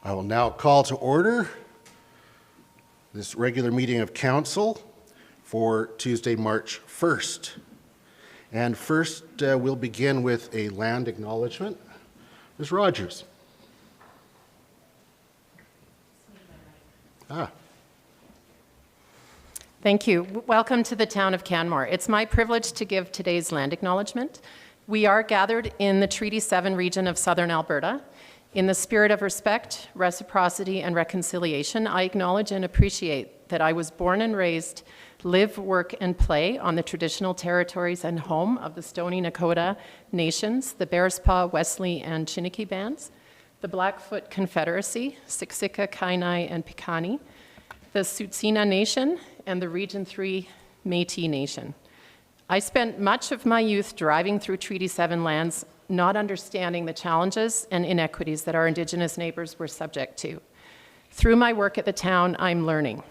I will now call to order this regular meeting of council for Tuesday, March 1st. And first, we'll begin with a land acknowledgement. Ms. Rogers. Thank you. Welcome to the town of Canmore. It's my privilege to give today's land acknowledgement. We are gathered in the Treaty 7 region of southern Alberta. In the spirit of respect, reciprocity, and reconciliation, I acknowledge and appreciate that I was born and raised, live, work, and play on the traditional territories and home of the Stoney Nakoda Nations, the Bearspaw, Wesley, and Chiniki bands, the Blackfoot Confederacy, Siksika, Kainai, and Piikani, the Tsuut'ina Nation, and the Region 3 Métis Nation. I spent much of my youth driving through Treaty 7 lands, not understanding the challenges and inequities that our Indigenous neighbours were subject to. Through my work at the town, I'm learning.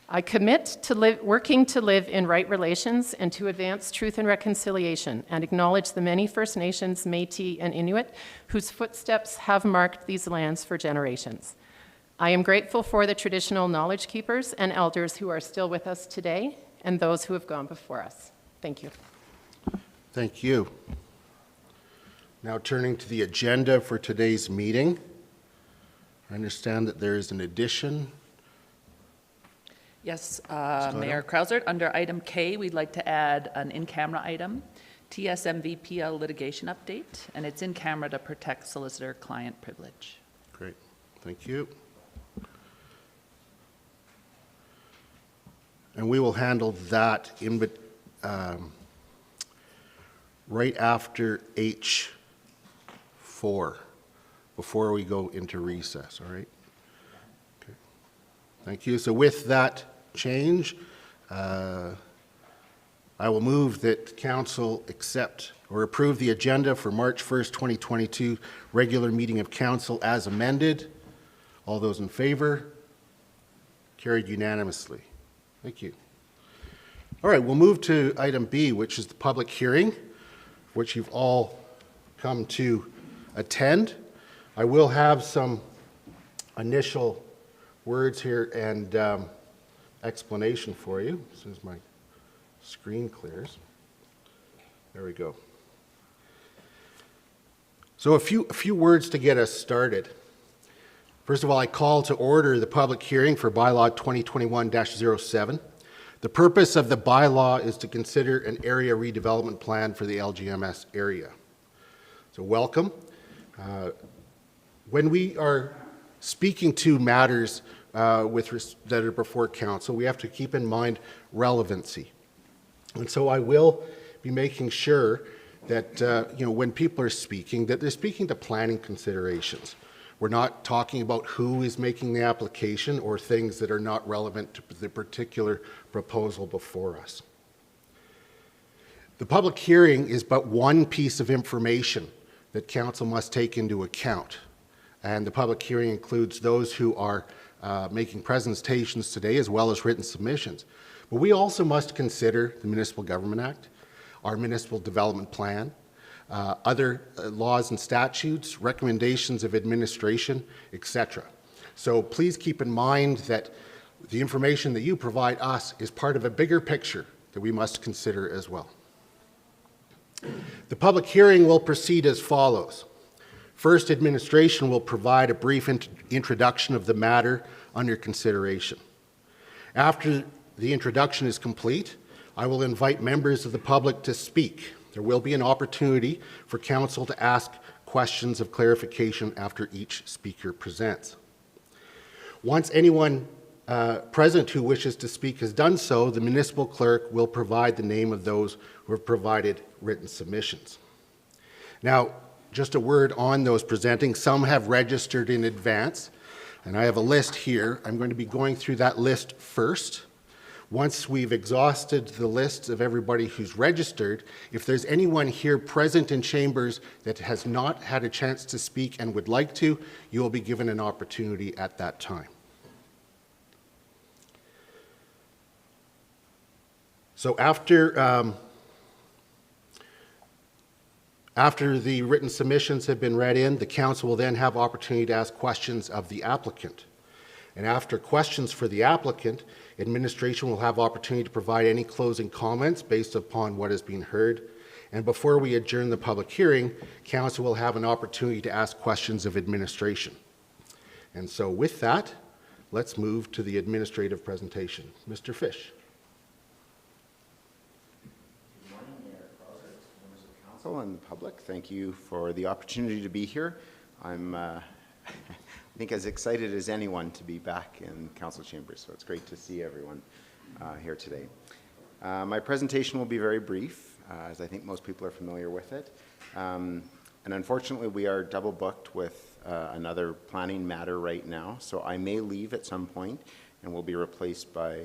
I commit to working to live in right relations and to advance truth and reconciliation and acknowledge the many First Nations, Métis, and Inuit whose footsteps have marked these lands for generations. I am grateful for the traditional knowledge keepers and elders who are still with us today and those who have gone before us. Thank you. Thank you. Now turning to the agenda for today's meeting. I understand that there is an addition. Yes, Mayor Krauser, under item K, we'd like to add an in-camera item, TSMVPL litigation update, and it's in camera to protect solicitor-client privilege. Great, thank you. And we will handle that right after H4, before we go into recess, all right? Okay. Thank you. So with that change, I will move that council accept or approve the agenda for March 1st, 2022, regular meeting of council as amended. All those in favor? Carried unanimously. Thank you. All right, we'll move to item B, which is the public hearing, which you've all come to attend. I will have some initial words here and explanation for you as soon as my screen clears. There we go. So a few words to get us started. First of all, I call to order the public hearing for Bylaw 2021-07. The purpose of the bylaw is to consider an area redevelopment plan for the LGMS area. So welcome. When we are speaking to matters that are before council, we have to keep in mind relevancy. And so I will be making sure that when people are speaking, that they're speaking to planning considerations. We're not talking about who is making the application or things that are not relevant to the particular proposal before us. The public hearing is but one piece of information that council must take into account. And the public hearing includes those who are making presentations today as well as written submissions. But we also must consider the Municipal Government Act, our Municipal Development Plan, other laws and statutes, recommendations of administration, etc. So please keep in mind that the information that you provide us is part of a bigger picture that we must consider as well. The public hearing will proceed as follows. First, administration will provide a brief introduction of the matter under consideration. After the introduction is complete, I will invite members of the public to speak. There will be an opportunity for council to ask questions of clarification after each speaker presents. Once anyone present who wishes to speak has done so, the municipal clerk will provide the name of those who have provided written submissions. Now, just a word on those presenting. Some have registered in advance, and I have a list here. I'm going to be going through that list first. Once we've exhausted the list of everybody who's registered, if there's anyone here present in chambers that has not had a chance to speak and would like to, you will be given an opportunity at that time. So after After the written submissions have been read in, the council will then have opportunity to ask questions of the applicant. And after questions for the applicant, administration will have opportunity to provide any closing comments based upon what has been heard. And before we adjourn the public hearing, council will have an opportunity to ask questions of administration. And so with that, let's move to the administrative presentation. Mr. Fish. Good morning, Mayor Crowser, members of council and the public. Thank you for the opportunity to be here. I'm I think as excited as anyone to be back in council chambers, so it's great to see everyone here today. My presentation will be very brief, as I think most people are familiar with it. And unfortunately, we are double booked with another planning matter right now, so I may leave at some point and will be replaced by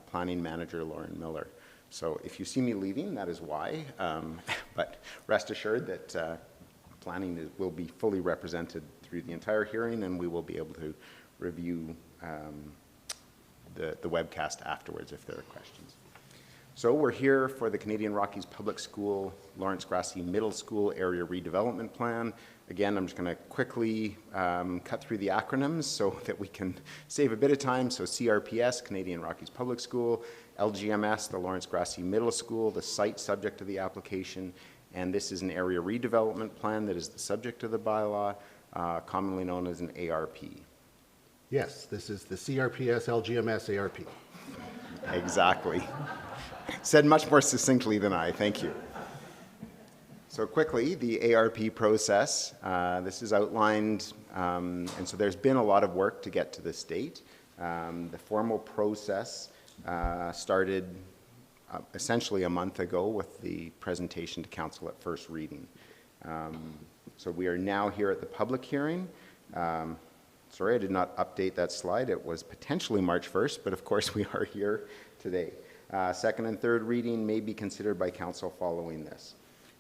planning manager Lauren Miller. So if you see me leaving, that is why, but rest assured that planning will be fully represented through the entire hearing, and we will be able to review the webcast afterwards if there are questions. So we're here for the Canadian Rockies Public School Lawrence Grassi Middle School Area Redevelopment Plan. Again, I'm just going to quickly cut through the acronyms so that we can save a bit of time. So CRPS, Canadian Rockies Public School, LGMS, the Lawrence Grassi Middle School, the site subject to the application, and this is an area redevelopment plan that is the subject of the bylaw, commonly known as an ARP. Yes, this is the CRPS LGMS ARP. Exactly. Said much more succinctly than I. Thank you. So quickly, the ARP process, this is outlined, and so there's been a lot of work to get to this date. The formal process started essentially a month ago with the presentation to council at first reading. So we are now here at the public hearing. Sorry, I did not update that slide. It was potentially March 1st, but of course we are here today. Second and third reading may be considered by council following this.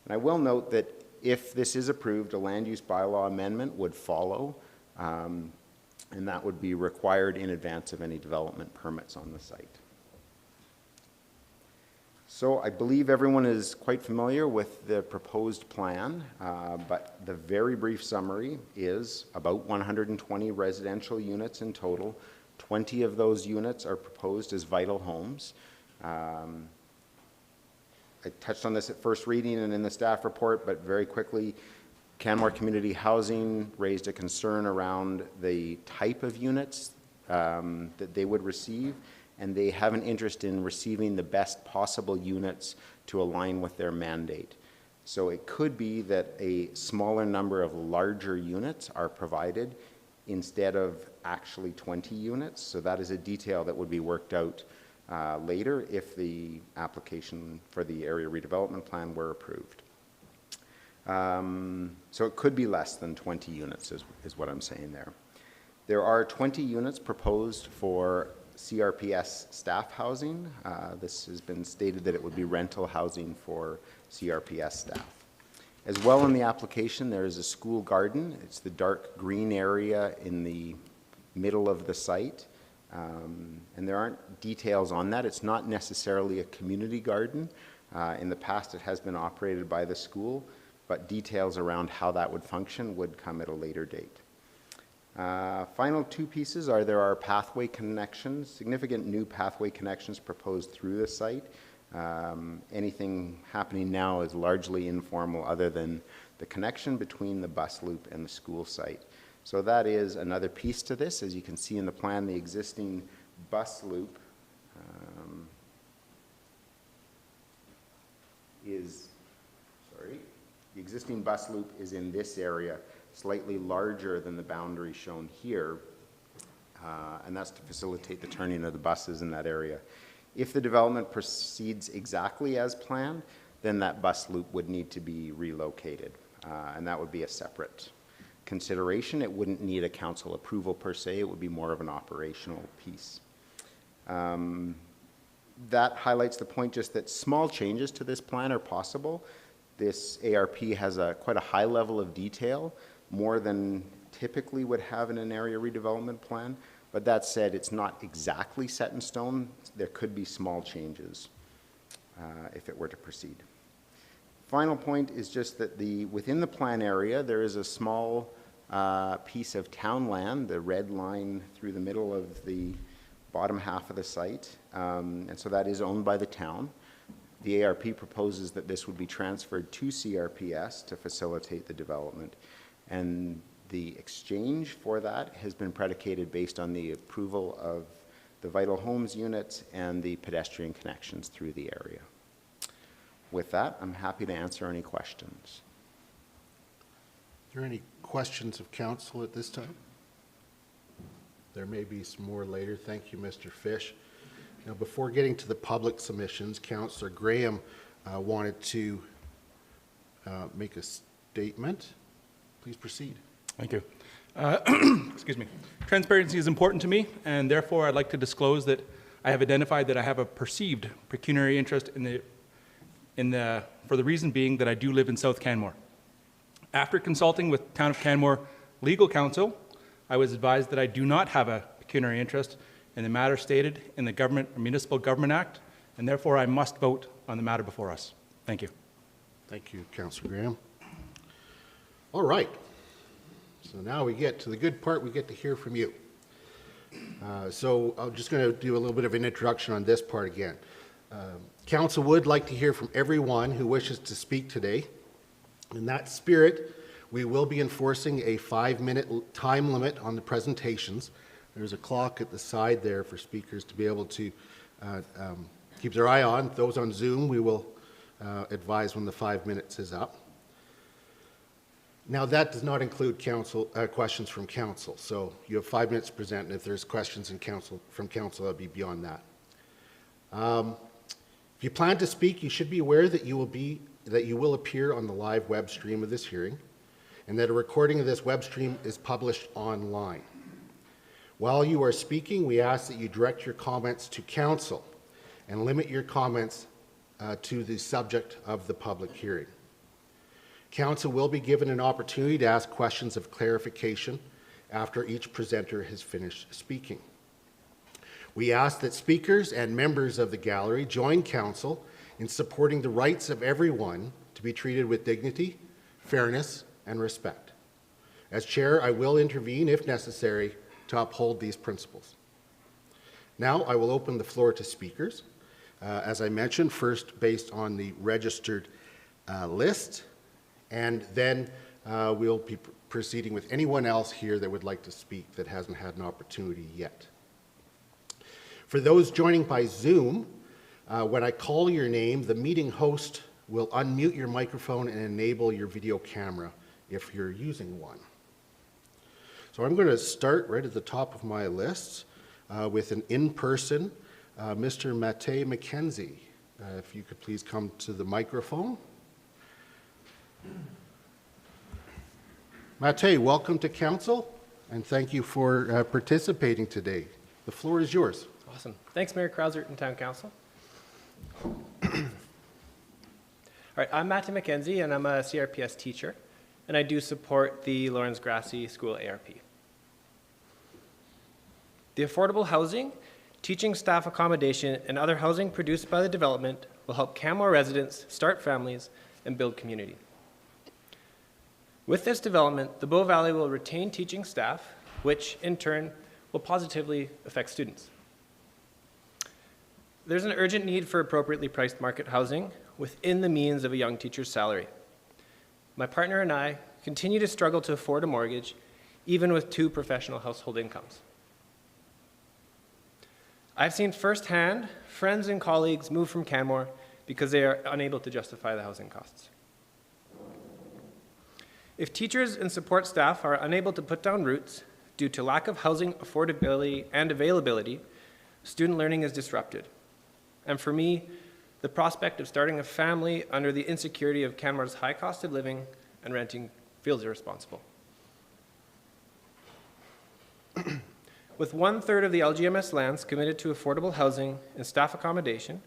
And I will note that if this is approved, a land use bylaw amendment would follow, and that would be required in advance of any development permits on the site. So I believe everyone is quite familiar with the proposed plan, but the very brief summary is about 120 residential units in total. 20 of those units are proposed as vital homes. I touched on this at first reading and in the staff report, but very quickly, Canmore Community Housing raised a concern around the type of units that they would receive, and they have an interest in receiving the best possible units to align with their mandate. So it could be that a smaller number of larger units are provided instead of actually 20 units. So that is a detail that would be worked out later if the application for the area redevelopment plan were approved. So it could be less than 20 units is what I'm saying there. There are 20 units proposed for CRPS staff housing. This has been stated that it would be rental housing for CRPS staff. As well in the application, there is a school garden. It's the dark green area in the middle of the site. And there aren't details on that. It's not necessarily a community garden. In the past, it has been operated by the school, but details around how that would function would come at a later date. Final two pieces are there are pathway connections, significant new pathway connections proposed through the site. Anything happening now is largely informal other than the connection between the bus loop and the school site. So that is another piece to this. As you can see in the plan, the existing bus loop the existing bus loop is in this area, slightly larger than the boundary shown here, and that's to facilitate the turning of the buses in that area. If the development proceeds exactly as planned, then that bus loop would need to be relocated, and that would be a separate consideration. It wouldn't need a council approval per se. It would be more of an operational piece. That highlights the point just that small changes to this plan are possible. This ARP has quite a high level of detail, more than typically would have in an area redevelopment plan. But that said, it's not exactly set in stone. There could be small changes if it were to proceed. Final point is just that within the plan area, there is a small piece of town land, the red line through the middle of the bottom half of the site, and so that is owned by the town. The ARP proposes that this would be transferred to CRPS to facilitate the development, and the exchange for that has been predicated based on the approval of the Vital Homes units and the pedestrian connections through the area. With that, I'm happy to answer any questions. Are there any questions of council at this time? There may be some more later. Thank you, Mr. Fish. Now, before getting to the public submissions, Councillor Graham wanted to make a statement. Please proceed. Thank you. Excuse me. Transparency is important to me, and therefore I'd like to disclose that I have identified that I have a perceived pecuniary interest for the reason being that I do live in South Canmore. After consulting with Town of Canmore legal counsel, I was advised that I do not have a pecuniary interest in the matter stated in the Municipal Government Act, and therefore I must vote on the matter before us. Thank you. Thank you, Councillor Graham. All right. So now we get to the good part. We get to hear from you. So I'm just going to do a little bit of an introduction on this part again. Council would like to hear from everyone who wishes to speak today. In that spirit, we will be enforcing a 5-minute time limit on the presentations. There's a clock at the side there for speakers to be able to keep their eye on. Those on Zoom, we will advise when the 5 minutes is up. Now, that does not include questions from council. So you have 5 minutes to present, and if there's questions from council, that'll be beyond that. If you plan to speak, you should be aware that you will appear on the live web stream of this hearing, and that a recording of this web stream is published online. While you are speaking, we ask that you direct your comments to council and limit your comments to the subject of the public hearing. Council will be given an opportunity to ask questions of clarification after each presenter has finished speaking. We ask that speakers and members of the gallery join council in supporting the rights of everyone to be treated with dignity, fairness, and respect. As chair, I will intervene if necessary to uphold these principles. Now, I will open the floor to speakers. As I mentioned, first based on the registered list, and then we'll be proceeding with anyone else here that would like to speak that hasn't had an opportunity yet. For those joining by Zoom, when I call your name, the meeting host will unmute your microphone and enable your video camera if you're using one. So I'm going to start right at the top of my list with an in-person, Mr. Mate McKenzie. If you could please come to the microphone. Mate, welcome to council, and thank you for participating today. The floor is yours. Awesome. Thanks, Mayor Krausert and Town Council. All right, I'm Matthew McKenzie, and I'm a CRPS teacher, and I do support the Lawrence Grassi School ARP. The affordable housing, teaching staff accommodation, and other housing produced by the development will help Canmore residents start families and build community. With this development, the Bow Valley will retain teaching staff, which in turn will positively affect students. There's an urgent need for appropriately priced market housing within the means of a young teacher's salary. My partner and I continue to struggle to afford a mortgage, even with 2 professional household incomes. I've seen firsthand friends and colleagues move from Canmore because they are unable to justify the housing costs. If teachers and support staff are unable to put down roots due to lack of housing affordability and availability, student learning is disrupted. And for me, the prospect of starting a family under the insecurity of Canmore's high cost of living and renting feels irresponsible. With 1/3 of the LGMS lands committed to affordable housing and staff accommodation,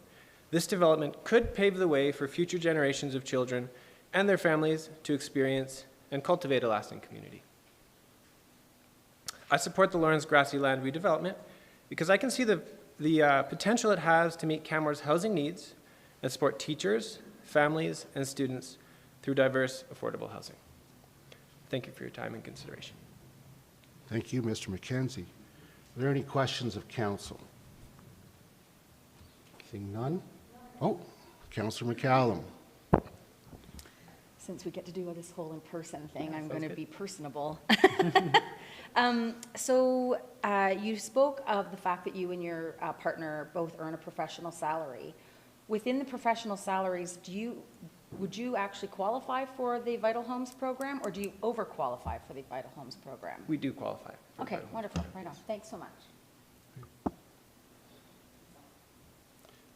this development could pave the way for future generations of children and their families to experience and cultivate a lasting community. I support the Lawrence Grassi land redevelopment because I can see the potential it has to meet Canmore's housing needs and support teachers, families, and students through diverse, affordable housing. Thank you for your time and consideration. Thank you, Mr. McKenzie. Are there any questions of council? Seeing none? Oh, Councillor McCallum. Since we get to do this whole in-person thing, I'm going to good. be personable. So you spoke of the fact that you and your partner both earn a professional salary. Within the professional salaries, would you actually qualify for the Vital Homes program, or do you overqualify for the Vital Homes program? We do qualify. for Okay, Vital Homes. wonderful. Right on. Thanks so much.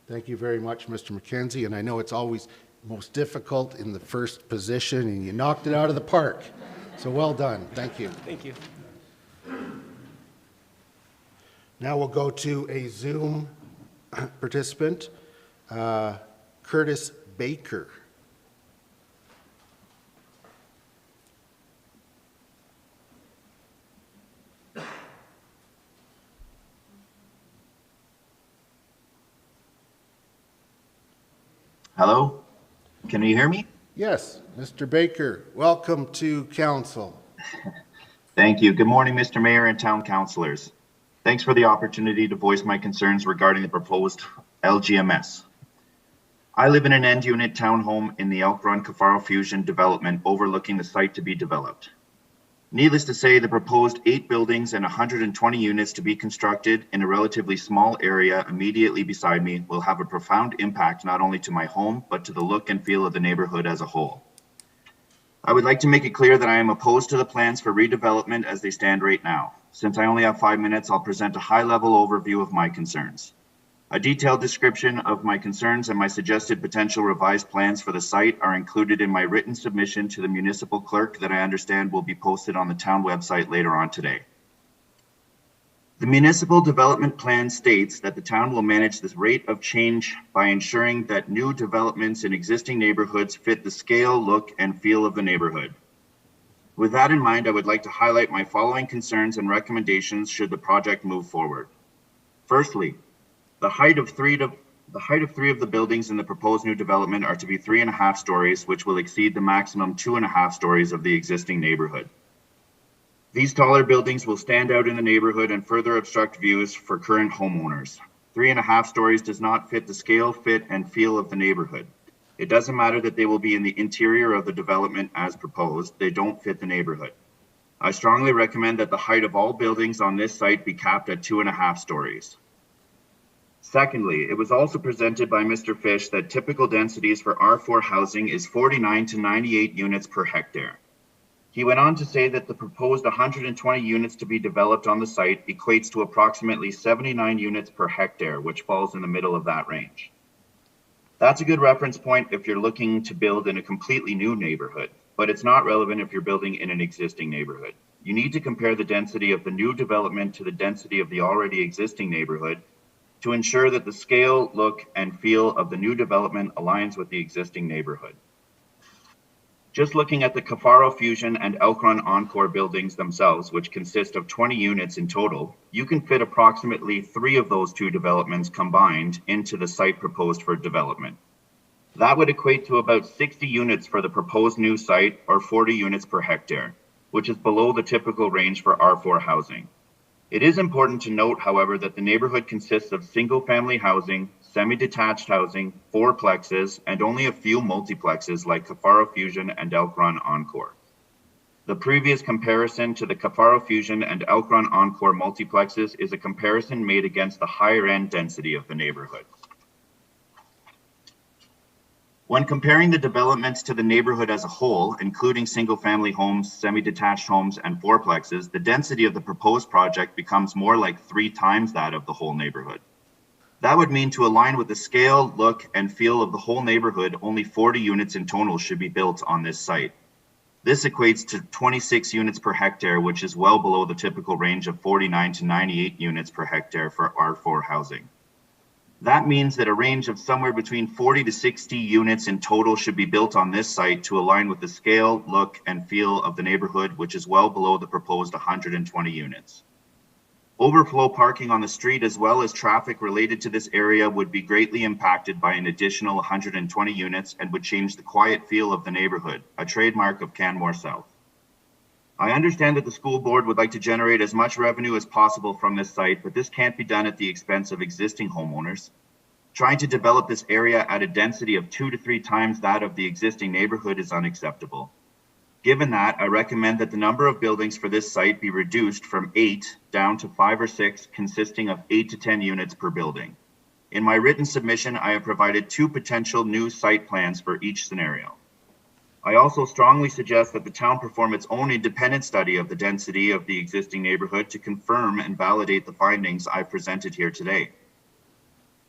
Thank you very much, Mr. McKenzie, and I know it's always most difficult in the first position, and you knocked it out of the park. So well done. Thank you. Thank you. Now we'll go to a Zoom participant, Curtis Baker. Hello? Can you hear me? Yes, Mr. Baker, welcome to council. Thank you. Good morning, Mr. Mayor and town councilors. Thanks for the opportunity to voice my concerns regarding the proposed LGMS. I live in an end unit townhome in the Elk Run Cafaro Fusion development overlooking the site to be developed. Needless to say, the proposed 8 buildings and 120 units to be constructed in a relatively small area immediately beside me will have a profound impact not only to my home, but to the look and feel of the neighborhood as a whole. I would like to make it clear that I am opposed to the plans for redevelopment as they stand right now. Since I only have 5 minutes, I'll present a high-level overview of my concerns. A detailed description of my concerns and my suggested potential revised plans for the site are included in my written submission to the municipal clerk that I understand will be posted on the town website later on today. The municipal development plan states that the town will manage the rate of change by ensuring that new developments in existing neighborhoods fit the scale, look, and feel of the neighborhood. With that in mind, I would like to highlight my following concerns and recommendations should the project move forward. Firstly, the height of three of the buildings in the proposed new development are to be 3.5 stories, which will exceed the maximum 2.5 stories of the existing neighborhood. These taller buildings will stand out in the neighborhood and further obstruct views for current homeowners. 3.5 stories does not fit the scale, fit, and feel of the neighborhood. It doesn't matter that they will be in the interior of the development as proposed, they don't fit the neighborhood. I strongly recommend that the height of all buildings on this site be capped at 2.5 stories. Secondly, it was also presented by Mr. Fish that typical densities for R4 housing is 49 to 98 units per hectare. He went on to say that the proposed 120 units to be developed on the site equates to approximately 79 units per hectare, which falls in the middle of that range. That's a good reference point if you're looking to build in a completely new neighborhood, but it's not relevant if you're building in an existing neighborhood. You need to compare the density of the new development to the density of the already existing neighborhood to ensure that the scale, look, and feel of the new development aligns with the existing neighborhood. Just looking at the Cafaro Fusion and Elk Run Encore buildings themselves, which consist of 20 units in total, you can fit approximately 3 of those 2 developments combined into the site proposed for development. That would equate to about 60 units for the proposed new site, or 40 units per hectare, which is below the typical range for R4 housing. It is important to note, however, that the neighborhood consists of single-family housing, semi-detached housing, fourplexes, and only a few multiplexes like Cafaro Fusion and Elk Run Encore. The previous comparison to the Cafaro Fusion and Elk Run Encore multiplexes is a comparison made against the higher-end density of the neighborhood. When comparing the developments to the neighborhood as a whole, including single-family homes, semi-detached homes, and fourplexes, the density of the proposed project becomes more like 3 times that of the whole neighborhood. That would mean to align with the scale, look, and feel of the whole neighborhood, only 40 units in total should be built on this site. This equates to 26 units per hectare, which is well below the typical range of 49 to 98 units per hectare for R4 housing. That means that a range of somewhere between 40 to 60 units in total should be built on this site to align with the scale, look, and feel of the neighborhood, which is well below the proposed 120 units. Overflow parking on the street as well as traffic related to this area would be greatly impacted by an additional 120 units and would change the quiet feel of the neighborhood, a trademark of Canmore South. I understand that the school board would like to generate as much revenue as possible from this site, but this can't be done at the expense of existing homeowners. Trying to develop this area at a density of 2 to 3 times that of the existing neighborhood is unacceptable. Given that, I recommend that the number of buildings for this site be reduced from 8 down to 5 or 6, consisting of 8 to 10 units per building. In my written submission, I have provided 2 potential new site plans for each scenario. I also strongly suggest that the town perform its own independent study of the density of the existing neighborhood to confirm and validate the findings I've presented here today.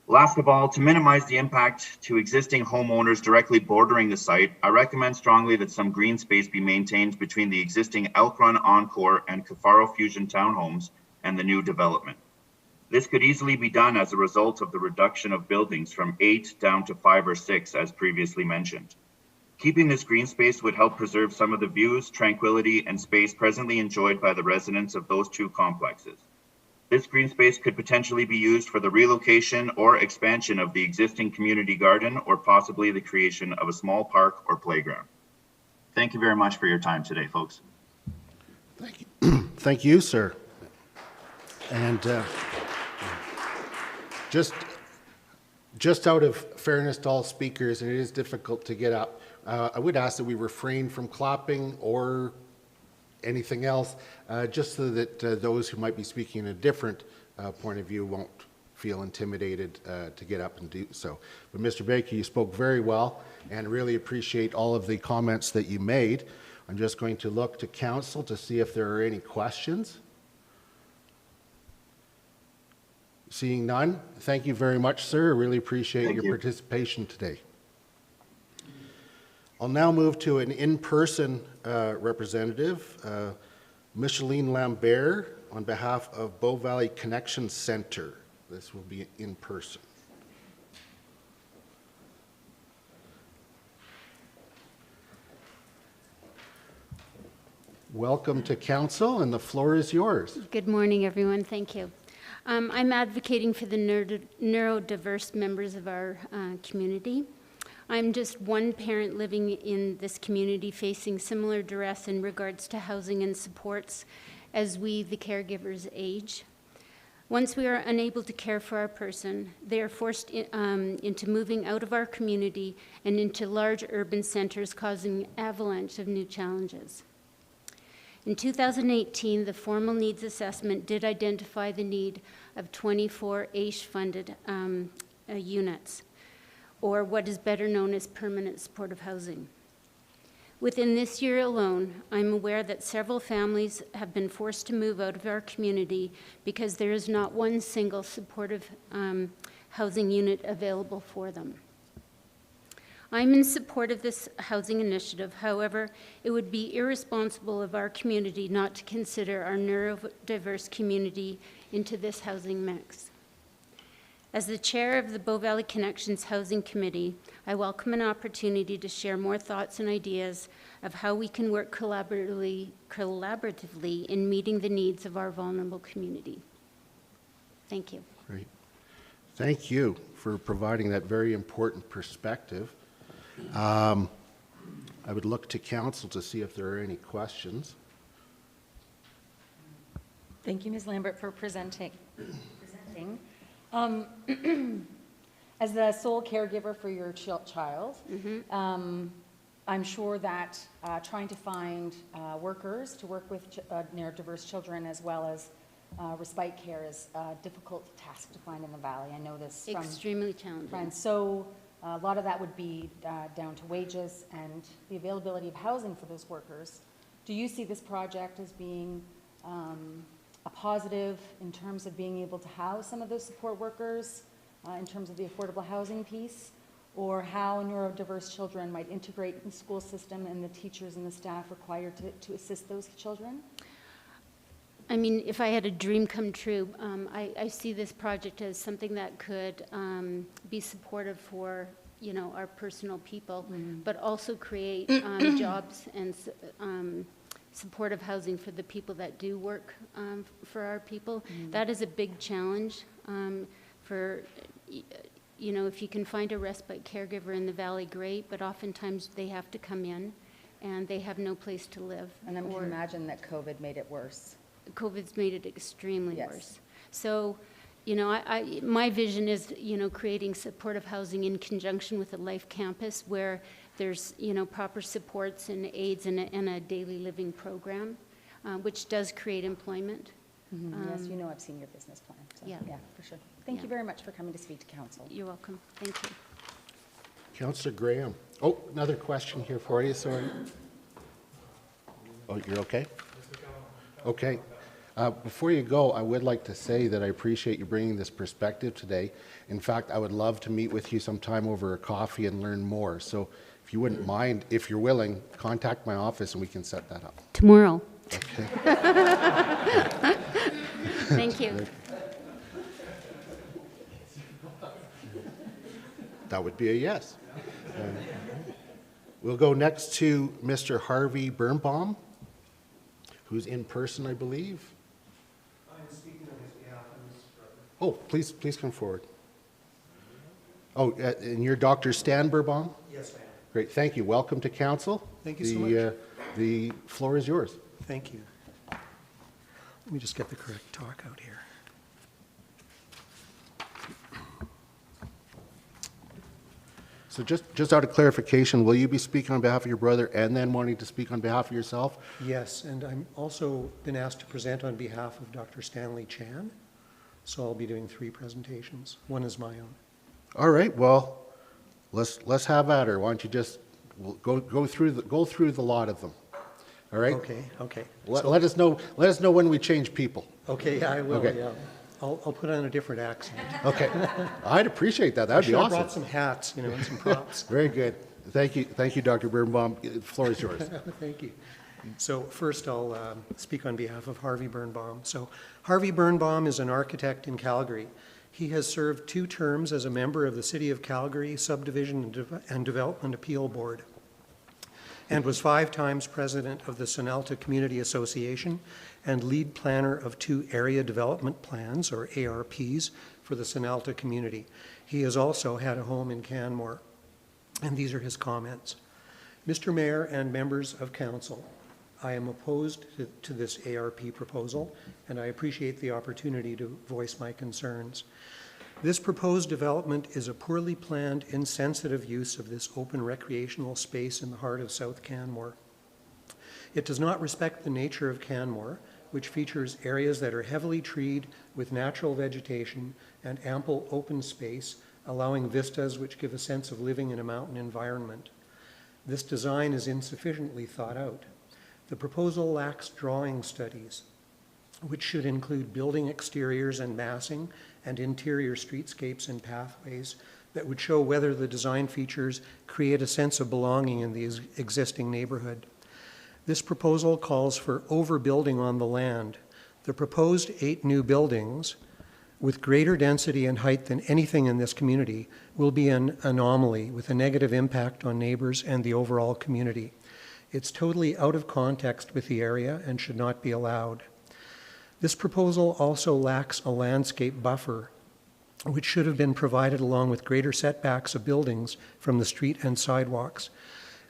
Last of all, to minimize the impact to existing homeowners directly bordering the site, I recommend strongly that some green space be maintained between the existing Elk Run Encore and Cafaro Fusion townhomes and the new development. This could easily be done as a result of the reduction of buildings from 8 down to 5 or 6, as previously mentioned. Keeping this green space would help preserve some of the views, tranquility, and space presently enjoyed by the residents of those 2 complexes. This green space could potentially be used for the relocation or expansion of the existing community garden or possibly the creation of a small park or playground. Thank you very much for your time today, folks. Thank you. Thank you, sir. And just out of fairness to all speakers, and it is difficult to get up, I would ask that we refrain from clapping or anything else, just so that those who might be speaking in a different point of view won't feel intimidated to get up and do so. But Mr. Baker, you spoke very well and really appreciate all of the comments that you made. I'm just going to look to council to see if there are any questions. Seeing none, thank you very much, sir. I really appreciate your participation today. I'll now move to an in-person representative, Micheline Lambert, on behalf of Bow Valley Connection Center. This will be in person. Welcome to council, and the floor is yours. Good morning, everyone. Thank you. I'm advocating for the neurodiverse members of our community. I'm just one parent living in this community facing similar duress in regards to housing and supports as we, the caregivers, age. Once we are unable to care for our person, they are forced into moving out of our community and into large urban centers, causing an avalanche of new challenges. In 2018, the formal needs assessment did identify the need of 24 AISH-funded units, or what is better known as permanent supportive housing. Within this year alone, I'm aware that several families have been forced to move out of our community because there is not one single supportive housing unit available for them. I'm in support of this housing initiative. However, it would be irresponsible of our community not to consider our neurodiverse community into this housing mix. As the chair of the Bow Valley Connections Housing Committee, I welcome an opportunity to share more thoughts and ideas of how we can work collaboratively in meeting the needs of our vulnerable community. Thank you. Great. Thank you for providing that very important perspective. I would look to council to see if there are any questions. Thank you, Ms. Lambert, for presenting. As the sole caregiver for your child, I'm sure that trying to find workers to work with neurodiverse children as well as respite care is a difficult task to find in the Valley. I know this from Extremely challenging. friends. So a lot of that would be down to wages and the availability of housing for those workers. Do you see this project as being a positive in terms of being able to house some of those support workers in terms of the affordable housing piece, or how neurodiverse children might integrate in the school system and the teachers and the staff required to assist those children? I mean, if I had a dream come true, I see this project as something that could be supportive for, you know, our personal people, but also create jobs and supportive housing for the people that do work for our people. That is a big challenge for, you know, if you can find a respite caregiver in the valley, great, but oftentimes they have to come in and they have no place to live. And I can or- imagine that COVID made it worse. COVID's made it extremely Yes. worse. So, you know, my vision is, you know, creating supportive housing in conjunction with a life campus where there's, you know, proper supports and aids and a daily living program, which does create employment. Yes, you know I've seen your business plan, so, yeah. yeah, for sure. Thank Yeah. you very much for coming to speak to council. You're welcome. Thank you. Councillor Graham. Oh, another question here for you, sorry. Oh, you're okay? Okay. Before you go, I would like to say that I appreciate you bringing this perspective today. In fact, I would love to meet with you sometime over a coffee and learn more. So if you wouldn't mind, if you're willing, contact my office and we can set that up. Tomorrow. Okay. Thank you. That would be a yes. We'll go next to Mr. Harvey Birnbaum, who's in person, I believe. I'm speaking on his behalf. I'm his brother. Oh, please come forward. Oh, and you're Dr. Stan Birnbaum? Yes, ma'am. Great, thank you. Welcome to council. Thank you so much. The floor is yours. Thank you. Let me just get the correct talk out here. So just out of clarification, will you be speaking on behalf of your brother and then wanting to speak on behalf of yourself? Yes, and I'm also been asked to present on behalf of Dr. Stanley Chan. So I'll be doing 3 presentations. One is my own. All right, well, let's have at her. Why don't you just go through the lot of them. All right? Okay. Let us know when we change people. Okay, yeah, I will, Okay. yeah. I'll put on a different accent. Okay. I'd appreciate that. That'd be I awesome. brought some hats, you know, and some props. Very good. Thank you, Dr. Birnbaum. The floor is yours. Thank you. So first I'll speak on behalf of Harvey Birnbaum. So Harvey Birnbaum is an architect in Calgary. He has served 2 terms as a member of the City of Calgary Subdivision and Development Appeal Board, and was 5 times president of the Sonalta Community Association and lead planner of 2 area development plans, or ARPs, for the Sonalta community. He has also had a home in Canmore, and these are his comments. Mr. Mayor and members of council, I am opposed to this ARP proposal, and I appreciate the opportunity to voice my concerns. This proposed development is a poorly planned, insensitive use of this open recreational space in the heart of South Canmore. It does not respect the nature of Canmore, which features areas that are heavily treed with natural vegetation and ample open space, allowing vistas which give a sense of living in a mountain environment. This design is insufficiently thought out. The proposal lacks drawing studies, which should include building exteriors and massing and interior streetscapes and pathways that would show whether the design features create a sense of belonging in the existing neighborhood. This proposal calls for overbuilding on the land. The proposed 8 new buildings, with greater density and height than anything in this community, will be an anomaly with a negative impact on neighbors and the overall community. It's totally out of context with the area and should not be allowed. This proposal also lacks a landscape buffer, which should have been provided along with greater setbacks of buildings from the street and sidewalks.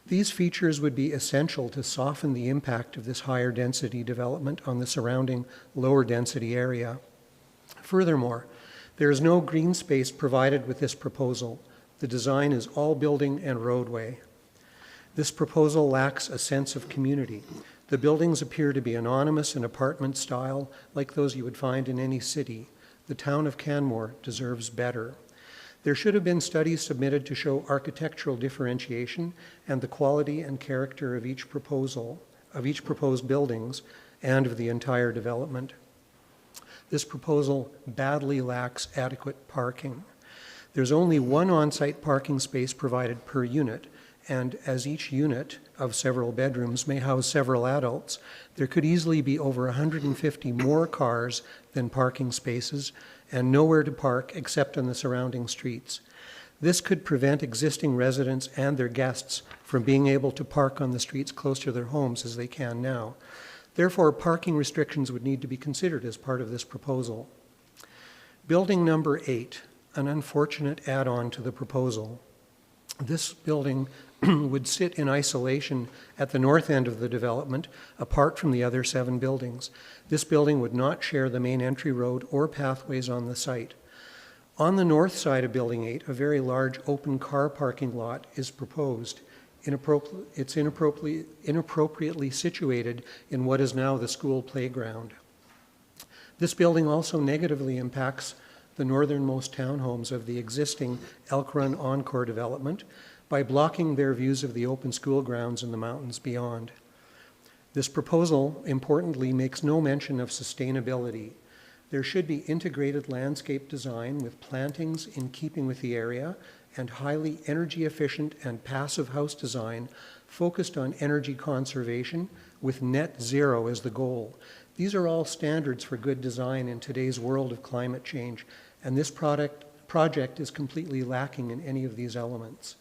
These features would be essential to soften the impact of this higher density development on the surrounding lower density area. Furthermore, there is no green space provided with this proposal. The design is all building and roadway. This proposal lacks a sense of community. The buildings appear to be anonymous and apartment style, like those you would find in any city. The town of Canmore deserves better. There should have been studies submitted to show architectural differentiation and the quality and character of each proposed buildings and of the entire development. This proposal badly lacks adequate parking. There's only 1 on-site parking space provided per unit, and as each unit of several bedrooms may house several adults, there could easily be over 150 more cars than parking spaces and nowhere to park except on the surrounding streets. This could prevent existing residents and their guests from being able to park on the streets close to their homes as they can now. Therefore, parking restrictions would need to be considered as part of this proposal. Building number 8, an unfortunate add-on to the proposal. This building would sit in isolation at the north end of the development, apart from the other 7 buildings. This building would not share the main entry road or pathways on the site. On the north side of Building 8, a very large open car parking lot is proposed. It's inappropriately situated in what is now the school playground. This building also negatively impacts the northernmost townhomes of the existing Elk Run Encore development by blocking their views of the open school grounds and the mountains beyond. This proposal, importantly, makes no mention of sustainability. There should be integrated landscape design with plantings in keeping with the area and highly energy efficient and passive house design focused on energy conservation with net zero as the goal. These are all standards for good design in today's world of climate change, and this project is completely lacking in any of these elements.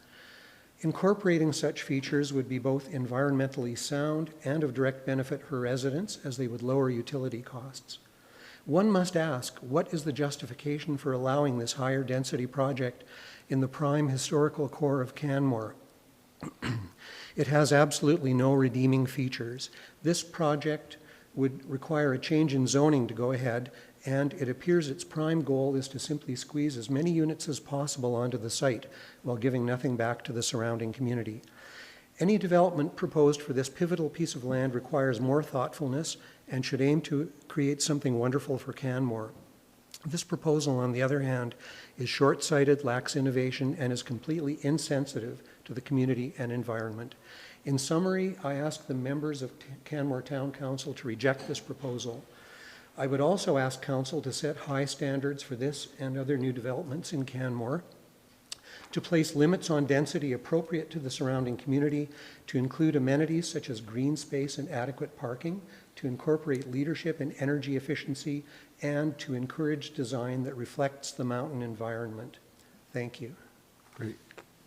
Incorporating such features would be both environmentally sound and of direct benefit for residents, as they would lower utility costs. One must ask, what is the justification for allowing this higher density project in the prime historical core of Canmore? It has absolutely no redeeming features. This project would require a change in zoning to go ahead, and it appears its prime goal is to simply squeeze as many units as possible onto the site while giving nothing back to the surrounding community. Any development proposed for this pivotal piece of land requires more thoughtfulness and should aim to create something wonderful for Canmore. This proposal, on the other hand, is short-sighted, lacks innovation, and is completely insensitive to the community and environment. In summary, I ask the members of Canmore Town Council to reject this proposal. I would also ask Council to set high standards for this and other new developments in Canmore, to place limits on density appropriate to the surrounding community, to include amenities such as green space and adequate parking, to incorporate leadership and energy efficiency, and to encourage design that reflects the mountain environment. Thank you. Great.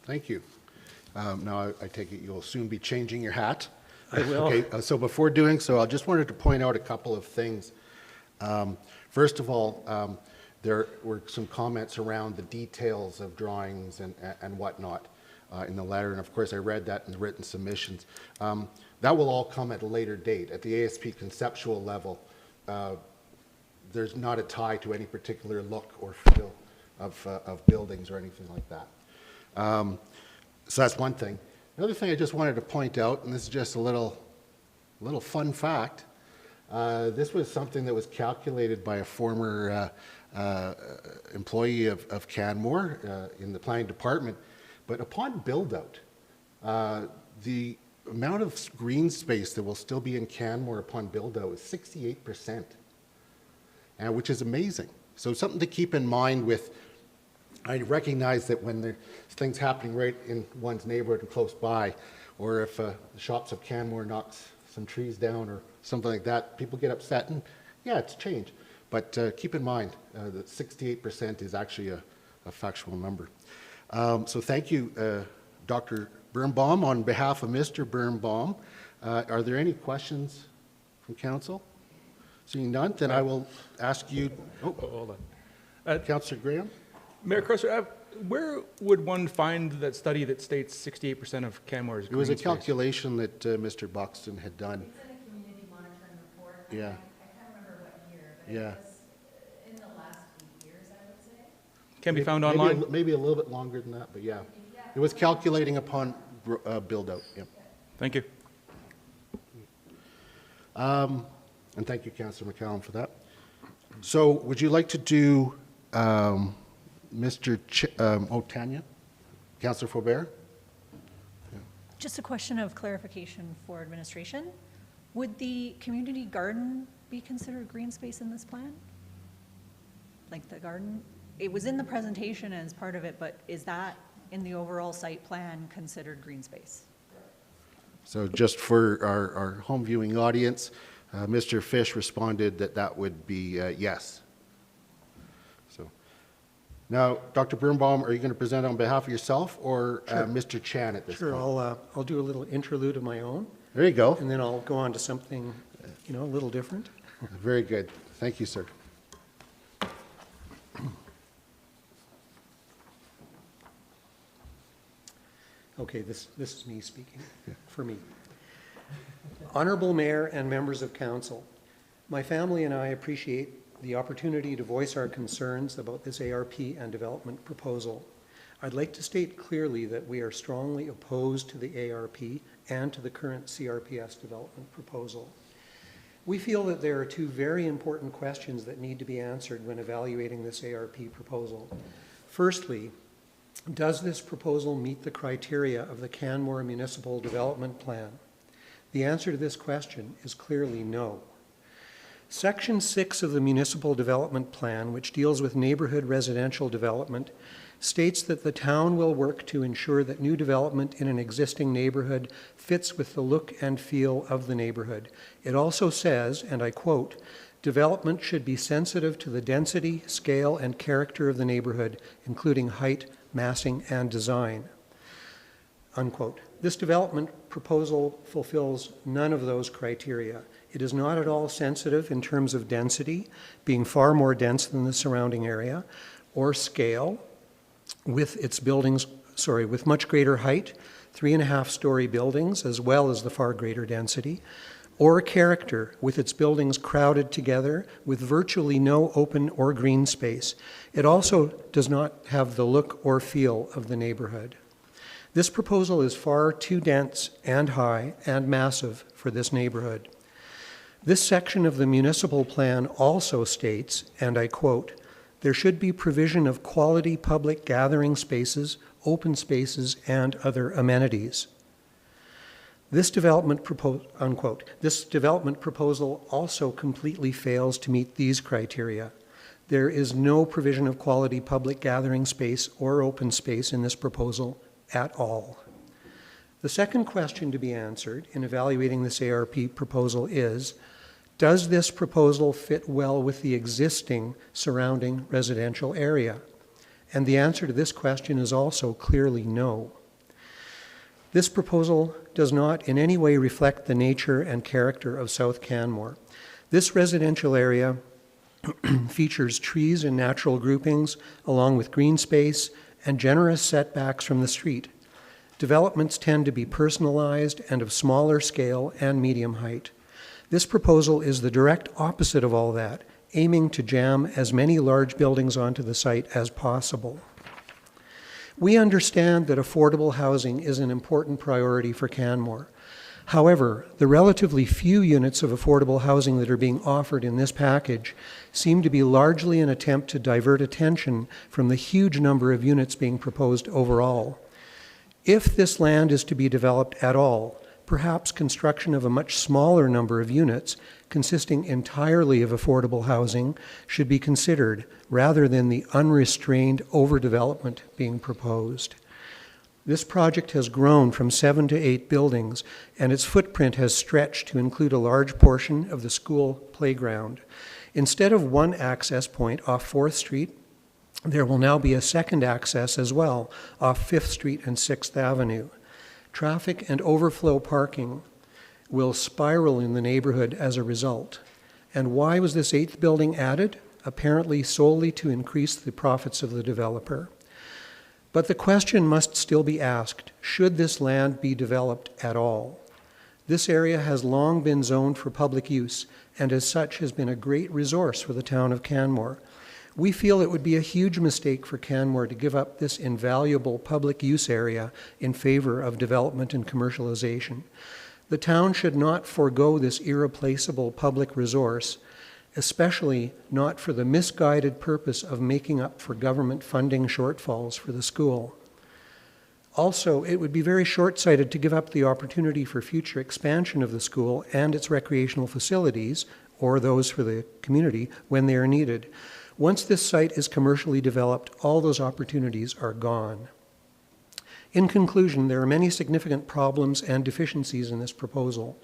Thank you. Now, I take it you'll soon be changing your hat. I will. Okay, so before doing so, I just wanted to point out a couple of things. First of all, there were some comments around the details of drawings and whatnot in the letter, and of course I read that in the written submissions. That will all come at a later date. At the ASP conceptual level, there's not a tie to any particular look or feel of buildings or anything like that. So that's one thing. Another thing I just wanted to point out, and this is just a little fun fact, this was something that was calculated by a former employee of Canmore in the planning department, but upon build-out, the amount of green space that will still be in Canmore upon build-out is 68%, which is amazing. So something to keep in mind with, I recognize that when there's things happening right in one's neighborhood and close by, or if the Shops of Canmore knocks some trees down or something like that, people get upset, and yeah, it's changed. But keep in mind that 68% is actually a factual number. So thank you, Dr. Birnbaum. On behalf of Mr. Birnbaum, are there any questions from council? Seeing none, then I will ask you. Oh, hold on. Councillor Graham? Mayor Crosser, where would one find that study that states 68% of Canmore is green It was a space? calculation that Mr. Buxton had done. It's in a community monitoring report. Yeah. I can't remember what year, but Yeah. it was in the last few years, I would say. Can be found Maybe online? maybe a little bit longer than that, but yeah. It was calculating upon build-out, yep. Thank you. And thank you, Councillor McCallum, for that. So would you like to do Tanya? Councillor Faubert? Just a question of clarification for administration. Would the community garden be considered green space in this plan? Like the garden? It was in the presentation as part of it, but is that in the overall site plan considered green space? So just for our home viewing audience, Mr. Fish responded that that would be yes. So Now, Dr. Birnbaum, are you going to present on behalf of yourself or Sure. Mr. Chan at this Sure, point? I'll do a little interlude of my own, There you go. and then I'll go on to something, a little different. Very good. Thank you, sir. Okay, this is me speaking, for me. Honorable Mayor and members of council, my family and I appreciate the opportunity to voice our concerns about this ARP and development proposal. I'd like to state clearly that we are strongly opposed to the ARP and to the current CRPS development proposal. We feel that there are two very important questions that need to be answered when evaluating this ARP proposal. Firstly, does this proposal meet the criteria of the Canmore Municipal Development Plan? The answer to this question is clearly no. Section 6 of the Municipal Development Plan, which deals with neighborhood residential development, states that the town will work to ensure that new development in an existing neighborhood fits with the look and feel of the neighborhood. It also says, and I quote, "Development should be sensitive to the density, scale, and character of the neighborhood, including height, massing, and design." Unquote. This development proposal fulfills none of those criteria. It is not at all sensitive in terms of density, being far more dense than the surrounding area, or scale, with its buildings, with much greater height, 3.5-story buildings, as well as the far greater density, or character, with its buildings crowded together with virtually no open or green space. It also does not have the look or feel of the neighborhood. This proposal is far too dense and high and massive for this neighborhood. This section of the municipal plan also states, and I quote, "There should be provision of quality public gathering spaces, open spaces, and other amenities." This development proposal also completely fails to meet these criteria. There is no provision of quality public gathering space or open space in this proposal at all. The second question to be answered in evaluating this ARP proposal is, does this proposal fit well with the existing surrounding residential area? And the answer to this question is also clearly no. This proposal does not in any way reflect the nature and character of South Canmore. This residential area features trees and natural groupings, along with green space and generous setbacks from the street. Developments tend to be personalized and of smaller scale and medium height. This proposal is the direct opposite of all that, aiming to jam as many large buildings onto the site as possible. We understand that affordable housing is an important priority for Canmore. However, the relatively few units of affordable housing that are being offered in this package seem to be largely an attempt to divert attention from the huge number of units being proposed overall. If this land is to be developed at all, perhaps construction of a much smaller number of units, consisting entirely of affordable housing, should be considered, rather than the unrestrained overdevelopment being proposed. This project has grown from 7 to 8 buildings, and its footprint has stretched to include a large portion of the school playground. Instead of one access point off 4th Street, there will now be a second access as well off 5th Street and 6th Avenue. Traffic and overflow parking will spiral in the neighborhood as a result. And why was this 8th building added? Apparently solely to increase the profits of the developer. But the question must still be asked, should this land be developed at all? This area has long been zoned for public use, and as such has been a great resource for the town of Canmore. We feel it would be a huge mistake for Canmore to give up this invaluable public use area in favor of development and commercialization. The town should not forego this irreplaceable public resource, especially not for the misguided purpose of making up for government funding shortfalls for the school. Also, it would be very short-sighted to give up the opportunity for future expansion of the school and its recreational facilities, or those for the community, when they are needed. Once this site is commercially developed, all those opportunities are gone. In conclusion, there are many significant problems and deficiencies in this proposal.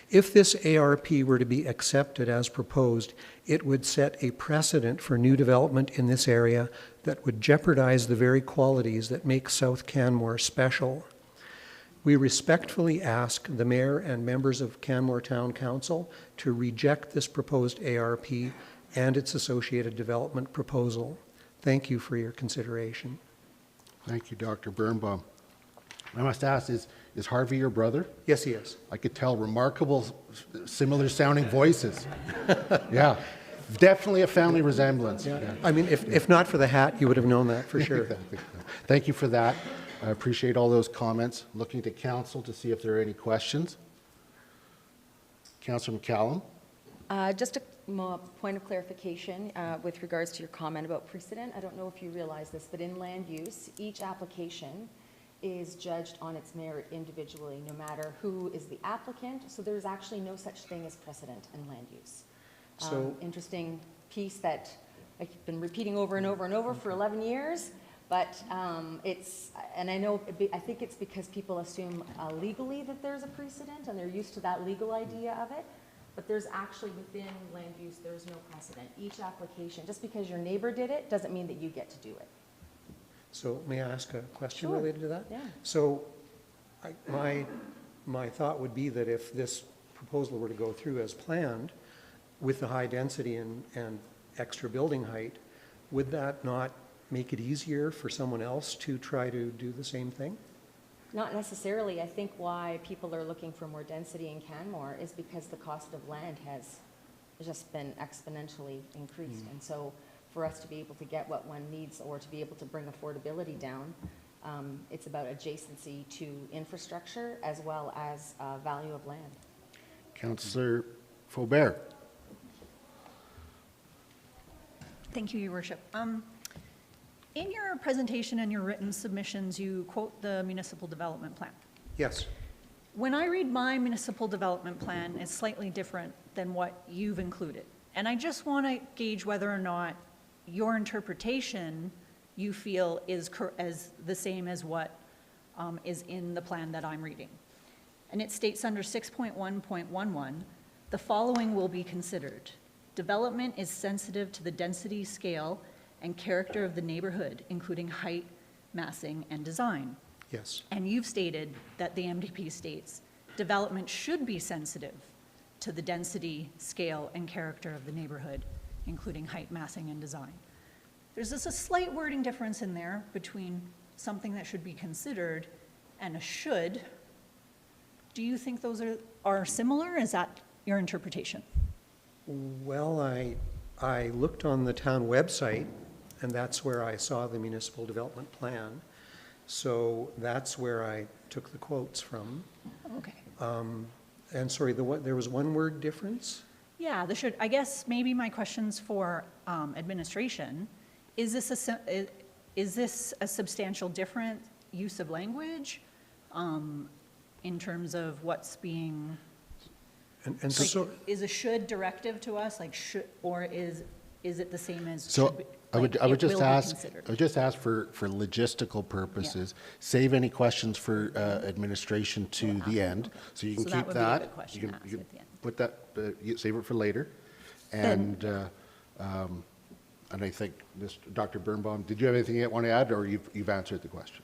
If this ARP were to be accepted as proposed, it would set a precedent for new development in this area that would jeopardize the very qualities that make South Canmore special. We respectfully ask the Mayor and members of Canmore Town Council to reject this proposed ARP and its associated development proposal. Thank you for your consideration. Thank you, Dr. Birnbaum. I must ask, is Harvey your brother? Yes, he is. I could tell remarkable, similar sounding voices. Yeah, definitely a family resemblance. Yeah. Yeah. I mean, if not for the hat, you would have known that for sure. Thank you for that. I appreciate all those comments. Looking to council to see if there are any questions. Councillor McCallum. Just a point of clarification with regards to your comment about precedent. I don't know if you realize this, but in land use, each application is judged on its merit individually, no matter who is the applicant. So there's actually no such thing as precedent in land use. So interesting piece that I've been repeating over and over and over for 11 years. But it's, and I know, I think it's because people assume legally that there's a precedent and they're used to that legal idea of it. But there's actually, within land use, there's no precedent. Each application, just because your neighbor did it, doesn't mean that you get to do it. So may I ask a question Sure. related to that? Yeah. So my thought would be that if this proposal were to go through as planned, with the high density and extra building height, would that not make it easier for someone else to try to do the same thing? Not necessarily. I think why people are looking for more density in Canmore is because the cost of land has just been exponentially increased. And so for us to be able to get what one needs or to be able to bring affordability down, it's about adjacency to infrastructure as well as value of land. Councillor Faubert. Thank you, Your Worship. In your presentation and your written submissions, you quote the municipal development plan. Yes. When I read my municipal development plan, it's slightly different than what you've included. And I just want to gauge whether or not your interpretation you feel is as the same as what is in the plan that I'm reading. And it states under 6.1.11, the following will be considered. Development is sensitive to the density scale and character of the neighborhood, including height, massing, and design. Yes. And you've stated that the MDP states development should be sensitive to the density, scale, and character of the neighborhood, including height, massing, and design. There's just a slight wording difference in there between something that should be considered and a should. Do you think those are similar? Is that your interpretation? Well, I looked on the town website, and that's where I saw the municipal development plan. So that's where I took the quotes from. Okay. And sorry, there was one word difference? Yeah, I guess maybe my question's for administration. Is this a substantial different use of language in terms of what's being, And so, is a should directive to us, like should, or is it the same as So should be? I would Like, it just will be ask, considered. I would just ask for logistical purposes, save any questions for administration to the end. So you can So that keep would be a that. good question You to can- ask you at the end. Put that, save it for later. And I think, Dr. Birnbaum, did you have anything you want to add, or you've answered the question?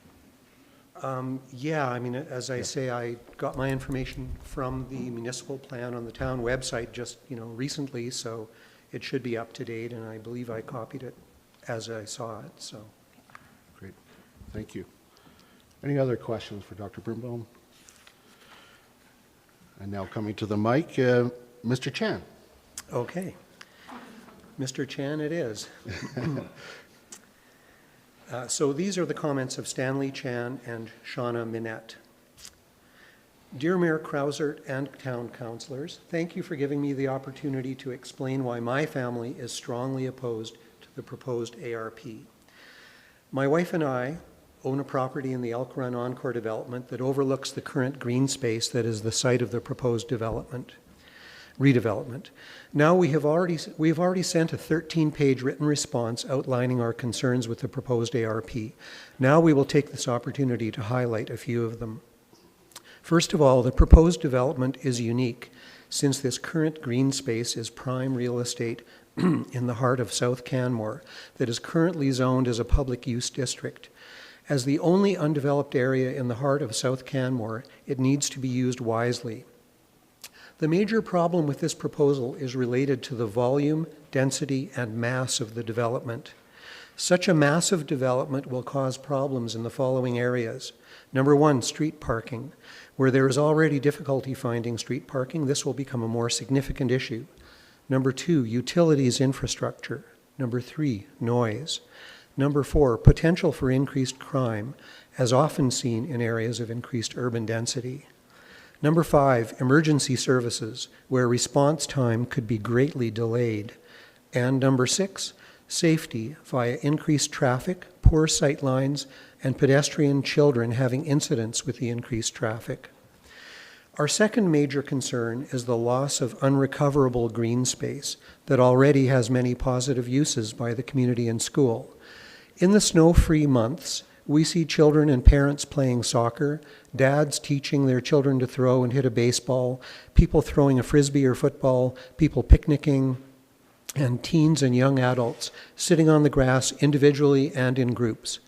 yeah, I mean, as I say, I got my information from the municipal plan on the town website just, recently, so it should be up to date, and I believe I copied it as I saw it, so. Great, thank you. Any other questions for Dr. Birnbaum? And now coming to the mic, Mr. Chan. Okay. Mr. Chan it is. So these are the comments of Stanley Chan and Shauna Minette. Dear Mayor Krausert and town councilors, thank you for giving me the opportunity to explain why my family is strongly opposed to the proposed ARP. My wife and I own a property in the Elk Run Encore development that overlooks the current green space that is the site of the proposed redevelopment. Now we have already sent a 13-page written response outlining our concerns with the proposed ARP. Now we will take this opportunity to highlight a few of them. First of all, the proposed development is unique. since this current green space is prime real estate in the heart of South Canmore that is currently zoned as a public use district. As the only undeveloped area in the heart of South Canmore, it needs to be used wisely. The major problem with this proposal is related to the volume, density, and mass of the development. Such a massive development will cause problems in the following areas. Number one, street parking. Where there is already difficulty finding street parking, this will become a more significant issue. Number two, utilities infrastructure. Number three, noise. Number four, potential for increased crime, as often seen in areas of increased urban density. Number five, emergency services, where response time could be greatly delayed. And number six, safety via increased traffic, poor sight lines, and pedestrian children having incidents with the increased traffic. Our second major concern is the loss of unrecoverable green space that already has many positive uses by the community and school. In the snow-free months, we see children and parents playing soccer, dads teaching their children to throw and hit a baseball, people throwing a frisbee or football, people picnicking, and teens and young adults sitting on the grass individually and in groups.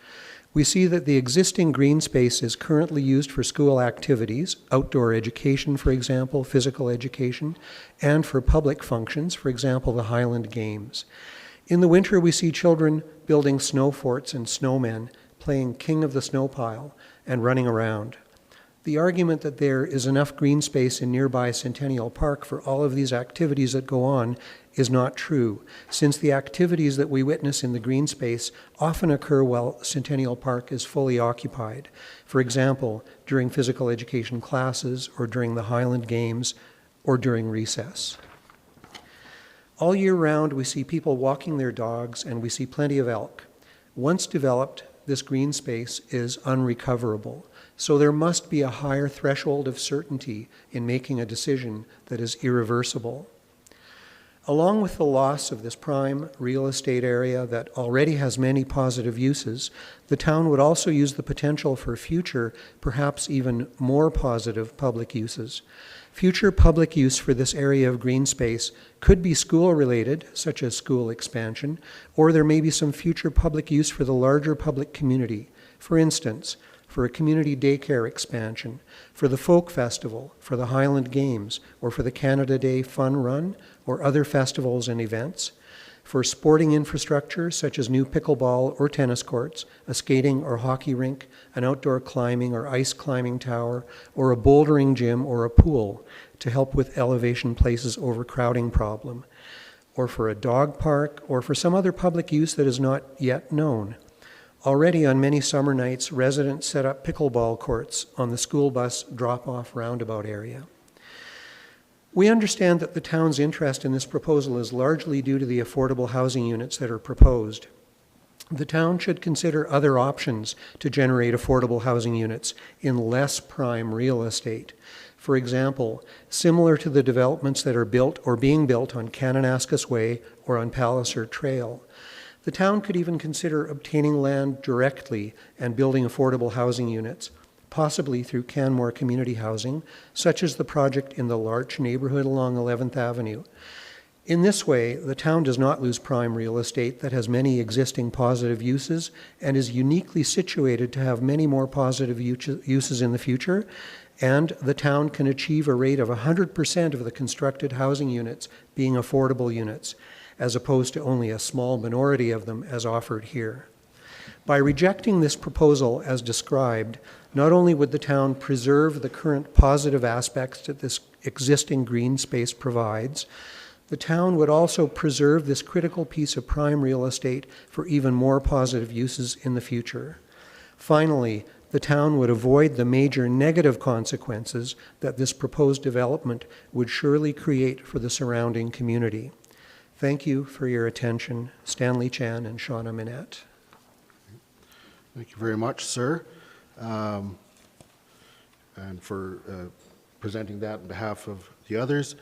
We see that the existing green space is currently used for school activities, outdoor education, for example, physical education, and for public functions, for example, the Highland Games. In the winter, we see children building snow forts and snowmen, playing king of the snow pile, and running around. The argument that there is enough green space in nearby Centennial Park for all of these activities that go on is not true, since the activities that we witness in the green space often occur while Centennial Park is fully occupied. For example, during physical education classes, or during the Highland Games, or during recess. All year round, we see people walking their dogs, and we see plenty of elk. Once developed, this green space is unrecoverable. So there must be a higher threshold of certainty in making a decision that is irreversible. Along with the loss of this prime real estate area that already has many positive uses, the town would also use the potential for future, perhaps even more positive public uses. Future public use for this area of green space could be school-related, such as school expansion, or there may be some future public use for the larger public community. For instance, for a community daycare expansion, for the folk festival, for the Highland Games, or for the Canada Day Fun Run, or other festivals and events, for sporting infrastructure such as new pickleball or tennis courts, a skating or hockey rink, an outdoor climbing or ice climbing tower, or a bouldering gym or a pool to help with elevation places overcrowding problem, or for a dog park, or for some other public use that is not yet known. Already on many summer nights, residents set up pickleball courts on the school bus drop-off roundabout area. We understand that the town's interest in this proposal is largely due to the affordable housing units that are proposed. The town should consider other options to generate affordable housing units in less prime real estate. For example, similar to the developments that are built or being built on Kananaskis Way or on Palliser Trail. The town could even consider obtaining land directly and building affordable housing units, possibly through Canmore Community Housing, such as the project in the Larch neighborhood along 11th Avenue. In this way, the town does not lose prime real estate that has many existing positive uses and is uniquely situated to have many more positive uses in the future, and the town can achieve a rate of 100% of the constructed housing units being affordable units, as opposed to only a small minority of them as offered here. By rejecting this proposal as described, not only would the town preserve the current positive aspects that this existing green space provides, the town would also preserve this critical piece of prime real estate for even more positive uses in the future. Finally, the town would avoid the major negative consequences that this proposed development would surely create for the surrounding community. Thank you for your attention. Stanley Chan and Shauna Minette. Thank you very much, sir, and for presenting that on behalf of the others.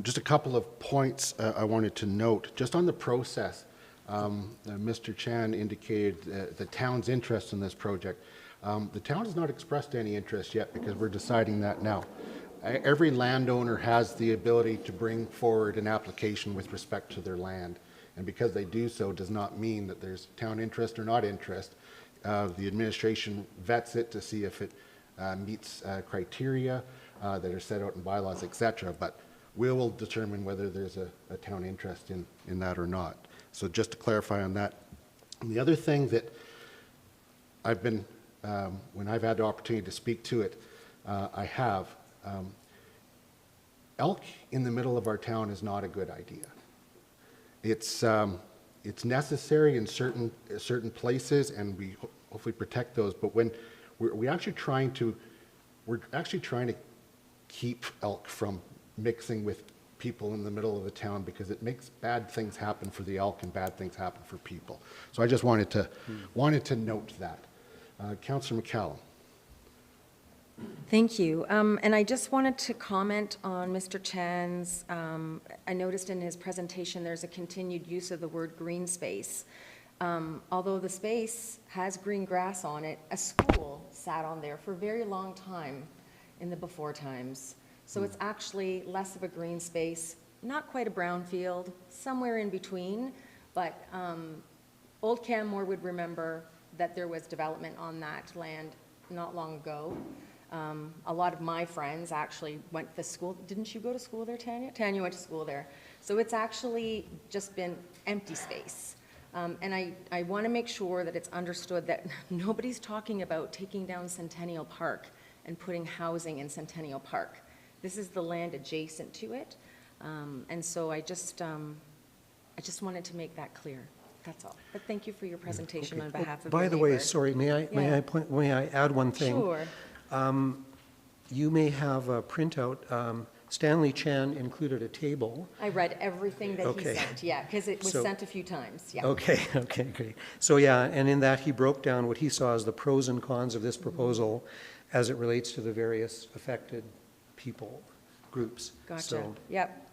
Just a couple of points I wanted to note. Just on the process, Mr. Chan indicated the town's interest in this project. The town has not expressed any interest yet because we're deciding that now. every landowner has the ability to bring forward an application with respect to their land. And because they do so does not mean that there's town interest or not interest. The administration vets it to see if it meets criteria that are set out in bylaws, et cetera. But we will determine whether there's a town interest in that or not. So just to clarify on that. And the other thing that I've been, when I've had the opportunity to speak to it, I have. Elk in the middle of our town is not a good idea. It's necessary in certain places, and we hopefully protect those. But when we're actually trying to keep elk from mixing with people in the middle of the town, because it makes bad things happen for the elk and bad things happen for people. So I just wanted to note that. Councillor McCallum. Thank you. And I just wanted to comment on Mr. Chan's, I noticed in his presentation there's a continued use of the word green space. Although the space has green grass on it, a school sat on there for a very long time in the before times. So it's actually less of a green space, not quite a brownfield, somewhere in between. But Old Canmore would remember that there was development on that land not long ago. A lot of my friends actually went to school. Didn't you go to school there, Tanya? Tanya went to school there. So it's actually just been empty space. And I want to make sure that it's understood that nobody's talking about taking down Centennial Park and putting housing in Centennial Park. This is the land adjacent to it. And so I just wanted to make that clear. That's all. But thank you for your presentation on behalf of your By the way, neighbor. sorry, may I add one thing? Sure. You may have a printout. Stanley Chan included a table. I read everything that he Okay. sent, yeah, because it was So- sent a few times, yeah. Okay, great. So yeah, and in that he broke down what he saw as the pros and cons of this proposal as it relates to the various affected people, groups. Gotcha, So, yep.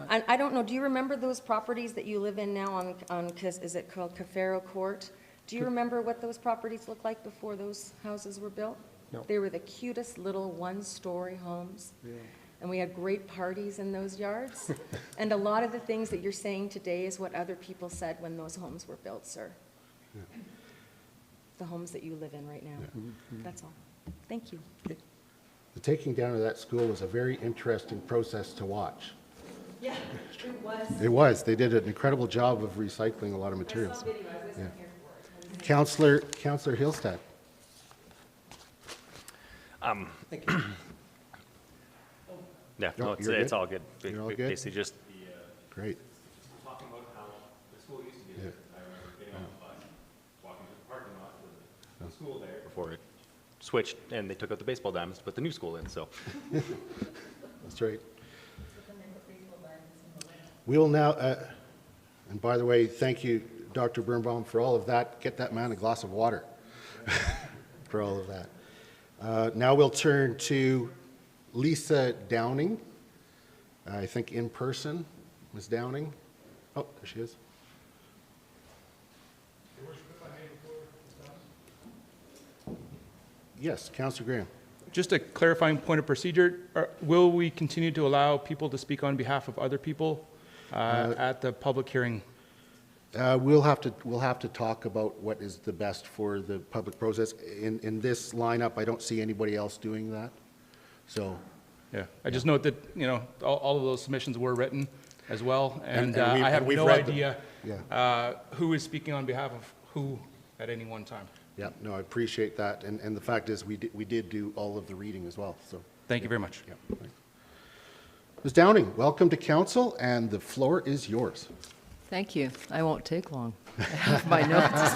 And I don't know, do you remember those properties that you live in now is it called Cafaro Court? Do you remember what those properties looked like before those houses were built? No. They were the cutest little one-story homes. Yeah. And we had great parties in those yards. And a lot of the things that you're saying today is what other people said when those homes were built, sir. Yeah. The homes that you live in right now. That's all. Thank you. The taking down of that school was a very interesting process to watch. Yeah, it was. It was. They did an incredible job of recycling a lot of materials. Yeah. Councillor Hillstead. Thank you. Yeah, No, no, you're it's good? all good. You're all good? Basically just Great. Talking about how the school used to be there. I remember getting on the bus, walking to the parking lot with the school there. before it switched and they took out the baseball diamonds to put the new school in, so. That's right. We will now, and by the way, thank you, Dr. Birnbaum, for all of that. Get that man a glass of water for all of that. Now we'll turn to Lisa Downing, I think in person. Ms. Downing? Oh, there she is. Yes, Councillor Graham. Just a clarifying point of procedure, will we continue to allow people to speak on behalf of other people at the public hearing? We'll have to talk about what is the best for the public process. In this lineup, I don't see anybody else doing that. So, Yeah, I just note that, you know, all of those submissions were written as well, and And we've- I have and we've no read them. idea who is speaking on behalf of who at any one time. yeah, no, I appreciate that. And the fact is, we did do all of the reading as well, so. Thank you very much. Yeah. Thanks. Ms. Downing, welcome to council, and the floor is yours. Thank you. I won't take long. I have my notes.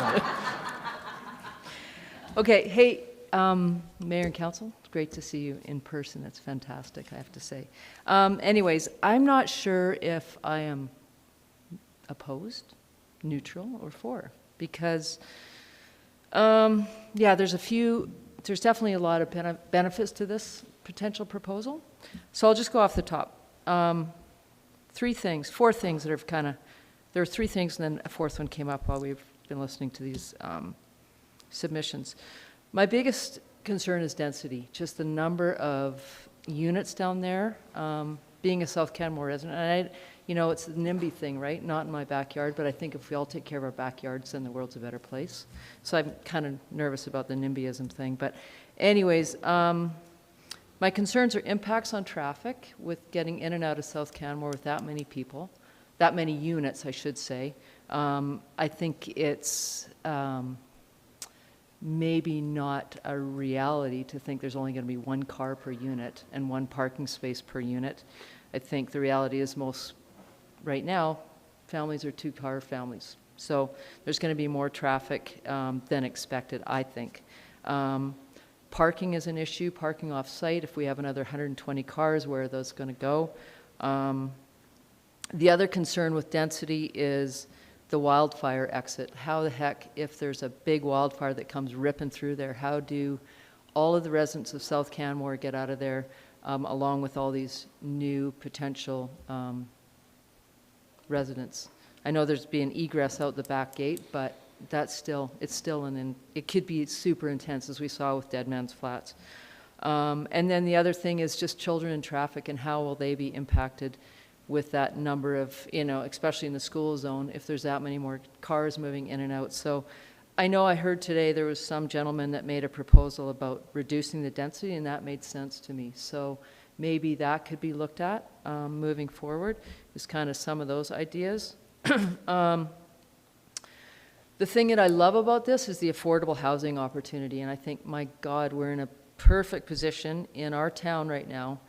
Okay, hey, Mayor and Council, it's great to see you in person. It's fantastic, I have to say. Anyways, I'm not sure if I am opposed, neutral, or for, because, yeah, there's definitely a lot of benefits to this potential proposal. So I'll just go off the top. Four things that have kind of, there were three things, and then a fourth one came up while we've been listening to these submissions. My biggest concern is density, just the number of units down there, being a South Canmore resident. And it's the NIMBY thing, right? Not in my backyard, but I think if we all take care of our backyards, then the world's a better place. So I'm kind of nervous about the NIMBYism thing. But anyways, my concerns are impacts on traffic with getting in and out of South Canmore with that many people, that many units, I should say. I think it's maybe not a reality to think there's only going to be one car per unit and one parking space per unit. I think the reality is right now, families are two-car families. So there's going to be more traffic than expected, I think. Parking is an issue, parking off-site. If we have another 120 cars, where are those going to go? The other concern with density is the wildfire exit. How the heck, if there's a big wildfire that comes ripping through there, how do all of the residents of South Canmore get out of there, along with all these new potential residents? I know there's being egress out the back gate, but it could be super intense, as we saw with Dead Man's Flats. And then the other thing is just children in traffic, and how will they be impacted with that number of, especially in the school zone, if there's that many more cars moving in and out. So I know I heard today there was some gentleman that made a proposal about reducing the density, and that made sense to me. So maybe that could be looked at moving forward, is kind of some of those ideas. The thing that I love about this is the affordable housing opportunity, and I think, my God, we're in a perfect position in our town right now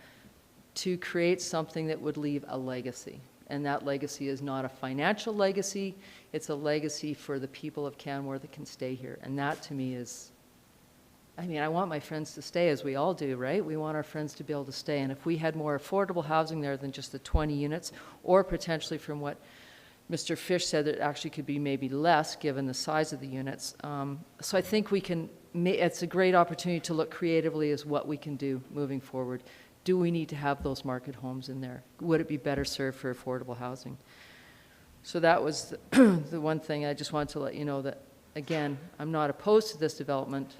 to create something that would leave a legacy. And that legacy is not a financial legacy, it's a legacy for the people of Canmore that can stay here. And that, to me, is, I want my friends to stay, as we all do, right? We want our friends to be able to stay. And if we had more affordable housing there than just the 20 units, or potentially, from what Mr. Fish said, that it actually could be maybe less given the size of the units. So I think it's a great opportunity to look creatively as what we can do moving forward. Do we need to have those market homes in there? Would it be better served for affordable housing? So that was the one thing I just wanted to let you know, that, again, I'm not opposed to this development.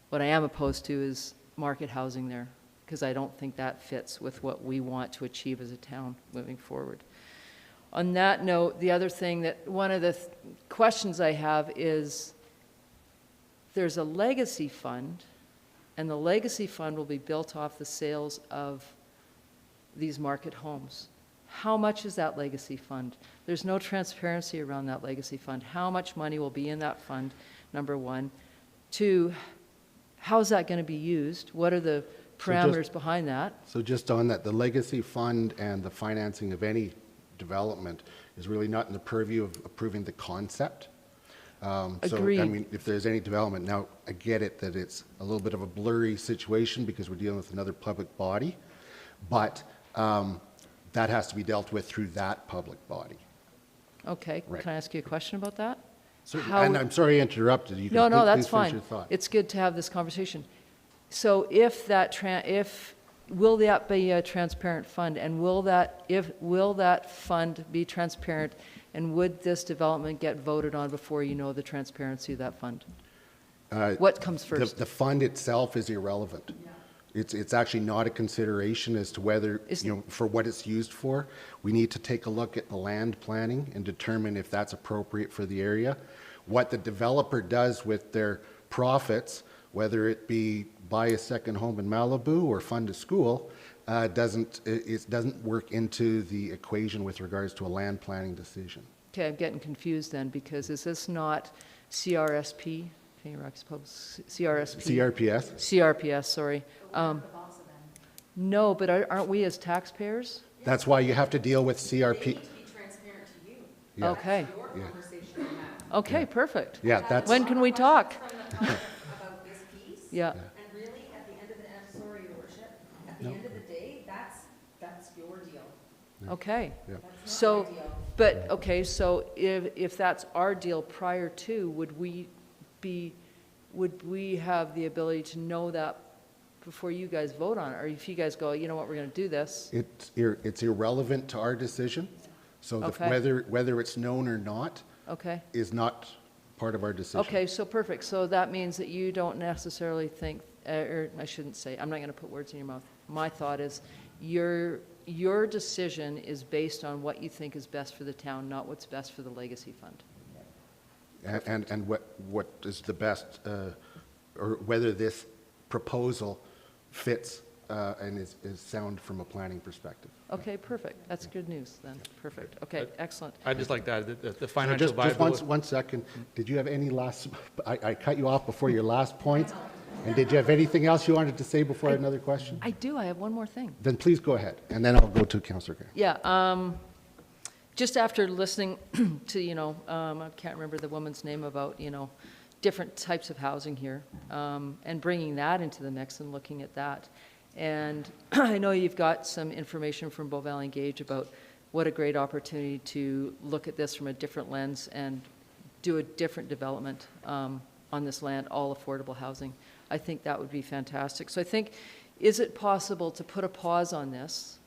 What I am opposed to is market housing there, because I don't think that fits with what we want to achieve as a town moving forward. On that note, the other thing that one of the questions I have is, there's a legacy fund, and the legacy fund will be built off the sales of these market homes. How much is that legacy fund? There's no transparency around that legacy fund. How much money will be in that fund, number one? Two, how is that going to be used? What are the parameters behind that? So just on that, the legacy fund and the financing of any development is really not in the purview of approving the concept. Agreed. So, if there's any development, now I get it that it's a little bit of a blurry situation because we're dealing with another public body, but that has to be dealt with through that public body. Okay, Right. Can I ask you a question about that? And I'm sorry I interrupted you. No, Please that's finish fine. your thought. It's good to have this conversation. So if will that be a transparent fund, and will that fund be transparent, and would this development get voted on before you know the transparency of that fund? What comes first? The fund itself is irrelevant. It's actually not a consideration as to whether, for what it's used for. We need to take a look at the land planning and determine if that's appropriate for the area. What the developer does with their profits, whether it be buy a second home in Malibu or fund a school, doesn't work into the equation with regards to a land planning decision. Okay, I'm getting confused then, because is this not CRSP? CRPS? CRPS, sorry. No, but aren't we as taxpayers? That's why you have to deal with CRP. They need to be transparent to you. Yeah. Okay. Your conversation on that. Okay, perfect. Yeah, that's. When can we talk? From the public about this piece. Yeah. And really, at the end of the, sorry, Your Worship, at the end of the day, that's your deal. Okay. Yeah. That's not my deal. But, okay, so if that's our deal prior to, would we have the ability to know that before you guys vote on it? Or if you guys go, you know what, we're going to do this? It's irrelevant to our decision. So Okay. whether it's known or not Okay. is not part of our decision. Okay, so perfect. So that means that you don't necessarily think, or I shouldn't say, I'm not going to put words in your mouth. My thought is your decision is based on what you think is best for the town, not what's best for the legacy fund. And what is the best, or whether this proposal fits and is sound from a planning perspective. Okay, perfect. That's good news then. Perfect. Okay, excellent. I'd just like to add that the So financial just viability. one second. Did you have any last, I cut you off before your last point. And did you have anything else you wanted to say before I had another question? I do. I have one more thing. Then please go ahead, and then I'll go to Councillor Graham. Yeah, just after listening to, I can't remember the woman's name about, different types of housing here, and bringing that into the mix and looking at that. And I know you've got some information from Bow Valley Engage about what a great opportunity to look at this from a different lens and do a different development on this land, all affordable housing. I think that would be fantastic. So I think, is it possible to put a pause on this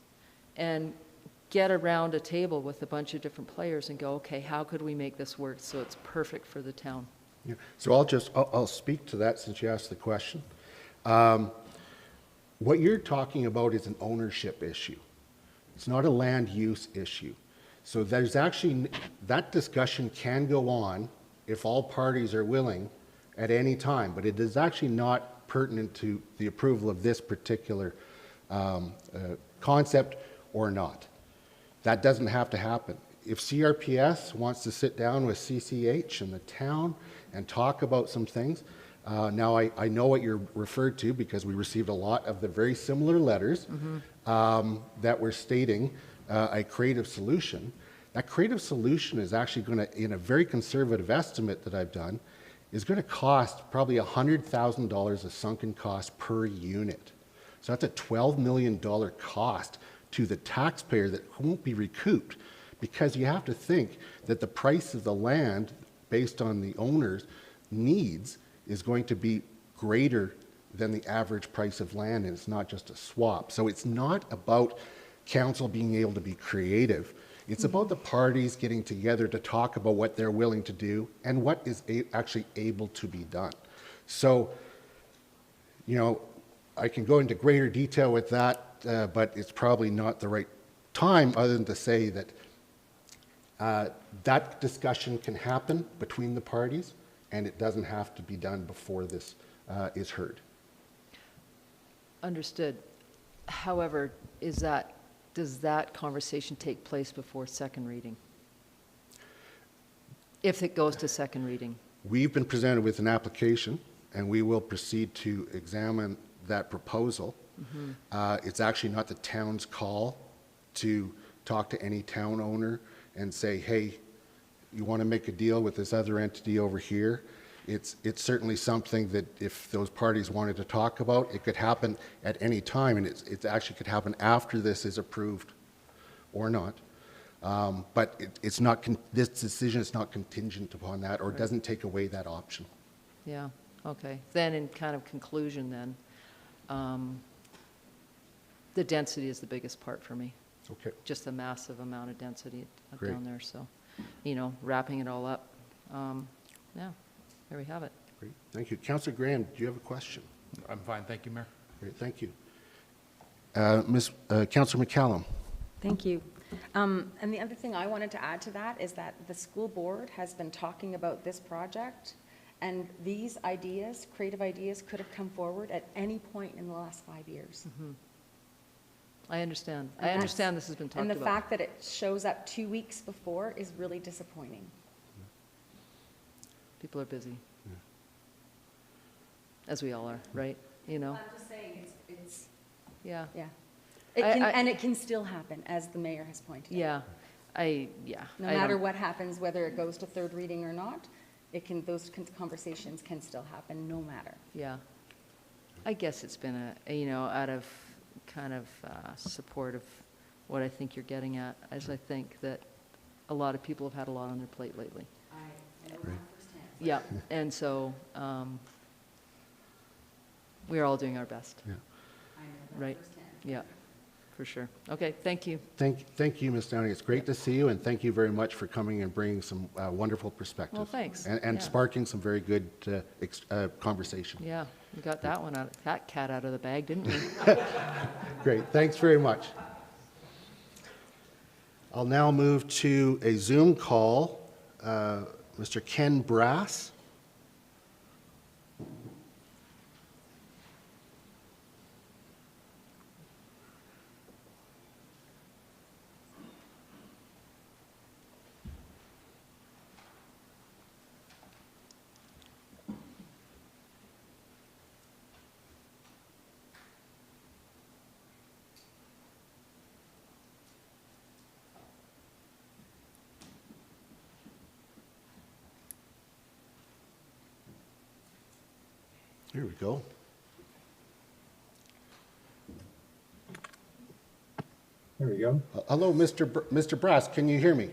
and get around a table with a bunch of different players and go, okay, how could we make this work so it's perfect for the town? Yeah. So I'll speak to that since you asked the question. What you're talking about is an ownership issue. It's not a land use issue. So there's actually, that discussion can go on if all parties are willing at any time, but it is actually not pertinent to the approval of this particular concept or not. That doesn't have to happen. If CRPS wants to sit down with CCH and the town and talk about some things, now I know what you're referred to because we received a lot of the very similar letters that were stating a creative solution. That creative solution is actually going to, in a very conservative estimate that I've done, is going to cost probably $100,000 of sunken cost per unit. So that's a $12 million cost to the taxpayer that won't be recouped, because you have to think that the price of the land based on the owner's needs is going to be greater than the average price of land, and it's not just a swap. So it's not about council being able to be creative. It's about the parties getting together to talk about what they're willing to do and what is actually able to be done. So, I can go into greater detail with that, but it's probably not the right time other than to say that that discussion can happen between the parties, and it doesn't have to be done before this is heard. Understood. However, does that conversation take place before second reading? If it goes to second reading? We've been presented with an application, and we will proceed to examine that proposal. It's actually not the town's call to talk to any town owner and say, hey, you want to make a deal with this other entity over here. It's certainly something that if those parties wanted to talk about, it could happen at any time, and it actually could happen after this is approved or not. But it's not this decision is not contingent upon that, or doesn't take away that option. Yeah, okay. Then in kind of conclusion then, the density is the biggest part for me. Okay. Just the massive amount of density Great. down there, so, wrapping it all up. Yeah, there we have it. Great. Thank you. Councillor Graham, do you have a question? I'm fine, thank you, Mayor. Great. Thank you. Councillor McCallum. Thank you. And the other thing I wanted to add to that is that the school board has been talking about this project, and these ideas, creative ideas, could have come forward at any point in the last 5 years. I understand. And I understand this has been talked about. And the fact that it shows up 2 weeks before is really disappointing. People are busy. As we all are, right? I'm just saying, it's Yeah. yeah. I- And it can still happen, as the mayor has pointed out. Yeah. No matter what happens, whether it goes to third reading or not, those conversations can still happen, no matter. Yeah. I guess it's been out of kind of support of what I think you're getting at, as I think that a lot of people have had a lot on their plate lately. I know that firsthand. Yeah, and so we're all doing our best. Yeah. I know that Right. firsthand. Yeah, for sure. Okay, thank you. Thank you, Ms. Downing. It's great to see you, and thank you very much for coming and bringing some wonderful perspectives. Well, thanks. And Yeah. sparking some very good conversation. Yeah, We got that cat out of the bag, didn't we? Great, thanks very much. I'll now move to a Zoom call. Mr. Ken Brass. Here we go. There we go. Hello, Mr. Brass, can you hear me?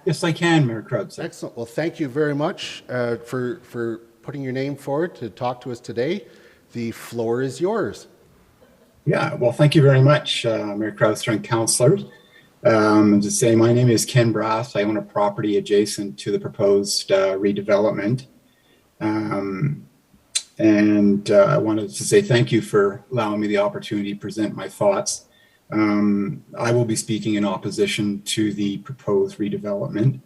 Yes, I can, Mayor Krause. Excellent. Well, thank you very much for putting your name forward to talk to us today. The floor is yours. Yeah, well, thank you very much, Mayor Krause and councillors. To say, my name is Ken Brass. I own a property adjacent to the proposed redevelopment. I wanted to say thank you for allowing me the opportunity to present my thoughts. I will be speaking in opposition to the proposed redevelopment.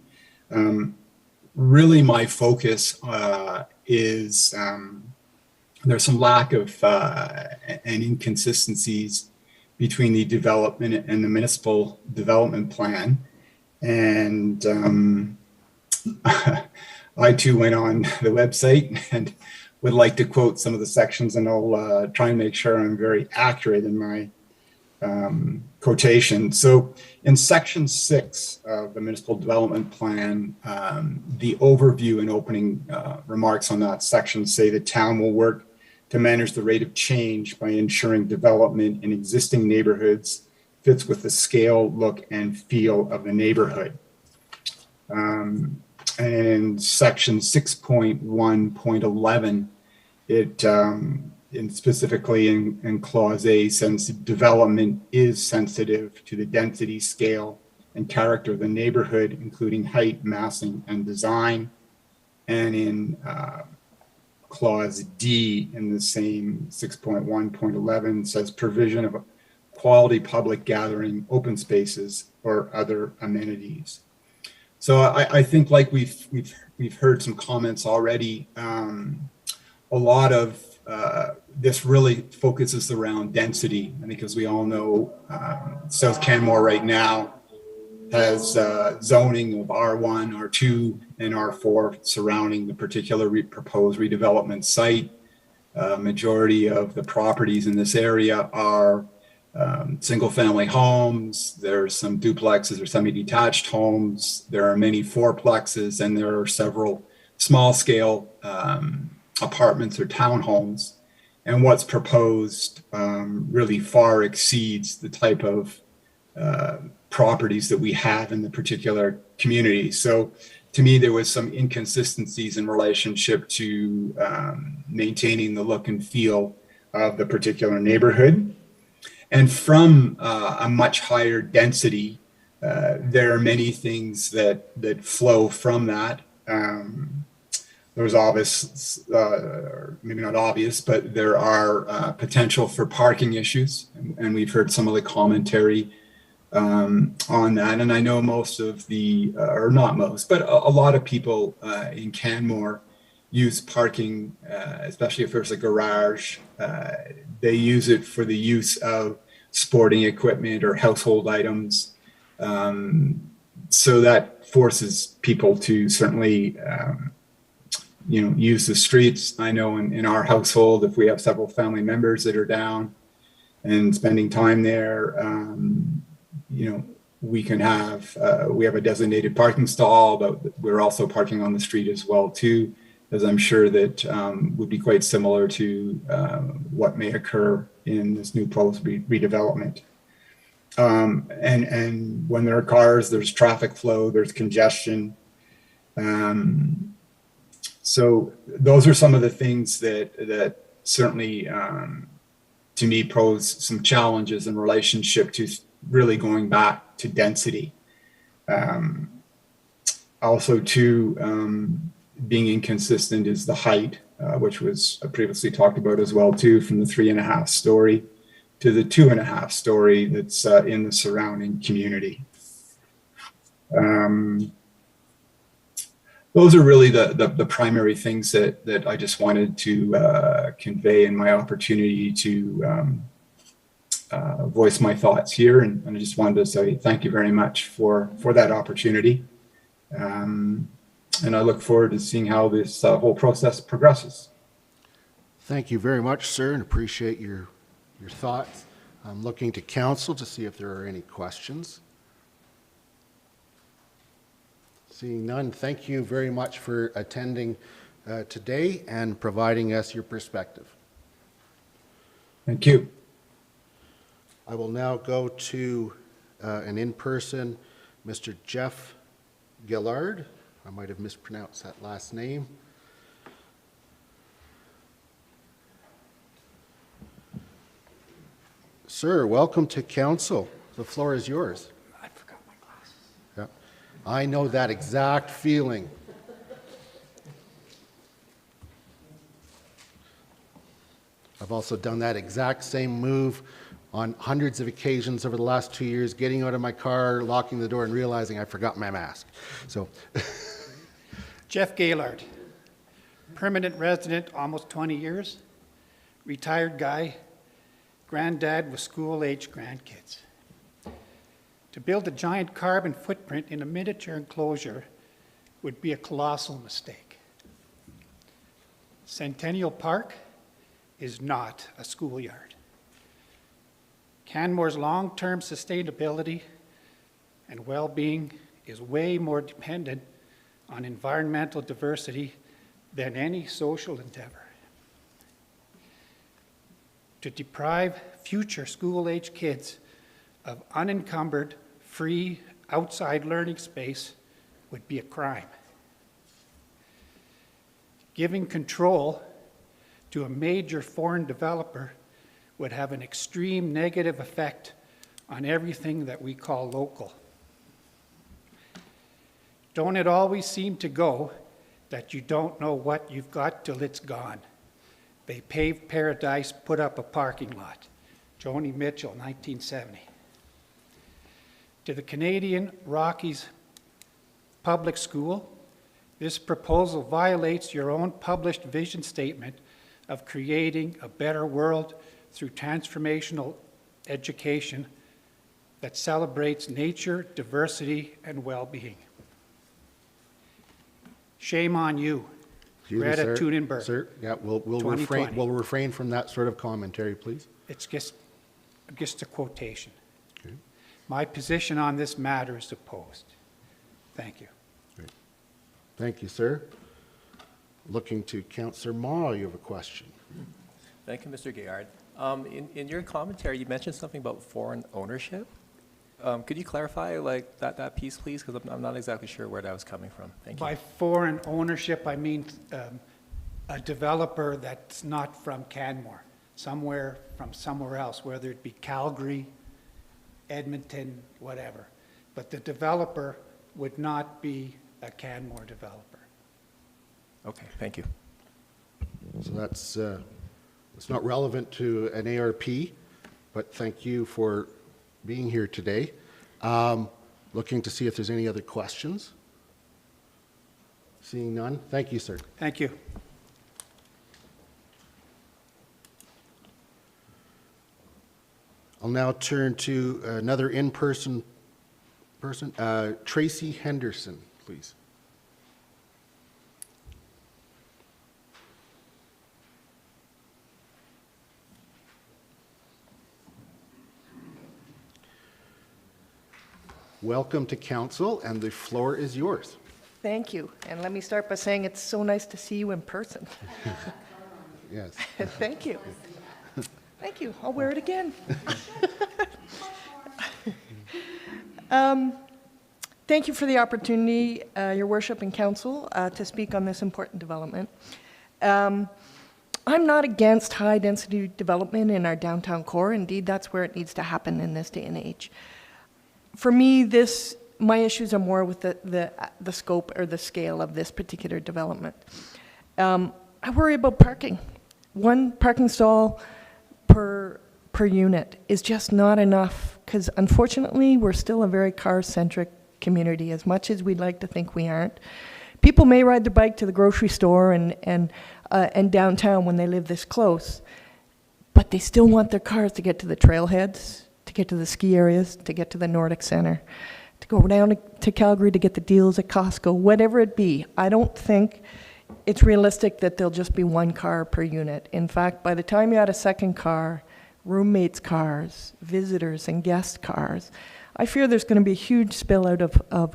Really, my focus is there's some lack of and inconsistencies between the development and the municipal development plan. And I too went on the website and would like to quote some of the sections, and I'll try and make sure I'm very accurate in my quotation. So in section 6 of the municipal development plan, the overview and opening remarks on that section say the town will work to manage the rate of change by ensuring development in existing neighborhoods fits with the scale, look, and feel of the neighborhood. And section 6.1.11, it specifically in clause A, since development is sensitive to the density, scale, and character of the neighborhood, including height, massing, and design. And in clause D in the same 6.1.11 says provision of quality public gathering, open spaces, or other amenities. So I think, like we've heard some comments already, a lot of this really focuses around density. I think, as we all know, South Canmore right now has zoning of R1, R2, and R4 surrounding the particular proposed redevelopment site. Majority of the properties in this area are single-family homes. There's some duplexes or semi-detached homes. There are many fourplexes, and there are several small-scale apartments or townhomes. And what's proposed really far exceeds the type of properties that we have in the particular community. So to me, there was some inconsistencies in relationship to maintaining the look and feel of the particular neighborhood. And from a much higher density, there are many things that flow from that. There's obvious, maybe not obvious, but there are potential for parking issues. And we've heard some of the commentary on that. And I know most of the, or not most, but a lot of people in Canmore use parking, especially if there's a garage. They use it for the use of sporting equipment or household items. So that forces people to certainly, use the streets. I know in our household, if we have several family members that are down and spending time there, we can have, we have a designated parking stall, but we're also parking on the street as well too, as I'm sure that would be quite similar to what may occur in this new proposed redevelopment. And when there are cars, there's traffic flow, there's congestion. So those are some of the things that certainly, to me, pose some challenges in relationship to really going back to density. Also, too, being inconsistent is the height. which was previously talked about as well too, from the 3.5 story to the 2.5 story that's in the surrounding community. Those are really the primary things that I just wanted to convey in my opportunity to voice my thoughts here. And I just wanted to say thank you very much for that opportunity. And I look forward to seeing how this whole process progresses. Thank you very much, sir, and appreciate your thoughts. I'm looking to council to see if there are any questions. Seeing none, thank you very much for attending today and providing us your perspective. Thank you. I will now go to an in-person, Mr. Jeff Gillard. I might have mispronounced that last name. Sir, welcome to council. The floor is yours. I forgot my glasses. Yeah. I know that exact feeling. I've also done that exact same move on hundreds of occasions over the last 2 years, getting out of my car, locking the door, and realizing I forgot my mask. So, Jeff Gaylord, permanent resident, almost 20 years, retired guy, granddad with school-age grandkids. To build a giant carbon footprint in a miniature enclosure would be a colossal mistake. Centennial Park is not a schoolyard. Canmore's long-term sustainability and well-being is way more dependent on environmental diversity than any social endeavor. To deprive future school-age kids of unencumbered, free, outside learning space would be a crime. Giving control to a major foreign developer would have an extreme negative effect on everything that we call local. Don't it always seem to go that you don't know what you've got till it's gone? They paved paradise, put up a parking lot. Joni Mitchell, 1970. To the Canadian Rockies Public School, this proposal violates your own published vision statement of creating a better world through transformational education that celebrates nature, diversity, and well-being. Shame on you, excuse me, Greta sir. Thunberg. Sir, yeah, we'll refrain from that sort of commentary, please. It's just a quotation. Okay. My position on this matter is opposed. Thank you. Great. Thank you, sir. Looking to Councillor Ma, you have a question. Thank you, Mr. Gaillard. In your commentary, you mentioned something about foreign ownership. Could you clarify that piece, please? Because I'm not exactly sure where that was coming from. Thank you. By foreign ownership, I mean a developer that's not from Canmore, from somewhere else, whether it be Calgary, Edmonton, whatever. But the developer would not be a Canmore developer. Okay, thank you. So that's it's not relevant to an ARP, but thank you for being here today. Looking to see if there's any other questions. Seeing none. Thank you, sir. Thank you. I'll now turn to another in-person person, Tracy Henderson, please. Welcome to council, and the floor is yours. Thank you. And let me start by saying it's so nice to see you in person. Yes. Thank you. Thank you. I'll wear it again. Thank you for the opportunity, Your Worship and Council, to speak on this important development. I'm not against high-density development in our downtown core. Indeed, that's where it needs to happen in this day and age. For me, my issues are more with the scope or the scale of this particular development. I worry about parking. One parking stall per unit is just not enough, because unfortunately, we're still a very car-centric community, as much as we'd like to think we aren't. People may ride their bike to the grocery store and downtown when they live this close, but they still want their cars to get to the trailheads, to get to the ski areas, to get to the Nordic Center, to go down to Calgary to get the deals at Costco, whatever it be. I don't think it's realistic that there'll just be one car per unit. In fact, by the time you add a second car, roommates' cars, visitors and guest cars, I fear there's going to be a huge spill out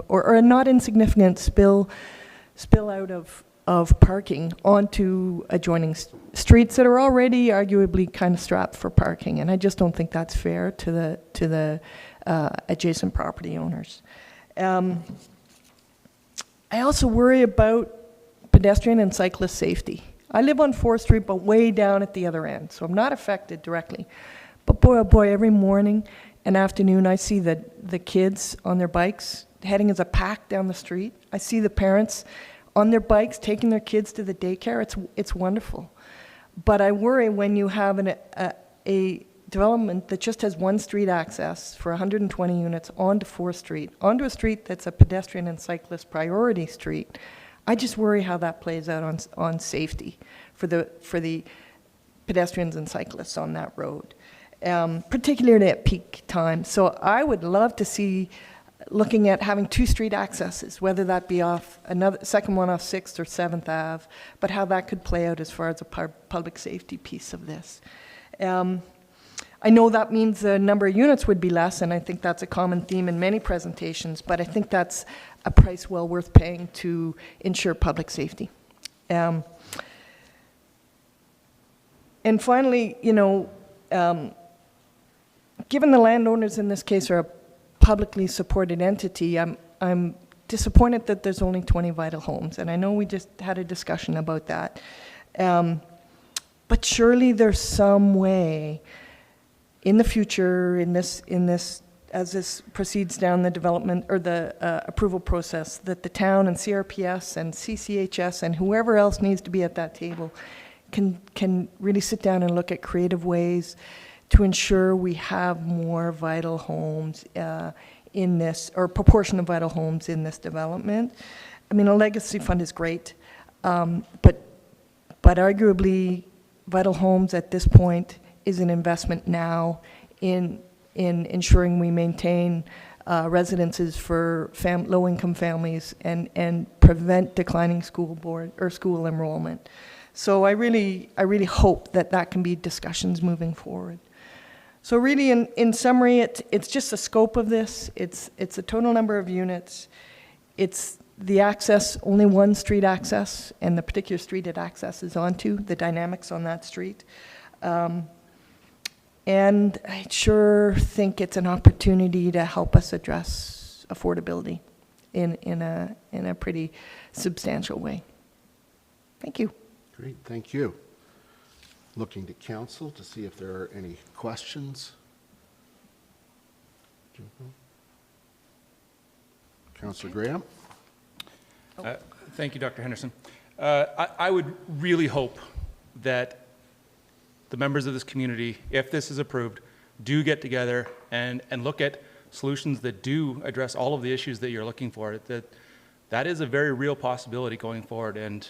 or a not insignificant spill out of parking onto adjoining streets that are already arguably kind of strapped for parking, and I just don't think that's fair to the adjacent property owners. I also worry about pedestrian and cyclist safety. I live on 4th Street, but way down at the other end, so I'm not affected directly. But boy, oh boy, every morning and afternoon I see the kids on their bikes heading as a pack down the street. I see the parents on their bikes taking their kids to the daycare. It's wonderful. But I worry when you have a development that just has one street access for 120 units onto 4th Street, onto a street that's a pedestrian and cyclist priority street. I just worry how that plays out on safety for the pedestrians and cyclists on that road, particularly at peak time. So I would love to see looking at having 2 street accesses, whether that be off another second one off 6th or 7th Ave, but how that could play out as far as a public safety piece of this. I know that means the number of units would be less, and I think that's a common theme in many presentations, but I think that's a price well worth paying to ensure public safety. And finally, given the landowners in this case are a publicly supported entity, I'm disappointed that there's only 20 vital homes, and I know we just had a discussion about that. But surely there's some way in the future, as this proceeds down the development or the approval process, that the town and CRPS and CCHS and whoever else needs to be at that table can really sit down and look at creative ways to ensure we have more vital homes in this, or proportion of vital homes in this development. I mean, a legacy fund is great, but arguably vital homes at this point is an investment now in ensuring we maintain residences for low-income families and prevent declining school enrollment. So I really hope that can be discussions moving forward. So really, in summary, it's just the scope of this. It's the total number of units. It's the access, only one street access, and the particular street it accesses onto, the dynamics on that street. And I sure think it's an opportunity to help us address affordability in a pretty substantial way. Thank you. Great, thank you. Looking to council to see if there are any questions. Councillor Graham. Thank you, Dr. Henderson. I would really hope that the members of this community, if this is approved, do get together and look at solutions that do address all of the issues that you're looking for. That is a very real possibility going forward, and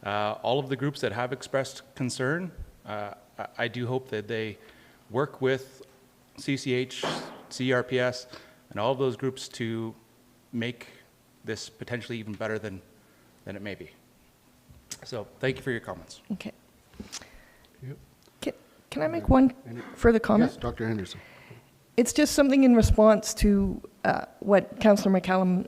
all of the groups that have expressed concern, I do hope that they work with CCH, CRPS, and all of those groups to make this potentially even better than it may be. So thank you for your comments. Okay. Can I make one further comment? Yes, Dr. Henderson. It's just something in response to what Councillor McCallum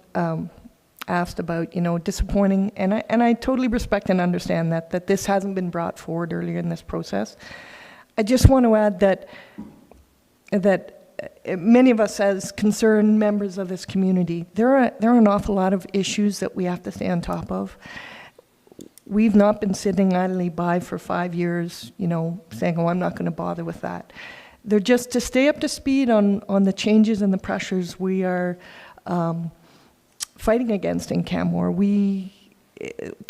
asked about, disappointing, and I totally respect and understand that this hasn't been brought forward earlier in this process. I just want to add that many of us as concerned members of this community, there are an awful lot of issues that we have to stay on top of. We've not been sitting idly by for 5 years, saying, oh, I'm not going to bother with that. They're just to stay up to speed on the changes and the pressures we are fighting against in Canmore.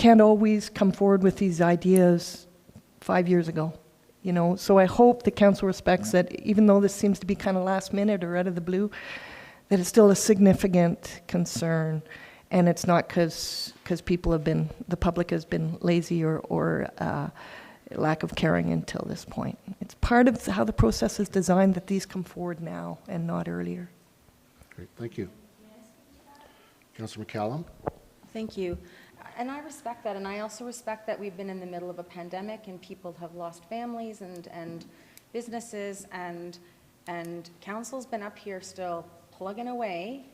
can't always come forward with these ideas 5 years ago, you know. So I hope the council respects that, even though this seems to be kind of last minute or out of the blue, that it's still a significant concern. And it's not because the public has been lazy or lack of caring until this point. It's part of how the process is designed that these come forward now and not earlier. Great, thank you. Councillor McCallum? Thank you. And I respect that, and I also respect that we've been in the middle of a pandemic and people have lost families and businesses, and council's been up here still plugging away,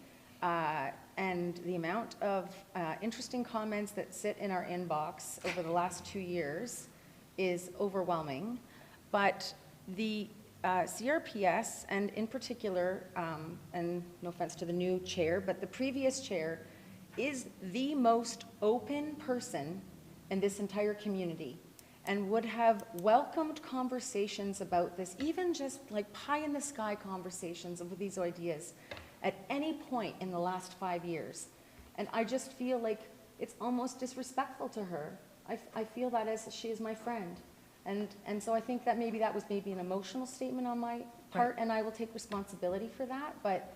and the amount of interesting comments that sit in our inbox over the last 2 years is overwhelming. But the CRPS, and in particular, and no offense to the new chair, but the previous chair is the most open person in this entire community and would have welcomed conversations about this, even just like pie in the sky conversations of these ideas at any point in the last 5 years. And I just feel like it's almost disrespectful to her. I feel that as she is my friend. And so I think that that was maybe an emotional statement on my part, and I will take responsibility for that. But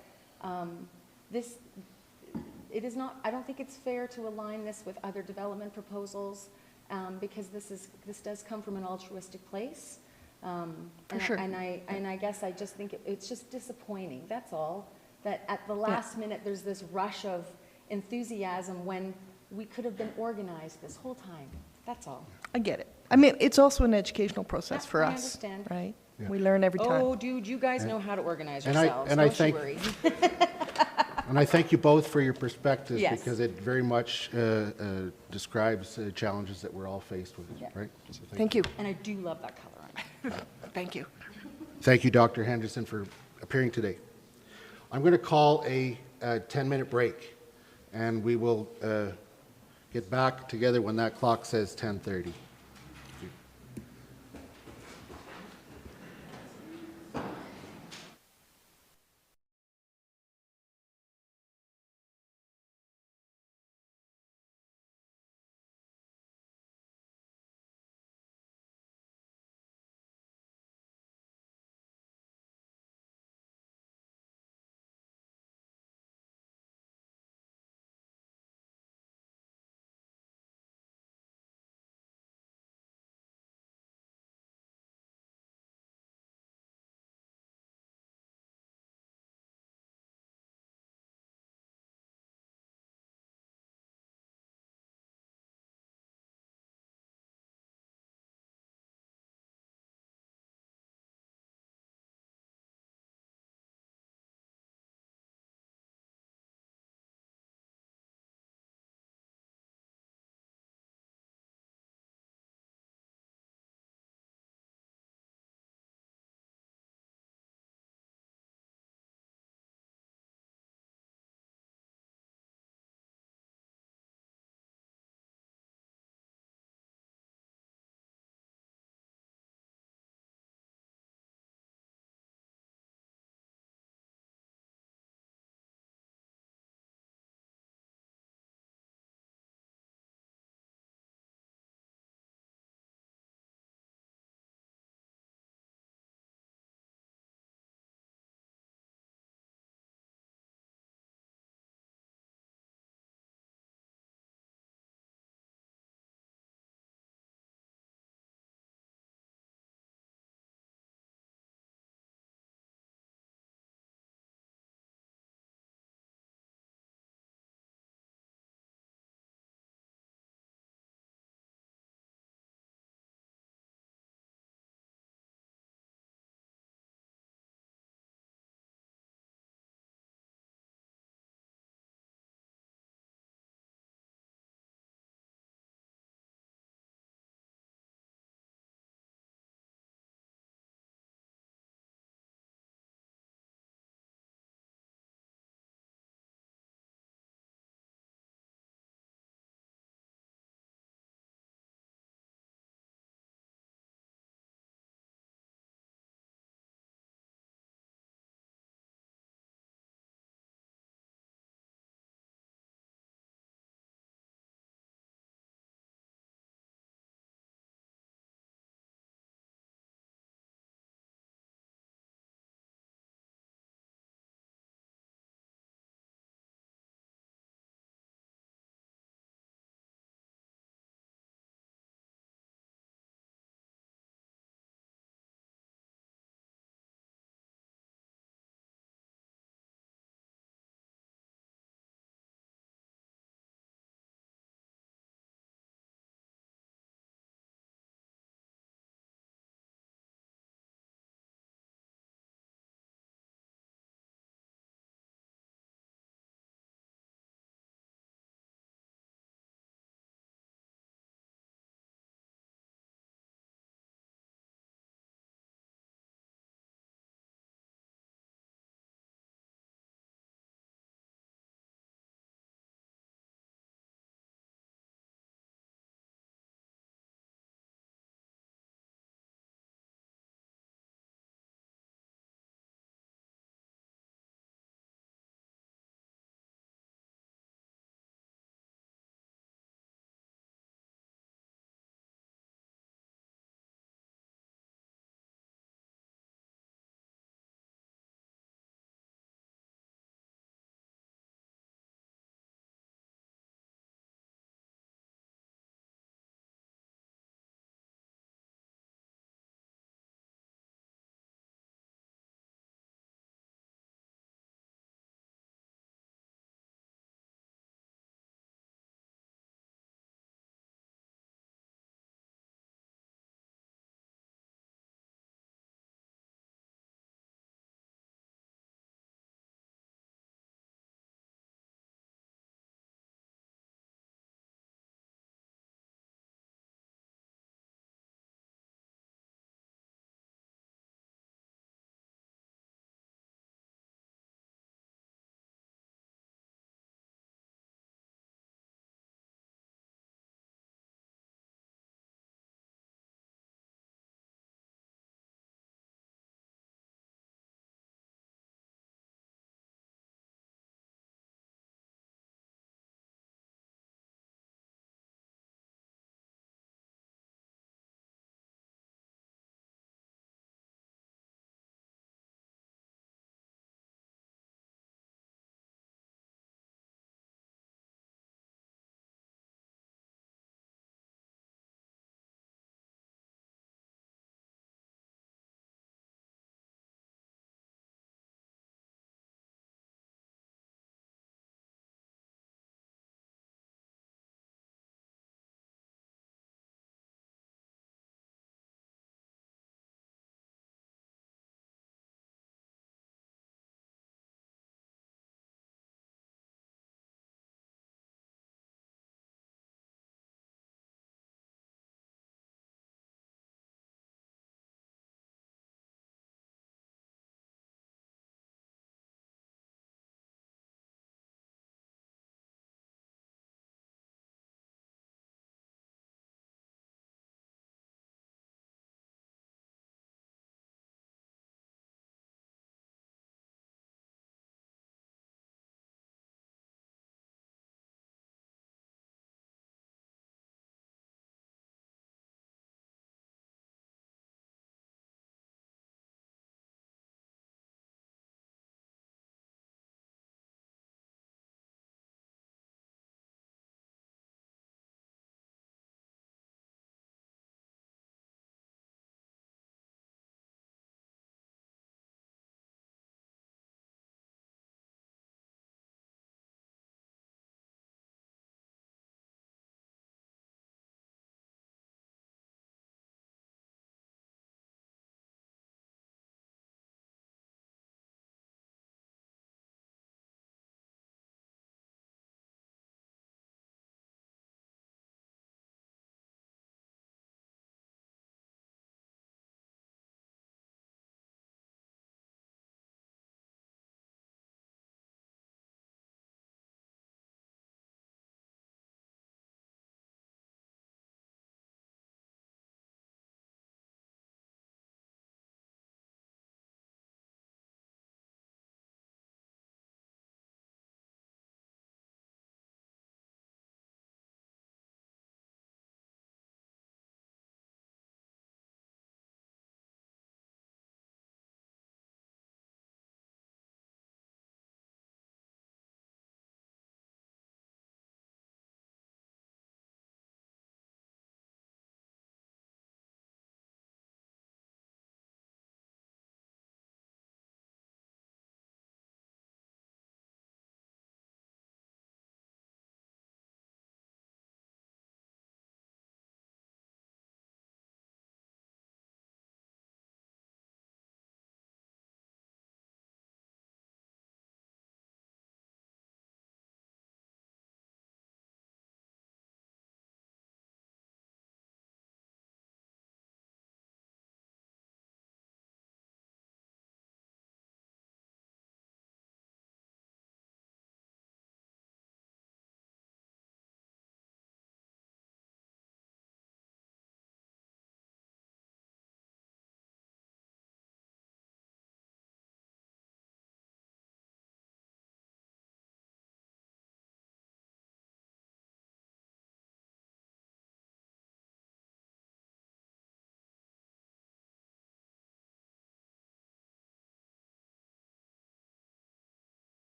it is not, I don't think it's fair to align this with other development proposals, because this does come from an altruistic place. For sure. And I guess I just think it's just disappointing, that's all, that at the last minute there's this rush of enthusiasm when we could have been organized this whole time. That's all. I get it. I mean, it's also an educational process for I us, understand. right? Yeah. We learn every time. Oh, dude, you guys know how to organize And yourselves. I Don't thank- you worry. And I thank you both for your perspectives, Yes. because it very much describes challenges that we're all faced with, Yeah. right? So Thank you. And I do love that color on it. Thank you. Thank you, Dr. Henderson, for appearing today. I'm going to call a 10-minute break, and we will get back together when that clock says 10:30.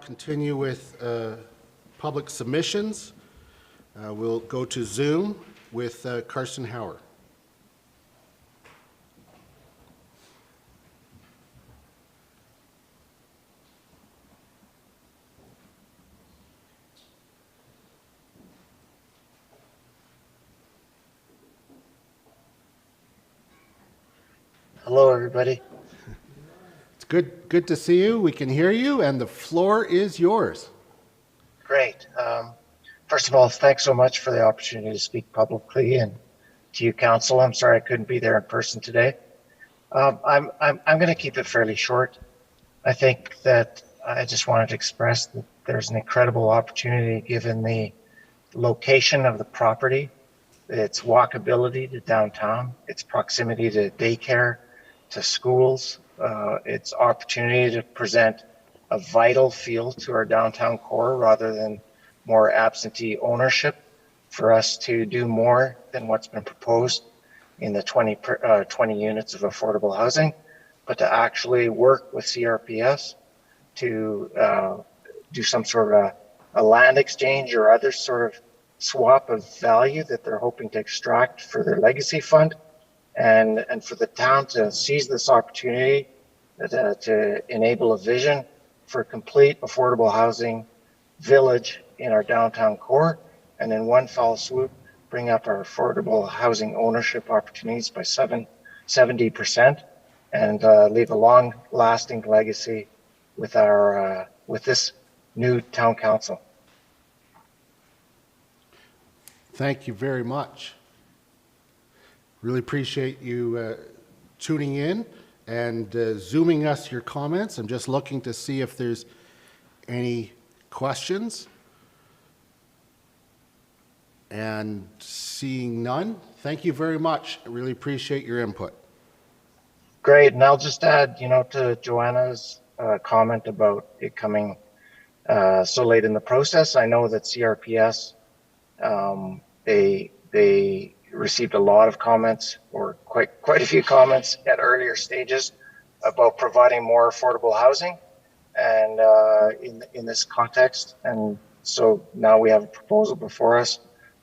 continue with public submissions. We'll go to Zoom with Carson Hauer. Hello, everybody. It's good to see you. We can hear you, and the floor is yours. Great. First of all, thanks so much for the opportunity to speak publicly, and to you, Council. I'm sorry I couldn't be there in person today. I'm going to keep it fairly short. I think that I just wanted to express that there's an incredible opportunity given the location of the property, its walkability to downtown, its proximity to daycare, to schools, its opportunity to present a vital feel to our downtown core rather than more absentee ownership, for us to do more than what's been proposed in the 20 units of affordable housing, but to actually work with CRPS to do some sort of a land exchange or other sort of swap of value that they're hoping to extract for their legacy fund, and for the town to seize this opportunity to enable a vision for a complete affordable housing village in our downtown core, and in one fell swoop bring up our affordable housing ownership opportunities by 70% and leave a long lasting legacy with our with this new town council. Thank you very much. Really appreciate you tuning in and zooming us your comments. I'm just looking to see if there's any questions. And seeing none, thank you very much. I really appreciate your input. Great, and I'll just add, to Joanna's comment about it coming so late in the process. I know that CRPS, they received a lot of comments, or quite a few comments at earlier stages about providing more affordable housing, and in this context. And so now we have a proposal before us,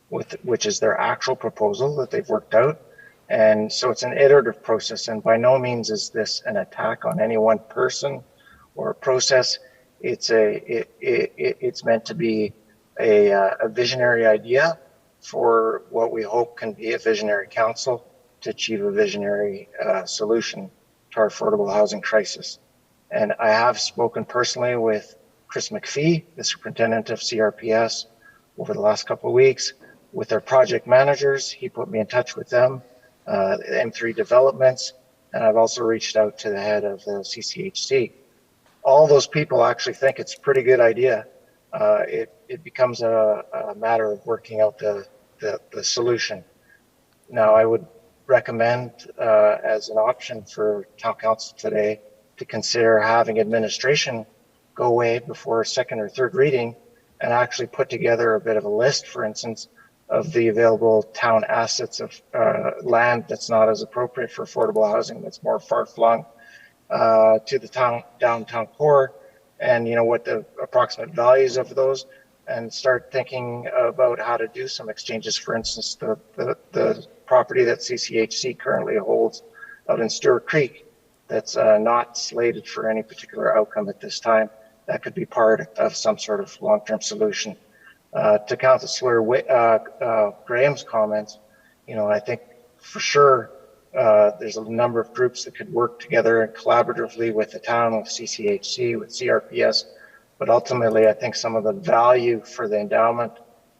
which is their actual proposal that they've worked out. And so it's an iterative process, and by no means is this an attack on any one person or a process. It's meant to be a visionary idea for what we hope can be a visionary council to achieve a visionary solution to our affordable housing crisis. And I have spoken personally with Chris McPhee, the superintendent of CRPS, over the last couple of weeks with their project managers. He put me in touch with them, M3 Developments, and I've also reached out to the head of the CCHC. All those people actually think it's a pretty good idea. It becomes a matter of working out the solution. Now, I would recommend as an option for town council today to consider having administration go away before second or third reading and actually put together a bit of a list, for instance, of the available town assets of land that's not as appropriate for affordable housing, that's more far-flung to the downtown core, and what the approximate values of those, and start thinking about how to do some exchanges. For instance, the property that CCHC currently holds out in Stewart Creek that's not slated for any particular outcome at this time, that could be part of some sort of long-term solution. To Councillor Graham's comments, I think for sure there's a number of groups that could work together and collaboratively with the town, with CCHC, with CRPS, but ultimately I think some of the value for the endowment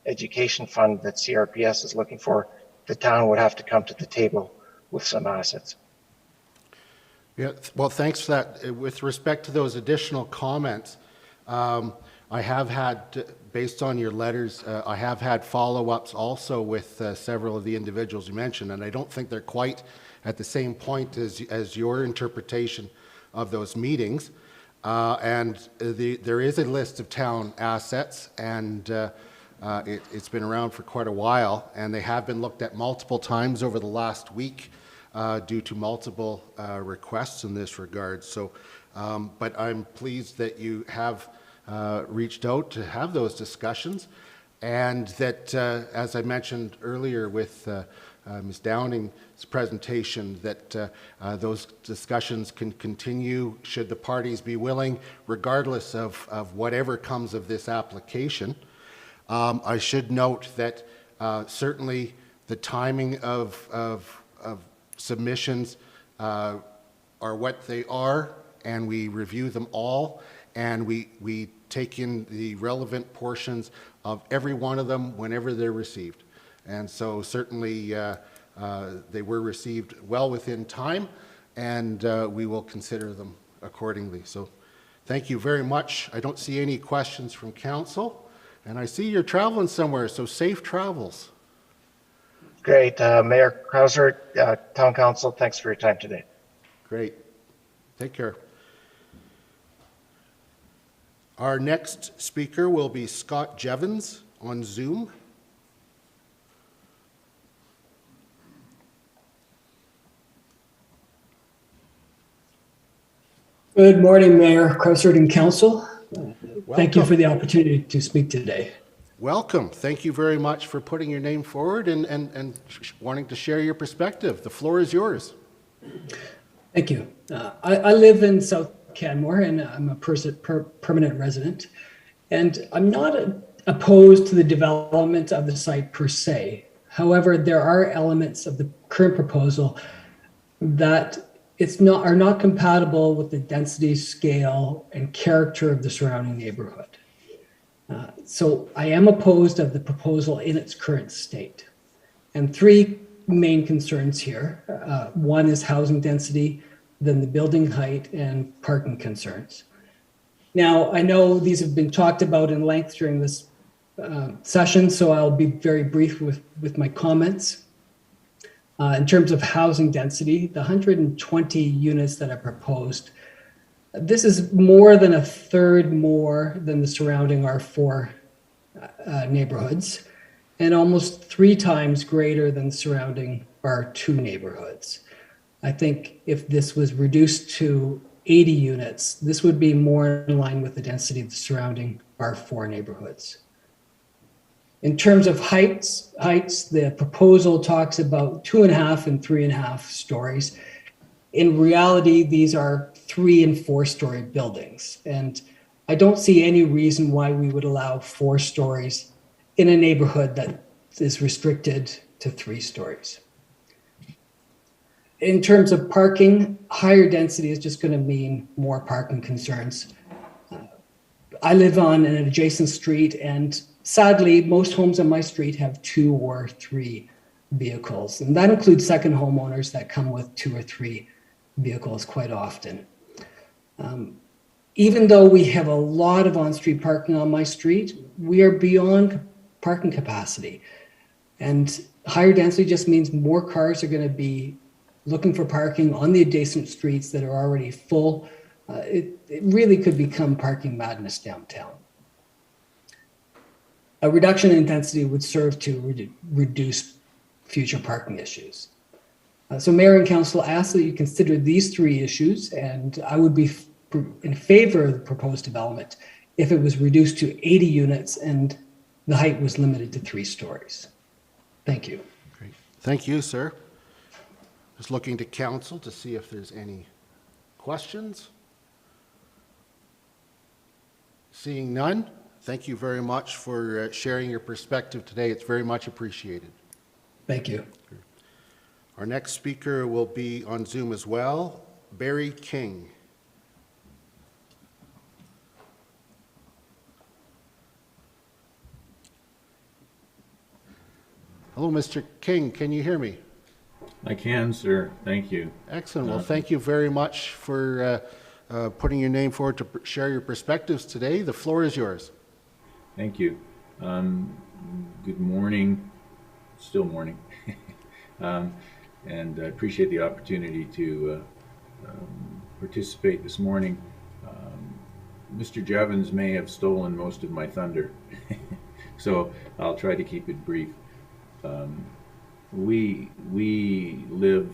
education fund that CRPS is looking for, the town would have to come to the table with some assets. Yeah, well, thanks for that. With respect to those additional comments, I have had, based on your letters, I have had follow-ups also with several of the individuals you mentioned, and I don't think they're quite at the same point as your interpretation of those meetings. There is a list of town assets, and it's been around for quite a while, and they have been looked at multiple times over the last week due to multiple requests in this regard. So, but I'm pleased that you have reached out to have those discussions, and that, as I mentioned earlier with Ms. Downing's presentation, that those discussions can continue should the parties be willing, regardless of whatever comes of this application. I should note that certainly the timing of submissions are what they are, and we review them all, and we take in the relevant portions of every one of them whenever they're received. And so certainly they were received well within time, and we will consider them accordingly. So thank you very much. I don't see any questions from council, and I see you're traveling somewhere, so safe travels. Great. Mayor Krauser, Town Council, thanks for your time today. Great. Take care. Our next speaker will be Scott Jevons on Zoom. Good morning, Mayor Krauser and Council. Thank you for the opportunity to speak today. Welcome. Thank you very much for putting your name forward and wanting to share your perspective. The floor is yours. Thank you. I live in South Canmore, and I'm a permanent resident. And I'm not opposed to the development of the site per se. However, there are elements of the current proposal that are not compatible with the density, scale, and character of the surrounding neighborhood. So I am opposed of the proposal in its current state. And three main concerns here. One is housing density, then the building height, and parking concerns. Now, I know these have been talked about in length during this session, so I'll be very brief with my comments. In terms of housing density, the 120 units that are proposed, this is more than a third more than the surrounding R4 neighborhoods, and almost 3 times greater than the surrounding R2 neighborhoods. I think if this was reduced to 80 units, this would be more in line with the density of the surrounding R4 neighborhoods. In terms of heights, the proposal talks about 2.5 and 3.5 stories. In reality, these are 3- and 4-story buildings. And I don't see any reason why we would allow 4 stories in a neighborhood that is restricted to 3 stories. In terms of parking, higher density is just going to mean more parking concerns. I live on an adjacent street, and sadly, most homes on my street have 2 or 3 vehicles. And that includes second homeowners that come with 2 or 3 vehicles quite often. Even though we have a lot of on-street parking on my street, we are beyond parking capacity. And higher density just means more cars are going to be looking for parking on the adjacent streets that are already full. It really could become parking madness downtown. A reduction in density would serve to reduce future parking issues. So Mayor and Council ask that you consider these 3 issues, and I would be in favor of the proposed development if it was reduced to 80 units and the height was limited to 3 stories. Thank you. Great. Thank you, sir. Just looking to council to see if there's any questions. Seeing none, thank you very much for sharing your perspective today. It's very much appreciated. Thank you. Our next speaker will be on Zoom as well, Barry King. Hello, Mr. King. Can you hear me? I can, sir. Thank you. Excellent. Well, thank you very much for putting your name forward to share your perspectives today. The floor is yours. Thank you. Good morning. Still morning. And I appreciate the opportunity to participate this morning. Mr. Jevons may have stolen most of my thunder, so I'll try to keep it brief. We live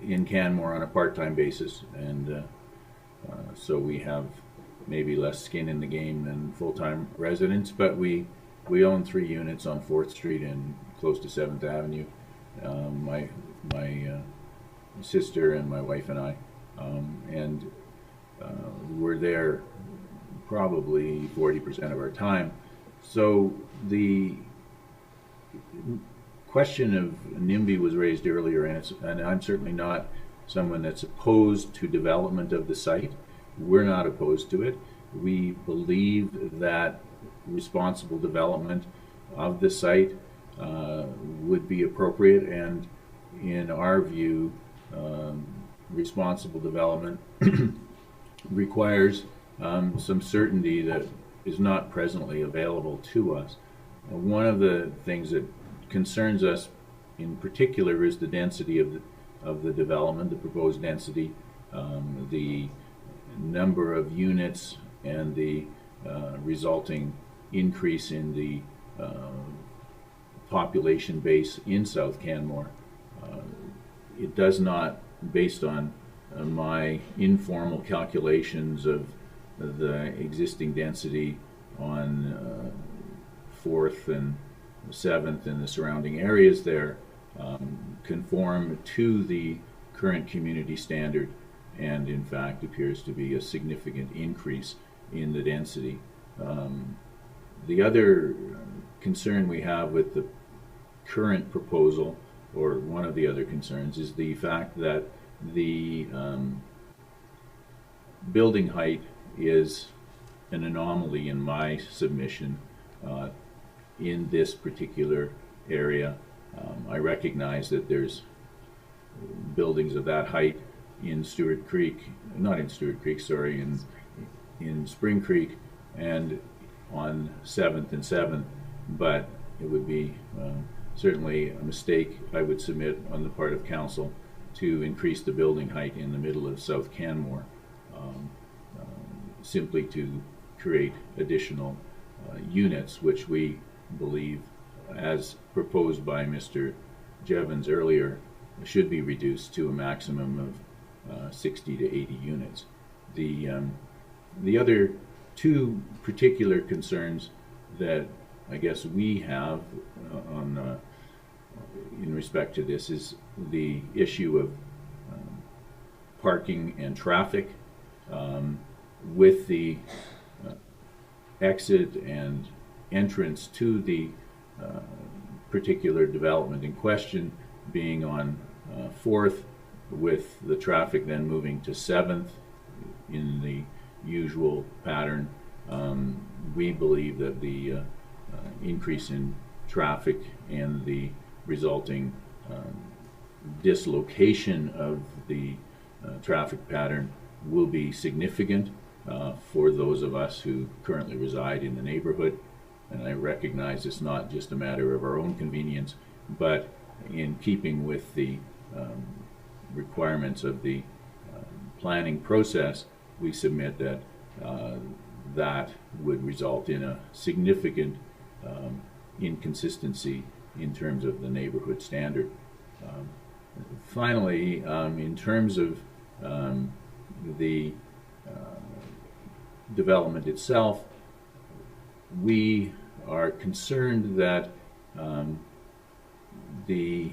in Canmore on a part-time basis, and so we have maybe less skin in the game than full-time residents, but we own 3 units on 4th Street and close to 7th Avenue. My sister and my wife and I, and we're there probably 40% of our time. So the question of NIMBY was raised earlier, and I'm certainly not someone that's opposed to development of the site. We're not opposed to it. We believe that responsible development of the site would be appropriate, and in our view, responsible development requires some certainty that is not presently available to us. One of the things that concerns us in particular is the density of the development, the proposed density, the number of units, and the resulting increase in the population base in South Canmore. It does not, based on my informal calculations of the existing density on 4th and 7th and the surrounding areas there, conform to the current community standard, and in fact appears to be a significant increase in the density. The other concern we have with the current proposal, or one of the other concerns, is the fact that the building height is an anomaly in my submission in this particular area. I recognize that there's buildings of that height in Stewart Creek, not in Stewart Creek, sorry, in Spring Creek and on 7th and 7th, but it would be certainly a mistake, I would submit, on the part of council to increase the building height in the middle of South Canmore simply to create additional units, which we believe, as proposed by Mr. Jevons earlier, should be reduced to a maximum of 60 to 80 units. The other two particular concerns that I guess we have in respect to this is the issue of parking and traffic. With the exit and entrance to the particular development in question being on 4th, with the traffic then moving to 7th in the usual pattern, we believe that the increase in traffic and the resulting dislocation of the traffic pattern will be significant for those of us who currently reside in the neighborhood. And I recognize it's not just a matter of our own convenience, but in keeping with the requirements of the planning process, we submit that that would result in a significant inconsistency in terms of the neighborhood standard. Finally, in terms of the development itself, we are concerned that the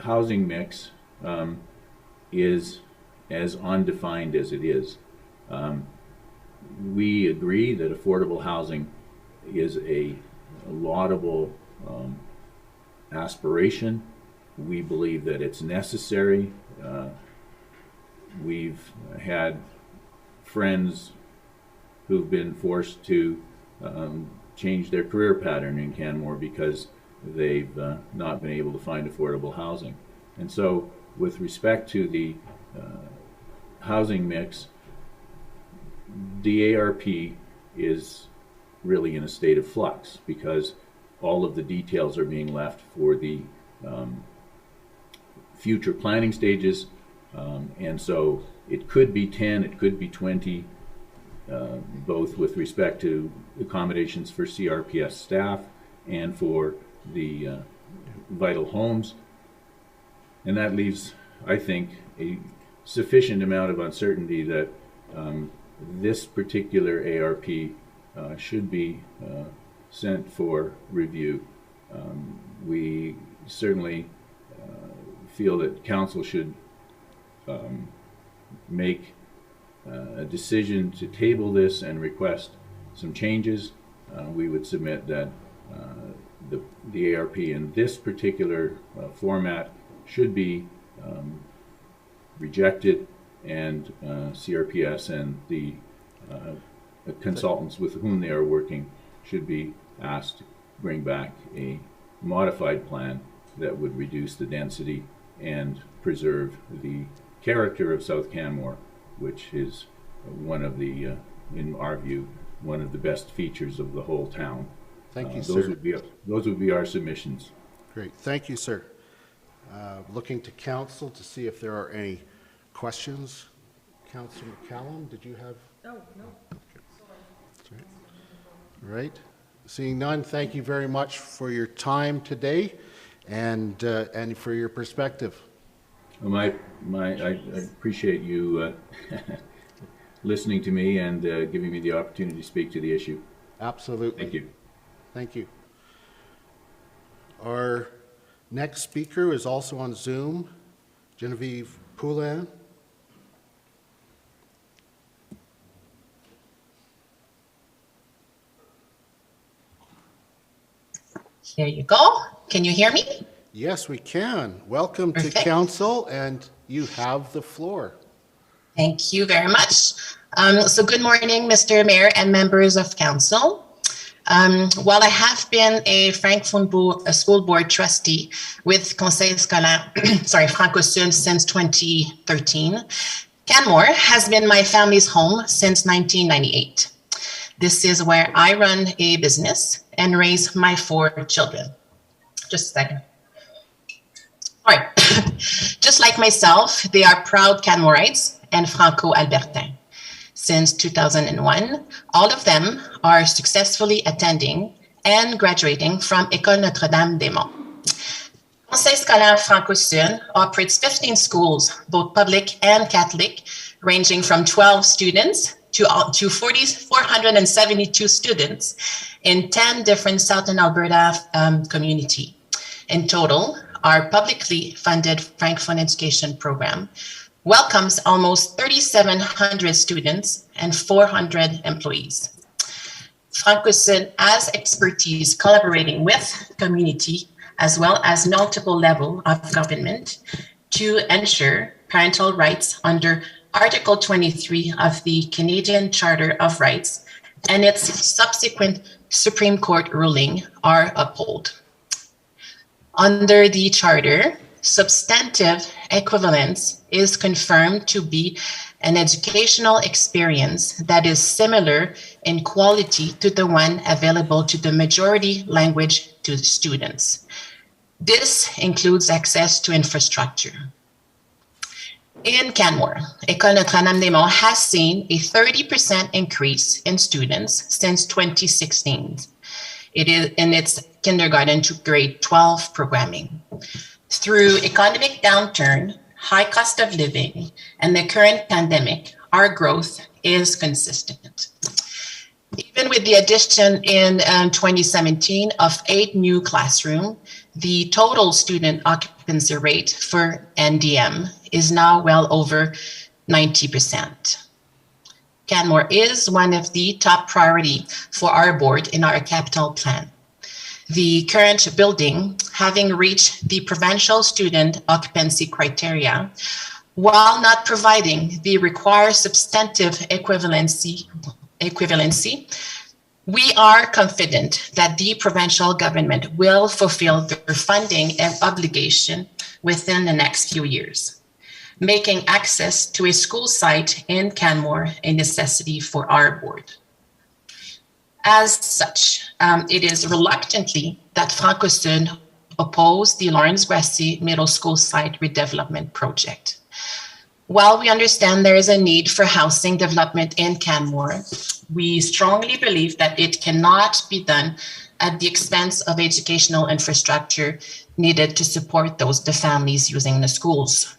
housing mix is as undefined as it is. We agree that affordable housing is a laudable aspiration. We believe that it's necessary. We've had friends who've been forced to change their career pattern in Canmore because they've not been able to find affordable housing. And so with respect to the housing mix, the ARP is really in a state of flux because all of the details are being left for the future planning stages, and so it could be 10, it could be 20, both with respect to accommodations for CRPS staff and for the vital homes. And that leaves, I think, a sufficient amount of uncertainty that this particular ARP should be sent for review. We certainly feel that council should make a decision to table this and request some changes. We would submit that the ARP in this particular format should be rejected, and CRPS and the consultants with whom they are working should be asked to bring back a modified plan that would reduce the density and preserve the character of South Canmore, which is one of the, in our view, one of the best features of the whole town. Thank you, sir. Those would be our submissions. Great, thank you, sir. Looking to council to see if there are any questions. Councilor McCallum, did you have? Oh, no. Okay. Right. Seeing none, thank you very much for your time today and for your perspective. Well, I appreciate you listening to me and giving me the opportunity to speak to the issue. Absolutely. Thank you. Thank you. Our next speaker is also on Zoom, Genevieve Poulin. Here you go. Can you hear me? Yes, we can. Welcome to council, and you have the floor. Thank you very much. So good morning, Mr. Mayor and members of council. While I have been a Francophone school board trustee with Conseil Scolaire, Franco-Sud since 2013, Canmore has been my family's home since 1998. This is where I run a business and raise my 4 children. Just a second. All right. Just like myself, they are proud Canmorites and Franco-Albertins. Since 2001, all of them are successfully attending and graduating from École Notre-Dame-des-Monts. Conseil Scolaire Franco-Sud operates 15 schools, both public and Catholic, ranging from 12 students to 472 students in 10 different Southern Alberta community. In total, our publicly funded Francophone education program welcomes almost 3,700 students and 400 employees. Franco-Sud has expertise collaborating with community as well as multiple levels of government to ensure parental rights under Article 23 of the Canadian Charter of Rights and its subsequent Supreme Court ruling are upheld. Under the Charter, substantive equivalence is confirmed to be an educational experience that is similar in quality to the one available to the majority language to the students. This includes access to infrastructure. In Canmore, École Notre-Dame-des-Monts has seen a 30% increase in students since 2016. It is in its kindergarten to grade 12 programming. Through economic downturn, high cost of living, and the current pandemic, our growth is consistent. Even with the addition in 2017 of 8 new classrooms, the total student occupancy rate for NDM is now well over 90%. Canmore is one of the top priority for our board in our capital plan. The current building, having reached the provincial student occupancy criteria, while not providing the required substantive equivalency, we are confident that the provincial government will fulfill their funding and obligation within the next few years, making access to a school site in Canmore a necessity for our board. As such, it is reluctantly that Franco-Sud opposed the Lawrence Grassi Middle School site redevelopment project. While we understand there is a need for housing development in Canmore, we strongly believe that it cannot be done at the expense of educational infrastructure needed to support the families using the schools.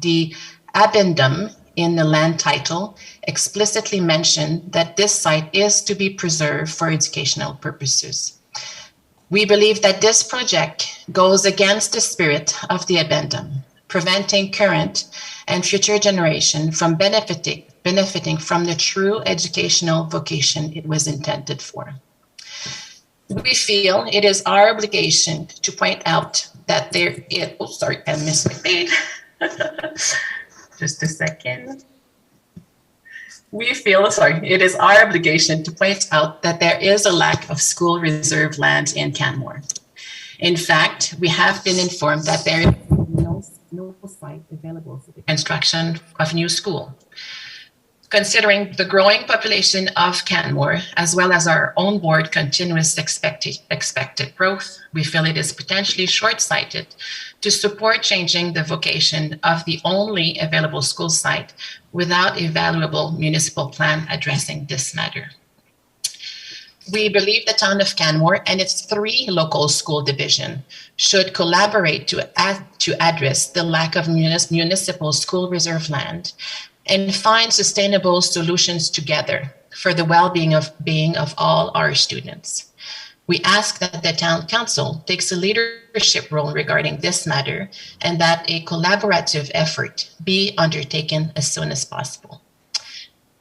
The addendum in the land title explicitly mentioned that this site is to be preserved for educational purposes. We believe that this project goes against the spirit of the addendum, preventing current and future generation from benefiting from the true educational vocation it was intended for. We feel it is our obligation to point out that there is, oh, sorry, I missed my page. Just a second. We feel, it is our obligation to point out that there is a lack of school reserve land in Canmore. In fact, we have been informed that there is no site available for the construction of a new school. Considering the growing population of Canmore, as well as our own board continuous expected growth, we feel it is potentially short-sighted to support changing the vocation of the only available school site without a valuable municipal plan addressing this matter. We believe the town of Canmore and its 3 local school divisions should collaborate to address the lack of municipal school reserve land and find sustainable solutions together for the well-being of all our students. We ask that the town council takes a leadership role regarding this matter and that a collaborative effort be undertaken as soon as possible.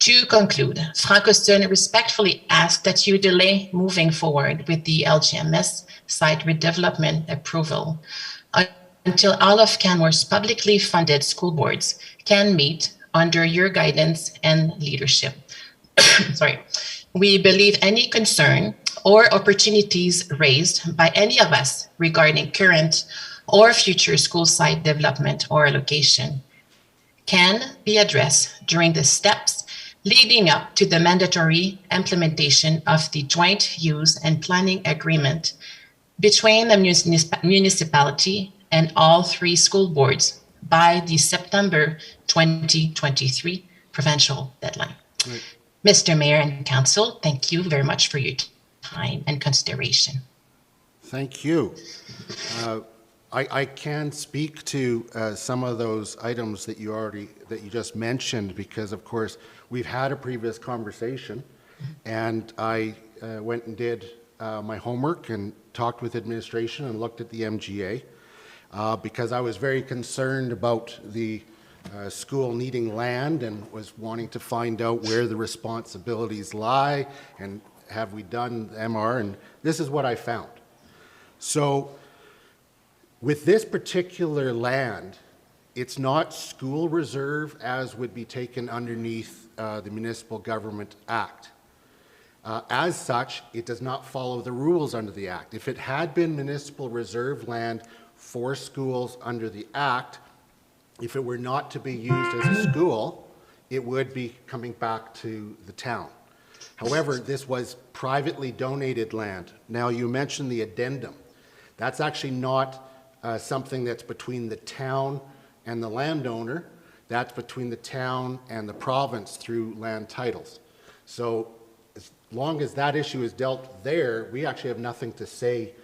To conclude, Francoston respectfully asks that you delay moving forward with the LGMS site redevelopment approval until all of Canmore's publicly funded school boards can meet under your guidance and leadership. Sorry. We believe any concern or opportunities raised by any of us regarding current or future school site development or allocation can be addressed during the steps leading up to the mandatory implementation of the joint use and planning agreement between the municipality and all 3 school boards by the September 2023 provincial deadline. Right. Mr. Mayor and Council, thank you very much for your time and consideration. Thank you. I can speak to some of those items that you just mentioned because, of course, we've had a previous conversation, and I went and did my homework and talked with administration and looked at the MGA because I was very concerned about the school needing land and was wanting to find out where the responsibilities lie and have we done MR, and this is what I found. So with this particular land, it's not school reserve as would be taken underneath the Municipal Government Act. As such, it does not follow the rules under the Act. If it had been municipal reserve land for schools under the Act, if it were not to be used as a school, it would be coming back to the town. However, this was privately donated land. Now, you mentioned the addendum. That's actually not something that's between the town and the landowner. That's between the town and the province through land titles. So as long as that issue is dealt there, we actually have nothing to say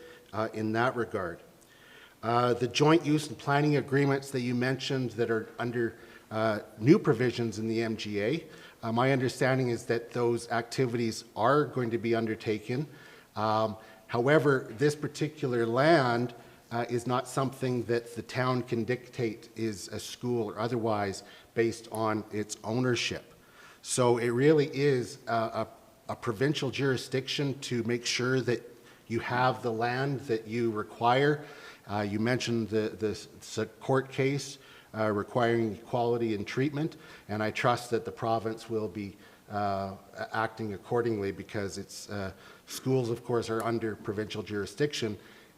in that regard. The joint use and planning agreements that you mentioned that are under new provisions in the MGA, my understanding is that those activities are going to be undertaken. However, this particular land is not something that the town can dictate is a school or otherwise based on its ownership. So it really is a provincial jurisdiction to make sure that you have the land that you require. You mentioned the court case requiring equality in treatment, and I trust that the province will be acting accordingly because it's schools, of course, are under provincial jurisdiction,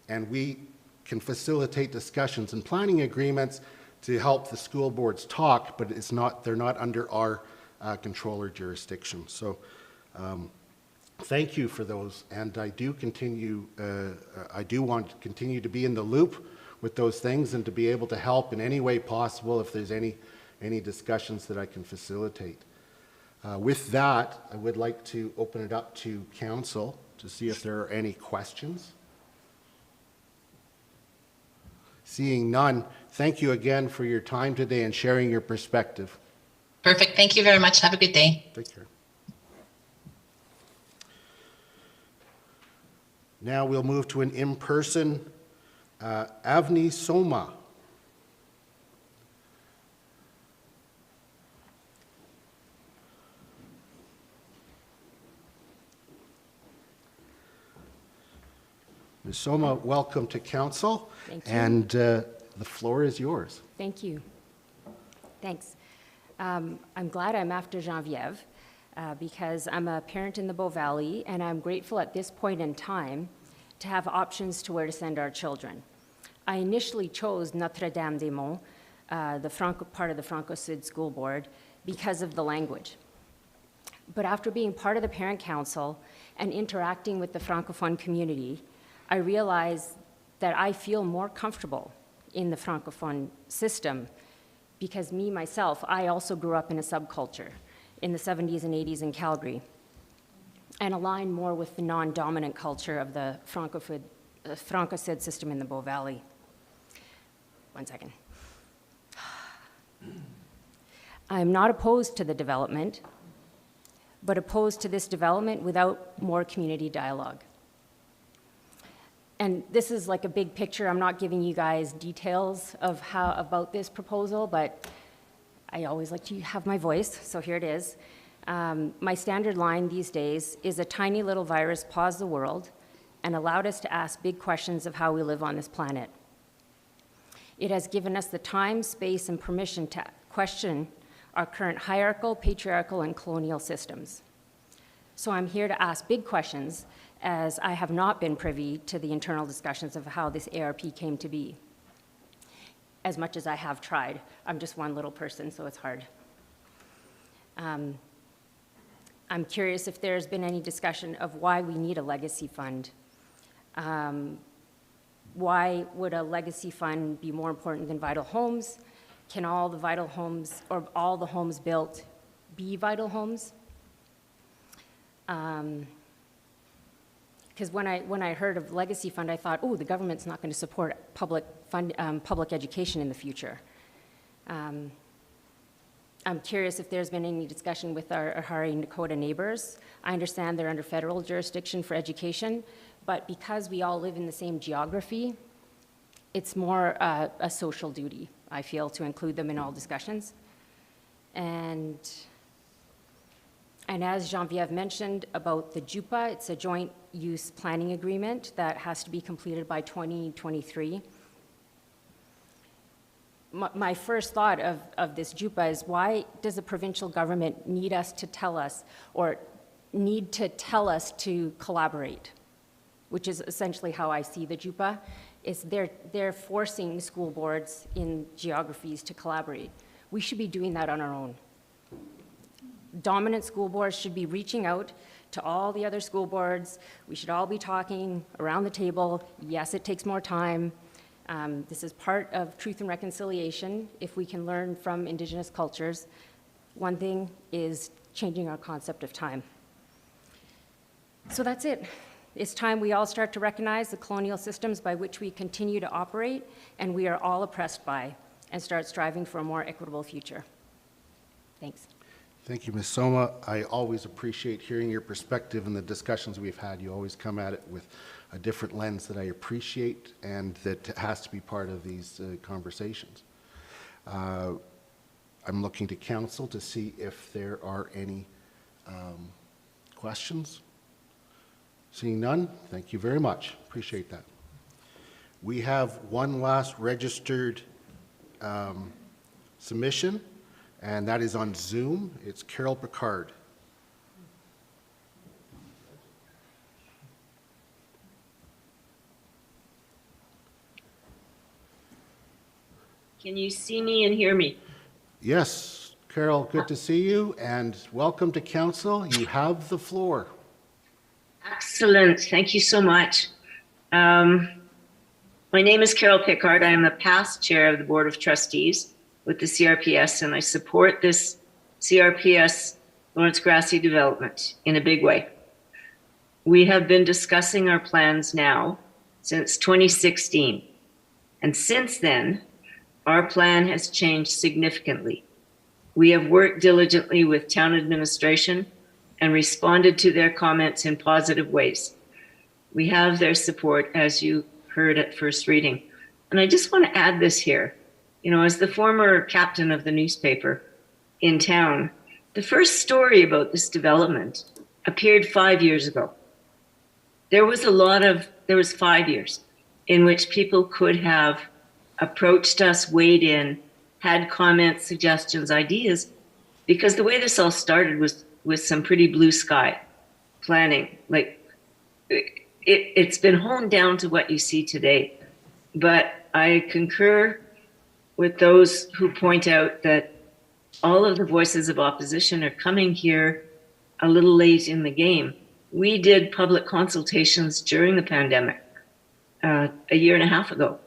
and we can facilitate discussions and planning agreements to help the school boards talk, but they're not under our control or jurisdiction. So thank you for those, and I do want to continue to be in the loop with those things and to be able to help in any way possible if there's any discussions that I can facilitate. With that, I would like to open it up to council to see if there are any questions. Seeing none, thank you again for your time today and sharing your perspective. Perfect. Thank you very much. Have a good day. Take care. Now we'll move to an in-person, Avni Soma. Ms. Soma, welcome to council. Thank you. And the floor is yours. Thank you. Thanks. I'm glad I'm after Geneviève because I'm a parent in the Bow Valley, and I'm grateful at this point in time to have options to where to send our children. I initially chose Notre-Dame-des-Monts, part of the Franco-Sud School Board, because of the language. But after being part of the parent council and interacting with the Francophone community, I realized that I feel more comfortable in the Francophone system because I also grew up in a subculture in the 70s and 80s in Calgary and align more with the non-dominant culture of the Franco-Sud system in the Bow Valley. One second. I'm not opposed to the development, but opposed to this development without more community dialogue. And this is like a big picture. I'm not giving you guys details of about this proposal, but I always like to have my voice, so here it is. My standard line these days is a tiny little virus paused the world and allowed us to ask big questions of how we live on this planet. It has given us the time, space, and permission to question our current hierarchical, patriarchal, and colonial systems. So I'm here to ask big questions, as I have not been privy to the internal discussions of how this ARP came to be. As much as I have tried, I'm just one little person, so it's hard. I'm curious if there's been any discussion of why we need a legacy fund. Why would a legacy fund be more important than vital homes? Can all the vital homes, or all the homes built, be vital homes? Because when I heard of legacy fund, I thought, oh, the government's not going to support public education in the future. I'm curious if there's been any discussion with our Hari Dakota neighbors. I understand they're under federal jurisdiction for education, but because we all live in the same geography, it's more a social duty, I feel, to include them in all discussions. And as Geneviève mentioned about the JUPA, it's a joint use planning agreement that has to be completed by 2023. My first thought of this JUPA is, why does the provincial government need us to tell us, or need to tell us to collaborate? Which is essentially how I see the JUPA, is they're forcing school boards in geographies to collaborate. We should be doing that on our own. Dominant school boards should be reaching out to all the other school boards. We should all be talking around the table. Yes, it takes more time. This is part of truth and reconciliation. If we can learn from Indigenous cultures, one thing is changing our concept of time. So that's it. It's time we all start to recognize the colonial systems by which we continue to operate and we are all oppressed by, and start striving for a more equitable future. Thanks. Thank you, Ms. Soma. I always appreciate hearing your perspective and the discussions we've had. You always come at it with a different lens that I appreciate and that has to be part of these conversations. I'm looking to council to see if there are any questions. Seeing none, thank you very much. Appreciate that. We have one last registered submission, and that is on Zoom. It's Carol Picard. Can you see me and hear me? Yes, Carol, good to see you, and welcome to council. You have the floor. Excellent. Thank you so much. My name is Carol Picard. I am the past chair of the Board of Trustees with the CRPS, and I support this CRPS Lawrence Grassi development in a big way. We have been discussing our plans now since 2016. And since then, our plan has changed significantly. We have worked diligently with town administration and responded to their comments in positive ways. We have their support, as you heard at first reading. And I just want to add this here. You know, as the former captain of the newspaper in town, the first story about this development appeared 5 years ago. There was 5 years in which people could have approached us, weighed in, had comments, suggestions, ideas, because the way this all started was with some pretty blue sky planning. Like, it's been honed down to what you see today. But I concur with those who point out that all of the voices of opposition are coming here a little late in the game. We did public consultations during the pandemic a year and a half ago,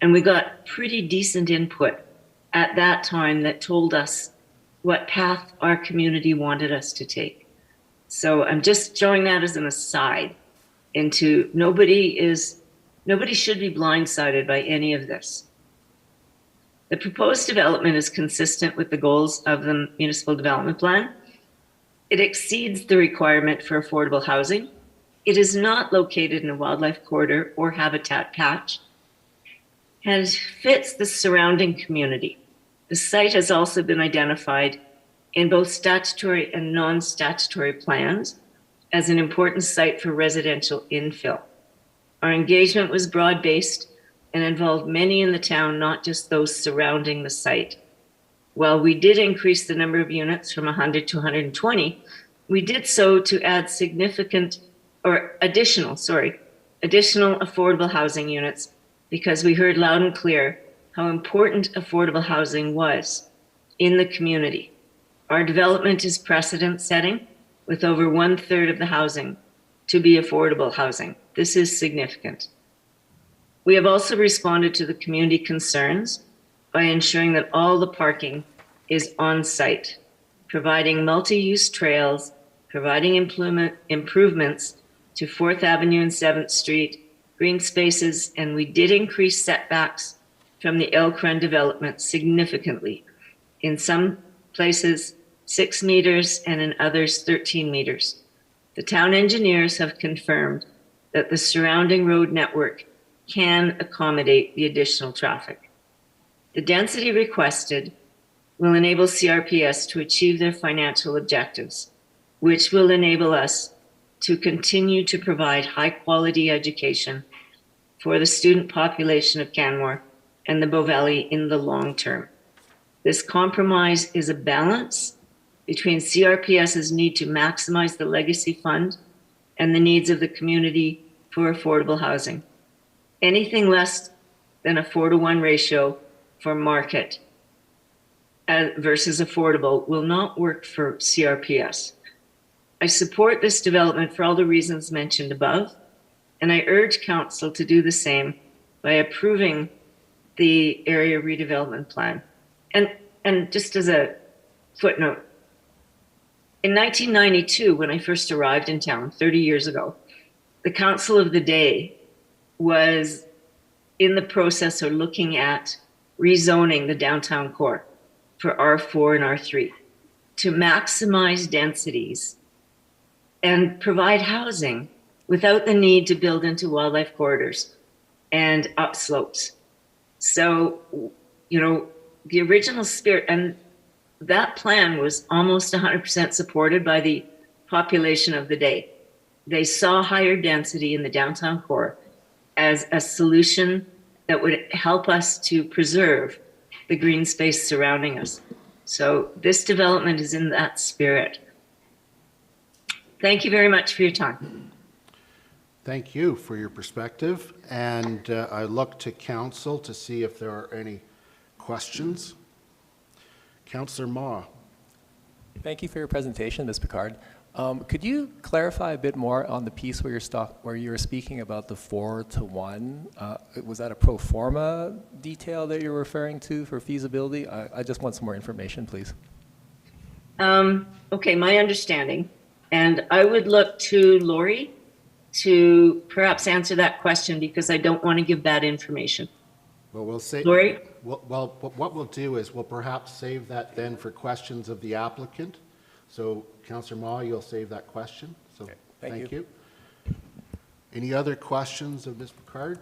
and we got pretty decent input at that time that told us what path our community wanted us to take. So I'm just showing that as an aside into nobody should be blindsided by any of this. The proposed development is consistent with the goals of the municipal development plan. It exceeds the requirement for affordable housing. It is not located in a wildlife corridor or habitat patch, and fits the surrounding community. The site has also been identified in both statutory and non-statutory plans as an important site for residential infill. Our engagement was broad-based and involved many in the town, not just those surrounding the site. While we did increase the number of units from 100 to 120, we did so to add additional affordable housing units, because we heard loud and clear how important affordable housing was in the community. Our development is precedent setting, with over 1/3 of the housing to be affordable housing. This is significant. We have also responded to the community concerns by ensuring that all the parking is on site, providing multi-use trails, providing improvements to 4th Avenue and 7th Street, green spaces, and we did increase setbacks from the Elk Run development significantly. In some places, 6 meters, and in others, 13 meters. The town engineers have confirmed that the surrounding road network can accommodate the additional traffic. The density requested will enable CRPS to achieve their financial objectives, which will enable us to continue to provide high-quality education for the student population of Canmore and the Bow Valley in the long term. This compromise is a balance between CRPS's need to maximize the legacy fund and the needs of the community for affordable housing. Anything less than a 4-to-1 ratio for market versus affordable will not work for CRPS. I support this development for all the reasons mentioned above, and I urge Council to do the same by approving the area redevelopment plan. And just as a footnote, in 1992, when I first arrived in town 30 years ago, the council of the day was in the process of looking at rezoning the downtown core for R4 and R3 to maximize densities and provide housing without the need to build into wildlife corridors and upslopes. So, you know, the original spirit, and that plan was almost 100% supported by the population of the day. They saw higher density in the downtown core as a solution that would help us to preserve the green space surrounding us. So this development is in that spirit. Thank you very much for your time. Thank you for your perspective, and I look to council to see if there are any questions. Councillor Ma. Thank you for your presentation, Ms. Picard. Could you clarify a bit more on the piece where you were speaking about the 4-to-1? Was that a pro forma detail that you're referring to for feasibility? I just want some more information, please. Okay, my understanding, and I would look to Lori to perhaps answer that question because I don't want to give bad information. Well, we'll say, Lori? well, what we'll do is we'll perhaps save that then for questions of the applicant. So Councillor Ma, you'll save that question. So Okay, thank you. Any other questions of Ms. Picard?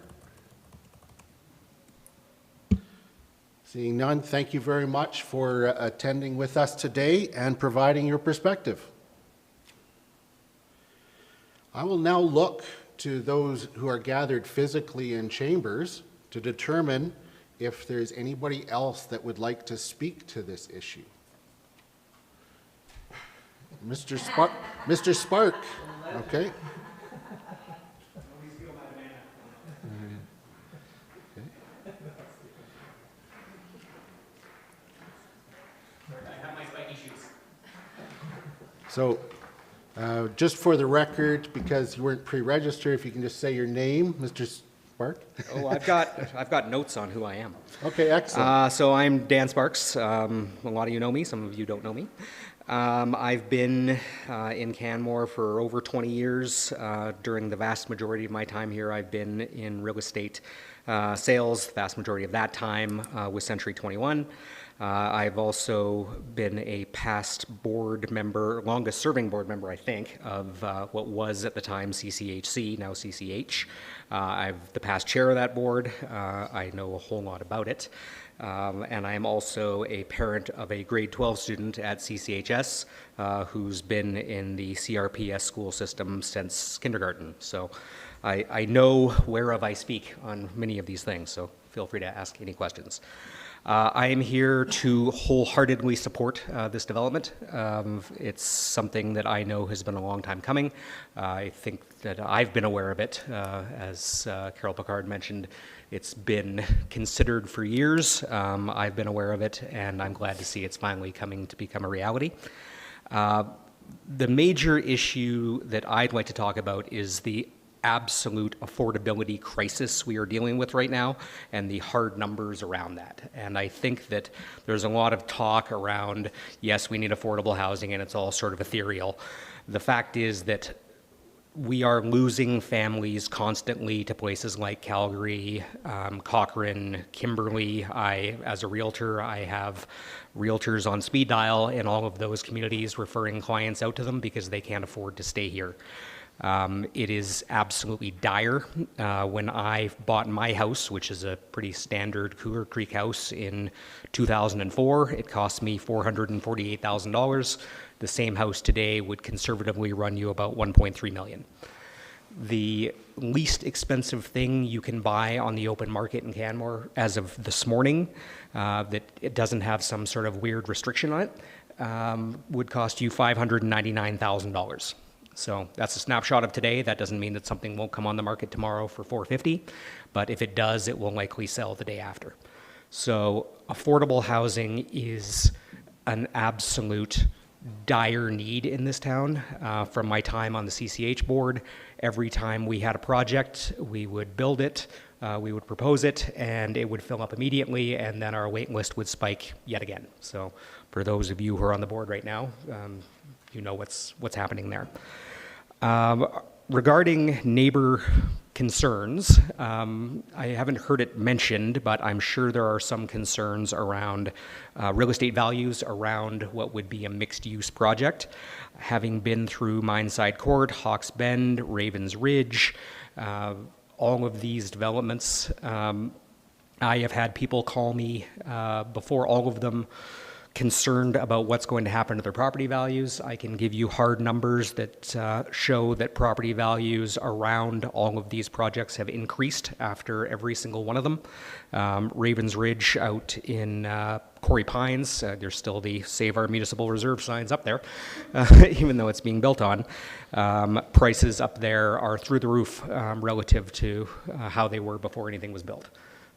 Seeing none, thank you very much for attending with us today and providing your perspective. I will now look to those who are gathered physically in chambers to determine if there's anybody else that would like to speak to this issue. Mr. Spark, okay. So, just for the record, because you weren't pre-registered, if you can just say your name, Mr. Spark? Oh, I've got notes on who I am. Okay, excellent. So I'm Dan Sparks. A lot of you know me, some of you don't know me. I've been in Canmore for over 20 years. During the vast majority of my time here, I've been in real estate sales, the vast majority of that time with Century 21. I've also been a past board member, longest serving board member, I think, of what was at the time CCHC, now CCH. I'm the past chair of that board. I know a whole lot about it. And I am also a parent of a grade 12 student at CCHS who's been in the CRPS school system since kindergarten. So I know whereof I speak on many of these things, so feel free to ask any questions. I am here to wholeheartedly support this development. It's something that I know has been a long time coming. I think that I've been aware of it. As Carol Picard mentioned, it's been considered for years. I've been aware of it, and I'm glad to see it's finally coming to become a reality. The major issue that I'd like to talk about is the absolute affordability crisis we are dealing with right now and the hard numbers around that. And I think that there's a lot of talk around, yes, we need affordable housing, and it's all sort of ethereal. The fact is that we are losing families constantly to places like Calgary, Cochrane, Kimberley. As a realtor, I have realtors on speed dial in all of those communities referring clients out to them because they can't afford to stay here. It is absolutely dire. When I bought my house, which is a pretty standard Cougar Creek house in 2004, it cost me $448,000. The same house today would conservatively run you about $1.3 million. The least expensive thing you can buy on the open market in Canmore as of this morning, that it doesn't have some sort of weird restriction on it, would cost you $599,000. So that's a snapshot of today. That doesn't mean that something won't come on the market tomorrow for $450, but if it does, it will likely sell the day after. So affordable housing is an absolute dire need in this town. From my time on the CCH board, every time we had a project, we would build it, we would propose it, and it would fill up immediately, and then our wait list would spike yet again. So for those of you who are on the board right now, you know what's happening there. Regarding neighbor concerns, I haven't heard it mentioned, but I'm sure there are some concerns around real estate values around what would be a mixed-use project. Having been through Mineside Court, Hawks Bend, Ravens Ridge, all of these developments, I have had people call me before all of them concerned about what's going to happen to their property values. I can give you hard numbers that show that property values around all of these projects have increased after every single one of them. Ravens Ridge out in Corey Pines, there's still the Save Our Municipal Reserve signs up there, even though it's being built on. Prices up there are through the roof relative to how they were before anything was built.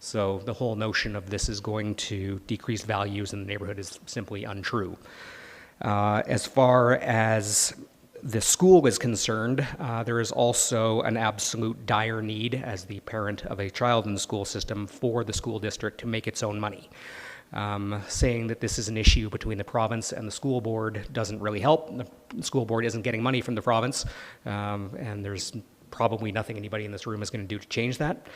So the whole notion of this is going to decrease values in the neighborhood is simply untrue. As far as the school is concerned, there is also an absolute dire need as the parent of a child in the school system for the school district to make its own money. Saying that this is an issue between the province and the school board doesn't really help. The school board isn't getting money from the province, and there's probably nothing anybody in this room is going to do to change that.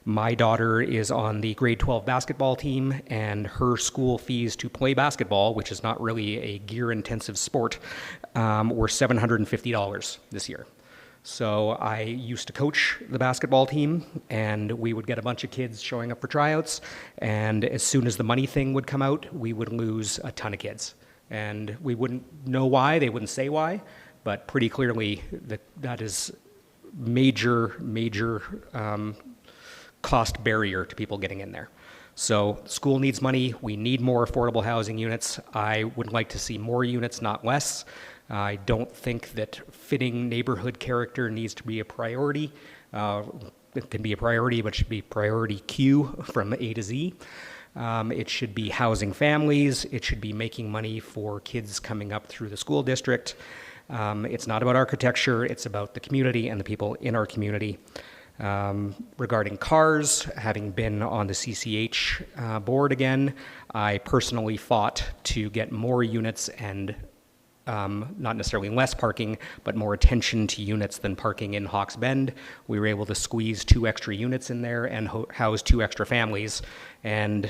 My daughter is on the grade 12 basketball team, and her school fees to play basketball, which is not really a gear-intensive sport, were $750 this year. So I used to coach the basketball team, and we would get a bunch of kids showing up for tryouts, and as soon as the money thing would come out, we would lose a ton of kids. And we wouldn't know why, they wouldn't say why, but pretty clearly that is major cost barrier to people getting in there. So school needs money. We need more affordable housing units. I would like to see more units, not less. I don't think that fitting neighborhood character needs to be a priority. It can be a priority, but it should be priority Q from A to Z. It should be housing families. It should be making money for kids coming up through the school district. It's not about architecture. It's about the community and the people in our community. Regarding cars, having been on the CCH board again, I personally fought to get more units and not necessarily less parking, but more attention to units than parking in Hawks Bend. We were able to squeeze 2 extra units in there and house 2 extra families. And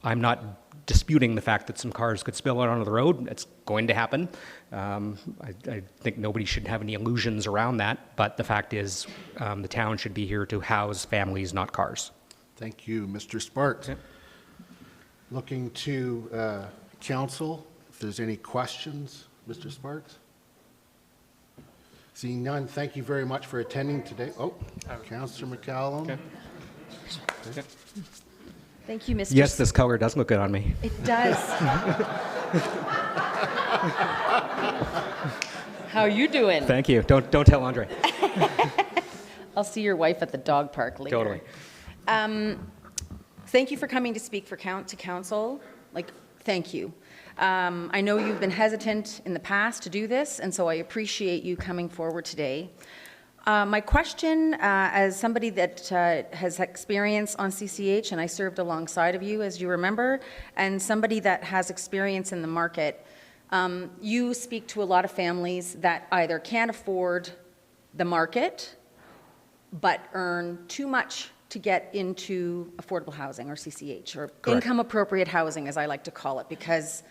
I'm not disputing the fact that some cars could spill out onto the road. It's going to happen. I think nobody should have any illusions around that, but the fact is the town should be here to house families, not cars. Thank you, Mr. Sparks. Yeah. Looking to council, if there's any questions, Mr. Sparks? Seeing none, thank you very much for attending today. Oh, Councillor McCallum. Okay. Okay. Thank you, Mr. Yes, this color does look good on me. It does. How you doing? Thank you. Don't tell Andre. I'll see your wife at the dog park later. Totally. Thank you for coming to speak to council. Thank you. I know you've been hesitant in the past to do this, and so I appreciate you coming forward today. My question, as somebody that has experience on CCH, and I served alongside of you, as you remember, and somebody that has experience in the market, you speak to a lot of families that either can't afford the market, but earn too much to get into affordable housing, or CCH, or income appropriate housing, as I like to call it, because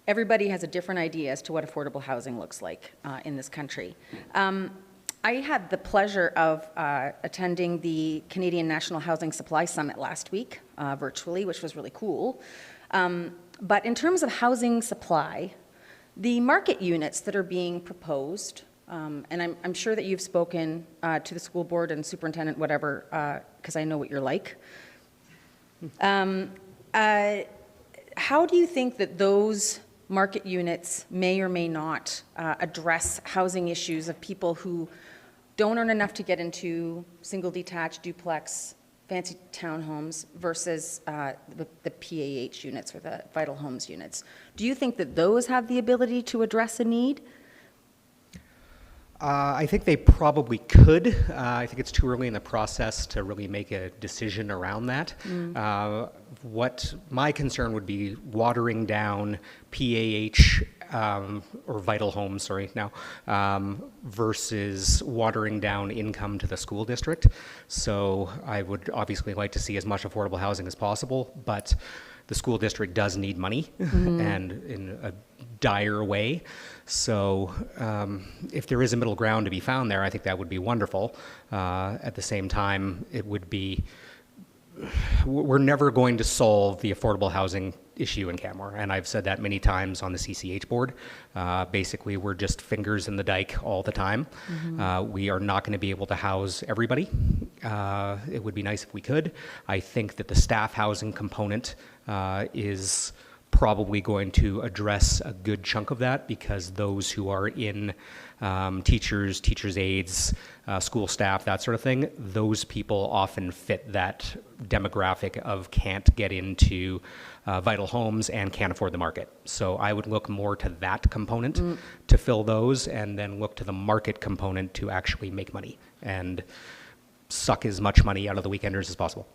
everybody has a different idea as to what affordable housing looks like in this country. I had the pleasure of attending the Canadian National Housing Supply Summit last week, virtually, which was really cool. But in terms of housing supply, the market units that are being proposed, and I'm sure that you've spoken to the school board and superintendent, whatever, because I know what you're like. How do you think that those market units may or may not address housing issues of people who don't earn enough to get into single detached, duplex, fancy townhomes versus the PAH units or the Vital Homes units? Do you think that those have the ability to address a need? I think they probably could. I think it's too early in the process to really make a decision around that. What my concern would be watering down PAH or Vital Homes, sorry, now, versus watering down income to the school district. So I would obviously like to see as much affordable housing as possible, but the school district does need money, and in a dire way. So if there is a middle ground to be found there, I think that would be wonderful. At the same time, it would be, we're never going to solve the affordable housing issue in Canmore, and I've said that many times on the CCH board. Basically, we're just fingers in the dike all the time. We are not going to be able to house everybody. It would be nice if we could. I think that the staff housing component is probably going to address a good chunk of that, because those who are in teachers, teachers' aides, school staff, that sort of thing, those people often fit that demographic of can't get into Vital Homes and can't afford the market. So I would look more to that component to fill those, and then look to the market component to actually make money and suck as much money out of the weekenders as possible.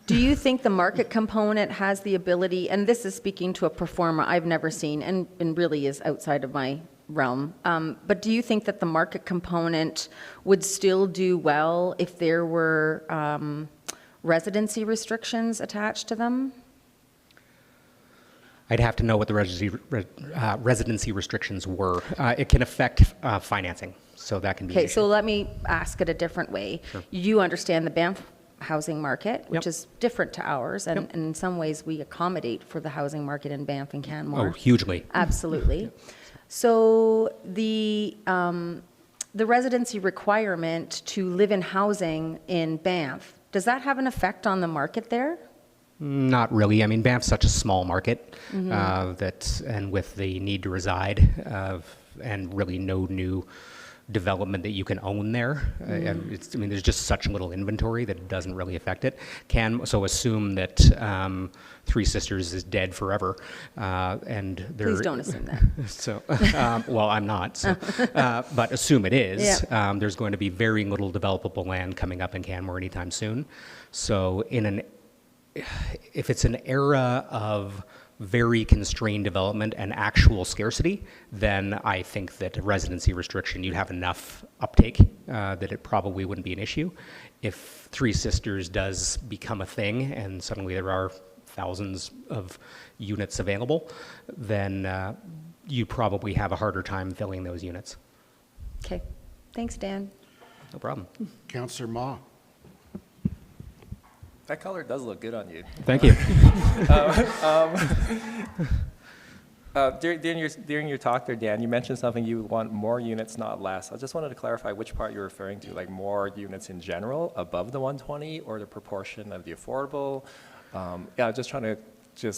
Do you think the market component has the ability, and this is speaking to a performer I've never seen and really is outside of my realm. But do you think that the market component would still do well if there were residency restrictions attached to them? I'd have to know what the residency restrictions were. It can affect financing, so that can be an Okay, issue. so let me ask it a different way. Sure. You understand the Banff housing market, which Yep. is different to ours, and Yep. in some ways we accommodate for the housing market in Banff and Canmore. Oh, hugely. Absolutely. So the residency requirement to live in housing in Banff, does that have an effect on the market there? Not really. I mean, Banff's such a small market Mhm. and with the need to reside and really no new development that you can own there. I mean, there's just such little inventory that it doesn't really affect it. So assume that Three Sisters is dead forever, and they're. Please don't assume that. So, well, I'm not. So, but assume it is. Yeah. There's going to be very little developable land coming up in Canmore anytime soon. So if it's an era of very constrained development and actual scarcity, then I think that a residency restriction, you'd have enough uptake that it probably wouldn't be an issue. If Three Sisters does become a thing and suddenly there are thousands of units available, then you probably have a harder time filling those units. Okay, thanks, Dan. No problem. Councillor Ma. That color does look good on you. Thank you. During your talk there, Dan, you mentioned something, you want more units, not less. I just wanted to clarify which part you're referring to, like more units in general above the 120 or the proportion of the affordable? Yeah, I'm just trying to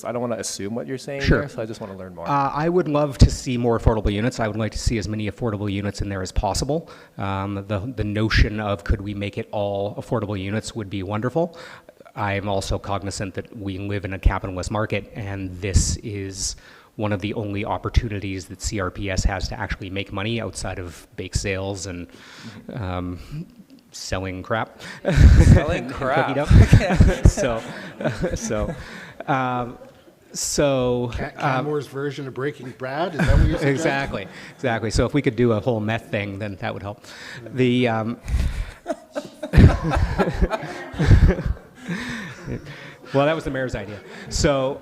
I don't want to assume what you're saying Sure. here, so I just want to learn more. I would love to see more affordable units. I would like to see as many affordable units in there as possible. The notion of could we make it all affordable units would be wonderful. I am also cognizant that we live in a capitalist market, and this is one of the only opportunities that CRPS has to actually make money outside of bake sales and selling crap. Selling crap. Canmore's version of Breaking Bad? Is that what you're suggesting? Exactly. So if we could do a whole meth thing, then that would help. Well, that was the mayor's idea. So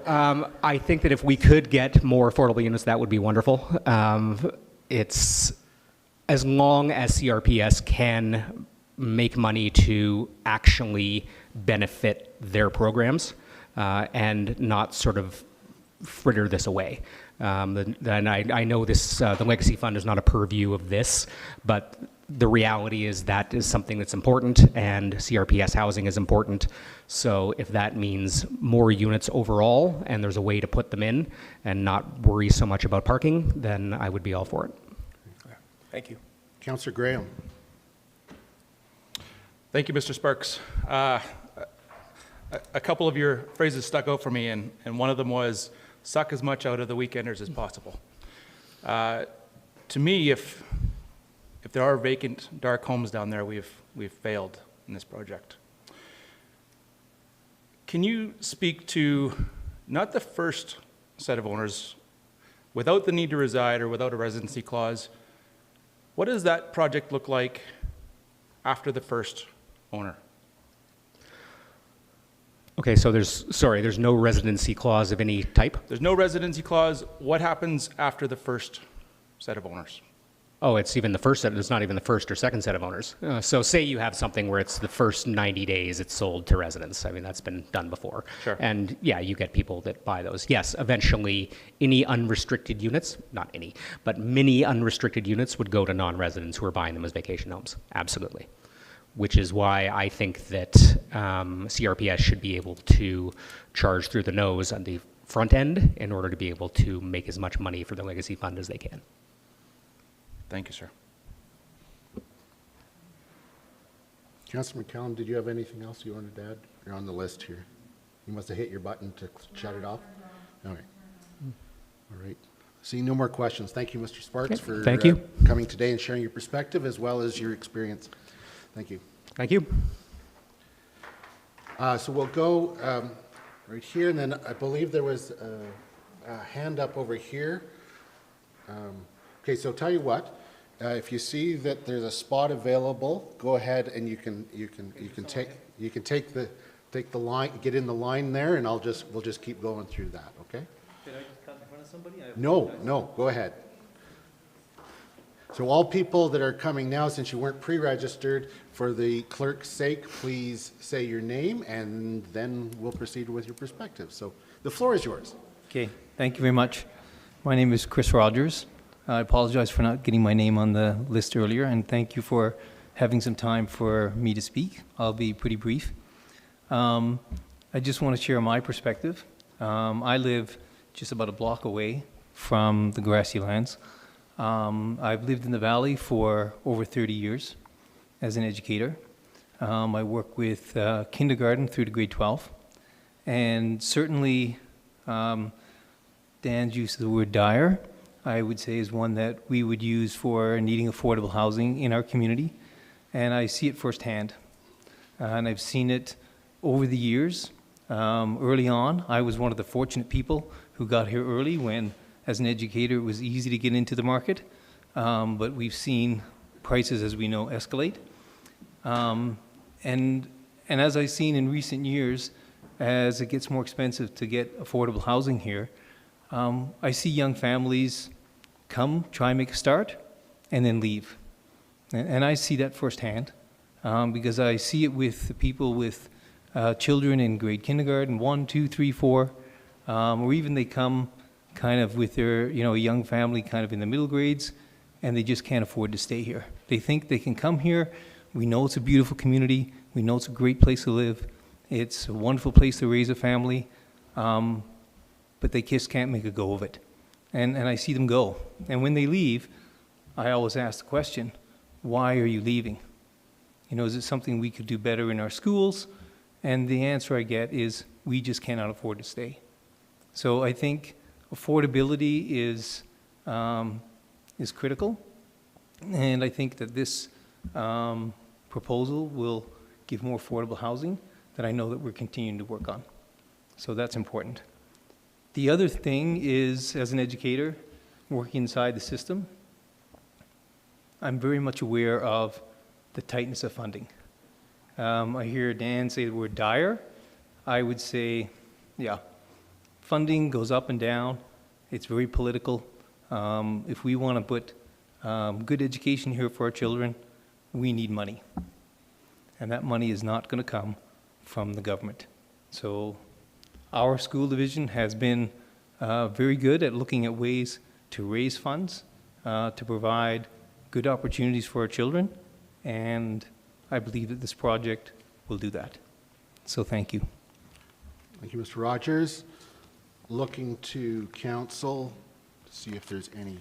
I think that if we could get more affordable units, that would be wonderful. It's as long as CRPS can make money to actually benefit their programs and not sort of fritter this away. And I know this, the Legacy Fund is not a purview of this, but the reality is that is something that's important, and CRPS housing is important. So if that means more units overall and there's a way to put them in and not worry so much about parking, then I would be all for it. Thank you. Councillor Graham. Thank you, Mr. Sparks. A couple of your phrases stuck out for me, and one of them was, suck as much out of the weekenders as possible. To me, if there are vacant, dark homes down there, we've failed in this project. Can you speak to not the first set of owners, without the need to reside or without a residency clause, what does that project look like after the first owner? Okay, so there's no residency clause of any type? There's no residency clause. What happens after the first set of owners? Oh, it's even the first set. It's not even the first or second set of owners. So say you have something where it's the first 90 days it's sold to residents. I mean, that's been done before. Sure. And yeah, you get people that buy those. Yes, eventually any unrestricted units, not any, but many unrestricted units would go to non-residents who are buying them as vacation homes. Absolutely. Which is why I think that CRPS should be able to charge through the nose on the front end in order to be able to make as much money for the Legacy Fund as they can. Thank you, sir. Councillor McCallum, did you have anything else you wanted to add? You're on the list here. You must have hit your button to shut it off. All right. All right. Seeing no more questions. Thank you, Mr. Sparks, for coming today and sharing your perspective as well as your experience. Thank you. Thank you. So we'll go right here, and then I believe there was a hand up over here. Okay, so tell you what, if you see that there's a spot available, go ahead and you can take the line, get in the line there, and we'll just keep going through that, okay? Can I just cut in front of somebody? No, go ahead. So all people that are coming now, since you weren't pre-registered, for the clerk's sake, please say your name, and then we'll proceed with your perspective. So the floor is yours. Okay, thank you very much. My name is Chris Rogers. I apologize for not getting my name on the list earlier, and thank you for having some time for me to speak. I'll be pretty brief. I just want to share my perspective. I live just about a block away from the Grassi lands. I've lived in the valley for over 30 years as an educator. I work with kindergarten through to grade 12. And certainly, Dan's use of the word dire, I would say, is one that we would use for needing affordable housing in our community. And I see it firsthand. And I've seen it over the years. Early on, I was one of the fortunate people who got here early when, as an educator, it was easy to get into the market. But we've seen prices, as we know, escalate. And as I've seen in recent years, as it gets more expensive to get affordable housing here, I see young families come, try and make a start, and then leave. And I see that firsthand because I see it with the people with children in grade kindergarten, 1, 2, 3, 4, or even they come kind of with their, a young family kind of in the middle grades, and they just can't afford to stay here. They think they can come here. We know it's a beautiful community. We know it's a great place to live. It's a wonderful place to raise a family, but they just can't make a go of it. And I see them go. And when they leave, I always ask the question, why are you leaving? Is it something we could do better in our schools? And the answer I get is, we just cannot afford to stay. So I think affordability is critical, and I think that this proposal will give more affordable housing that I know that we're continuing to work on. So that's important. The other thing is, as an educator working inside the system, I'm very much aware of the tightness of funding. I hear Dan say the word dire. I would say, yeah, funding goes up and down. It's very political. If we want to put good education here for our children, we need money. And that money is not going to come from the government. So our school division has been very good at looking at ways to raise funds, to provide good opportunities for our children, and I believe that this project will do that. So thank you. Thank you, Mr. Rogers. Looking to council to see if there's any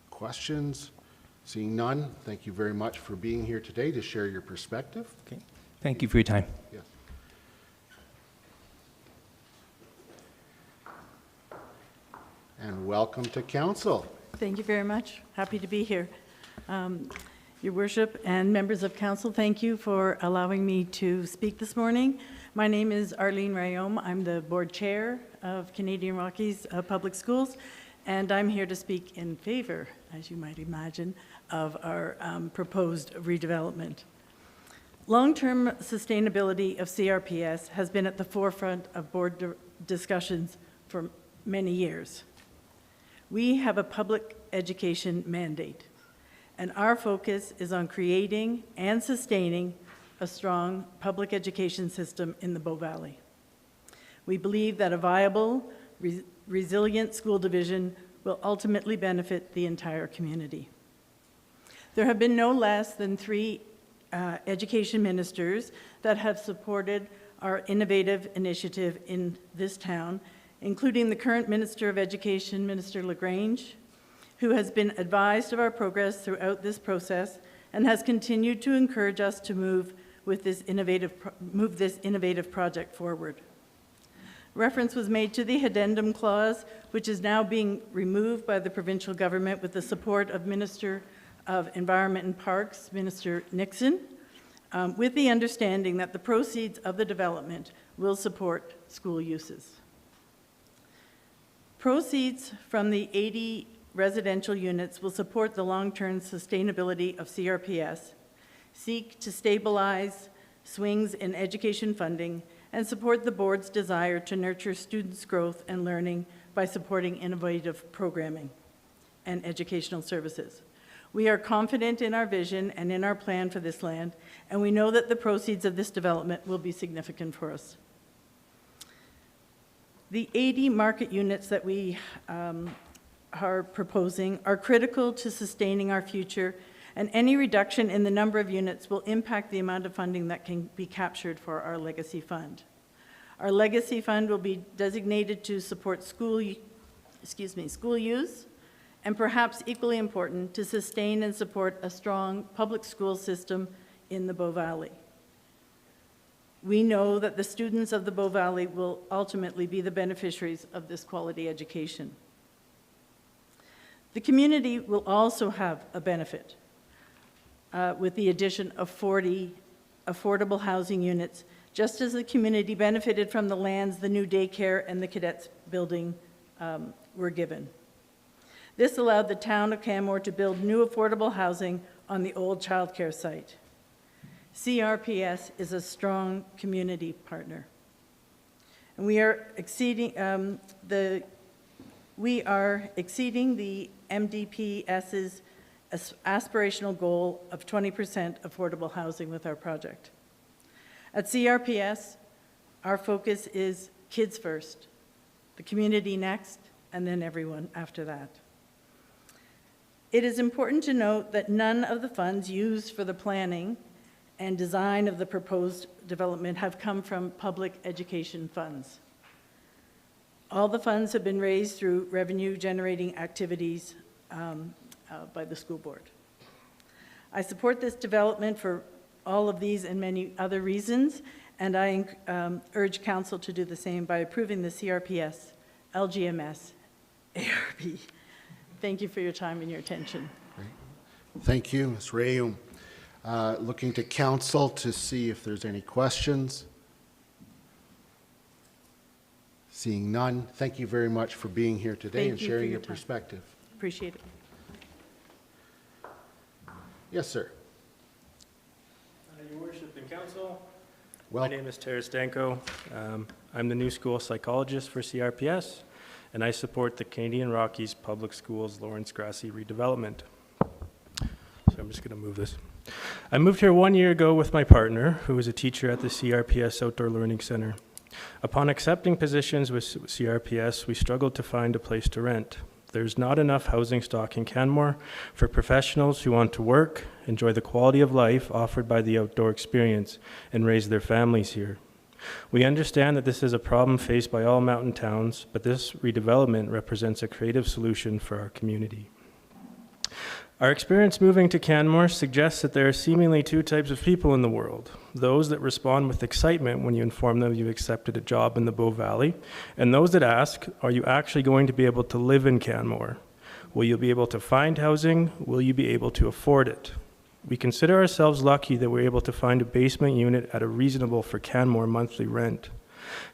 questions. Seeing none, thank you very much for being here today to share your perspective. Okay. Thank you for your time. Yes. And welcome to council. Thank you very much. Happy to be here. Your Worship and members of council, thank you for allowing me to speak this morning. My name is Arlene Rayome. I'm the board chair of Canadian Rockies Public Schools, and I'm here to speak in favor, as you might imagine, of our proposed redevelopment. Long-term sustainability of CRPS has been at the forefront of board discussions for many years. We have a public education mandate, and our focus is on creating and sustaining a strong public education system in the Bow Valley. We believe that a viable, resilient school division will ultimately benefit the entire community. There have been no less than 3 education ministers that have supported our innovative initiative in this town, including the current Minister of Education, Minister LaGrange, who has been advised of our progress throughout this process and has continued to encourage us to move this innovative project forward. Reference was made to the addendum clause, which is now being removed by the provincial government with the support of Minister of Environment and Parks, Minister Nixon, with the understanding that the proceeds of the development will support school uses. Proceeds from the residential units will support the long-term sustainability of CRPS, seek to stabilize swings in education funding, and support the board's desire to nurture students' growth and learning by supporting innovative programming and educational services. We are confident in our vision and in our plan for this land, and we know that the proceeds of this development will be significant for us. The 80 market units that we are proposing are critical to sustaining our future, and any reduction in the number of units will impact the amount of funding that can be captured for our legacy fund. Our legacy fund will be designated to support school use, and perhaps equally important, to sustain and support a strong public school system in the Bow Valley. We know that the students of the Bow Valley will ultimately be the beneficiaries of this quality education. The community will also have a benefit with the addition of 40 affordable housing units, just as the community benefited from the lands the new daycare and the cadets building were given. This allowed the town of Canmore to build new affordable housing on the old childcare site. CRPS is a strong community partner. And we are exceeding the MDPS's aspirational goal of 20% affordable housing with our project. At CRPS, our focus is kids first, the community next, and then everyone after that. It is important to note that none of the funds used for the planning and design of the proposed development have come from public education funds. All the funds have been raised through revenue-generating activities by the school board. I support this development for all of these and many other reasons, and I urge Council to do the same by approving the CRPS, LGMS, ARP. Thank you for your time and your attention. Thank you, Ms. Rayum. Looking to Council to see if there's any questions. Seeing none, thank you very much for being here today and sharing your perspective. Appreciate it. Yes, sir. Your Worship and Council, Well, my name is Terry Stanko. I'm the new school psychologist for CRPS, and I support the Canadian Rockies Public Schools Lawrence Grassi redevelopment. So I'm just going to move this. I moved here 1 year ago with my partner, who is a teacher at the CRPS Outdoor Learning Center. Upon accepting positions with CRPS, we struggled to find a place to rent. There's not enough housing stock in Canmore for professionals who want to work, enjoy the quality of life offered by the outdoor experience, and raise their families here. We understand that this is a problem faced by all mountain towns, but this redevelopment represents a creative solution for our community. Our experience moving to Canmore suggests that there are seemingly two types of people in the world. Those that respond with excitement when you inform them you've accepted a job in the Bow Valley, and those that ask, are you actually going to be able to live in Canmore? Will you be able to find housing? Will you be able to afford it? We consider ourselves lucky that we're able to find a basement unit at a reasonable for Canmore monthly rent.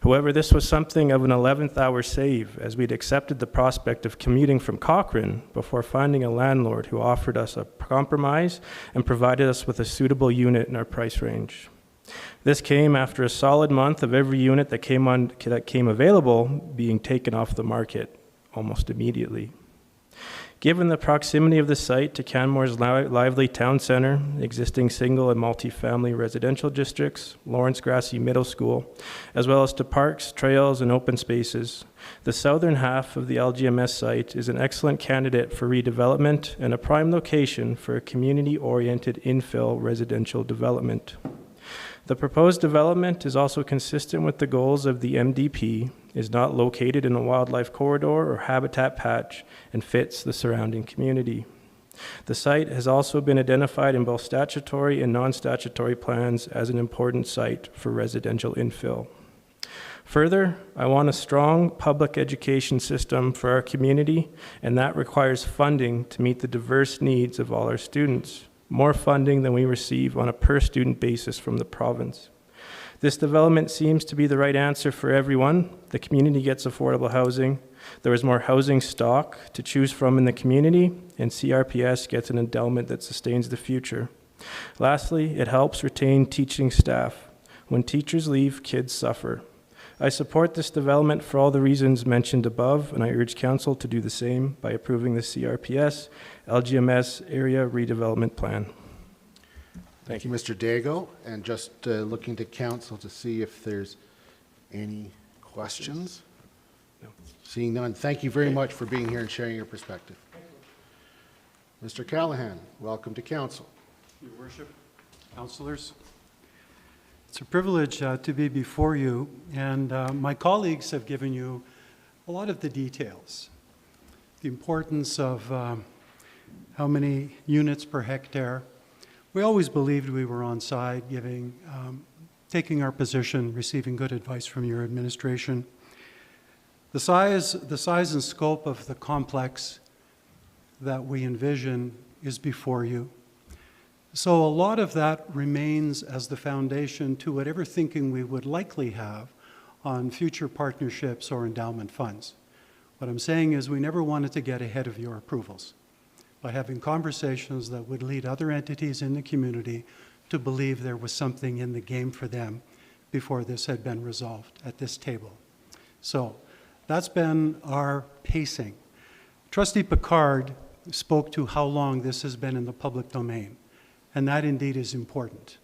However, this was something of an 11th hour save, as we'd accepted the prospect of commuting from Cochrane before finding a landlord who offered us a compromise and provided us with a suitable unit in our price range. This came after a solid month of every unit that came available being taken off the market almost immediately. Given the proximity of the site to Canmore's lively town center, existing single and multi-family residential districts, Lawrence Grassi Middle School, as well as to parks, trails, and open spaces, the southern half of the LGMS site is an excellent candidate for redevelopment and a prime location for a community-oriented infill residential development. The proposed development is also consistent with the goals of the MDP, is not located in a wildlife corridor or habitat patch, and fits the surrounding community. The site has also been identified in both statutory and non-statutory plans as an important site for residential infill. Further, I want a strong public education system for our community, and that requires funding to meet the diverse needs of all our students. More funding than we receive on a per-student basis from the province. This development seems to be the right answer for everyone. The community gets affordable housing, There is more housing stock to choose from in the community, and CRPS gets an endowment that sustains the future. Lastly, it helps retain teaching staff. When teachers leave, kids suffer. I support this development for all the reasons mentioned above, and I urge Council to do the same by approving the CRPS LGMS Area Redevelopment Plan. Thank you, Mr. Dago. And just looking to Council to see if there's any questions. No. Seeing none, thank you very much for being here and sharing your perspective. Mr. Callahan, welcome to Council. Your Worship, councillors. It's a privilege to be before you, and my colleagues have given you a lot of the details. The importance of how many units per hectare. We always believed we were on side, taking our position, receiving good advice from your administration. The size and scope of the complex that we envision is before you. So a lot of that remains as the foundation to whatever thinking we would likely have on future partnerships or endowment funds. What I'm saying is we never wanted to get ahead of your approvals by having conversations that would lead other entities in the community to believe there was something in the game for them before this had been resolved at this table. So that's been our pacing. Trustee Picard spoke to how long this has been in the public domain. And that indeed is important.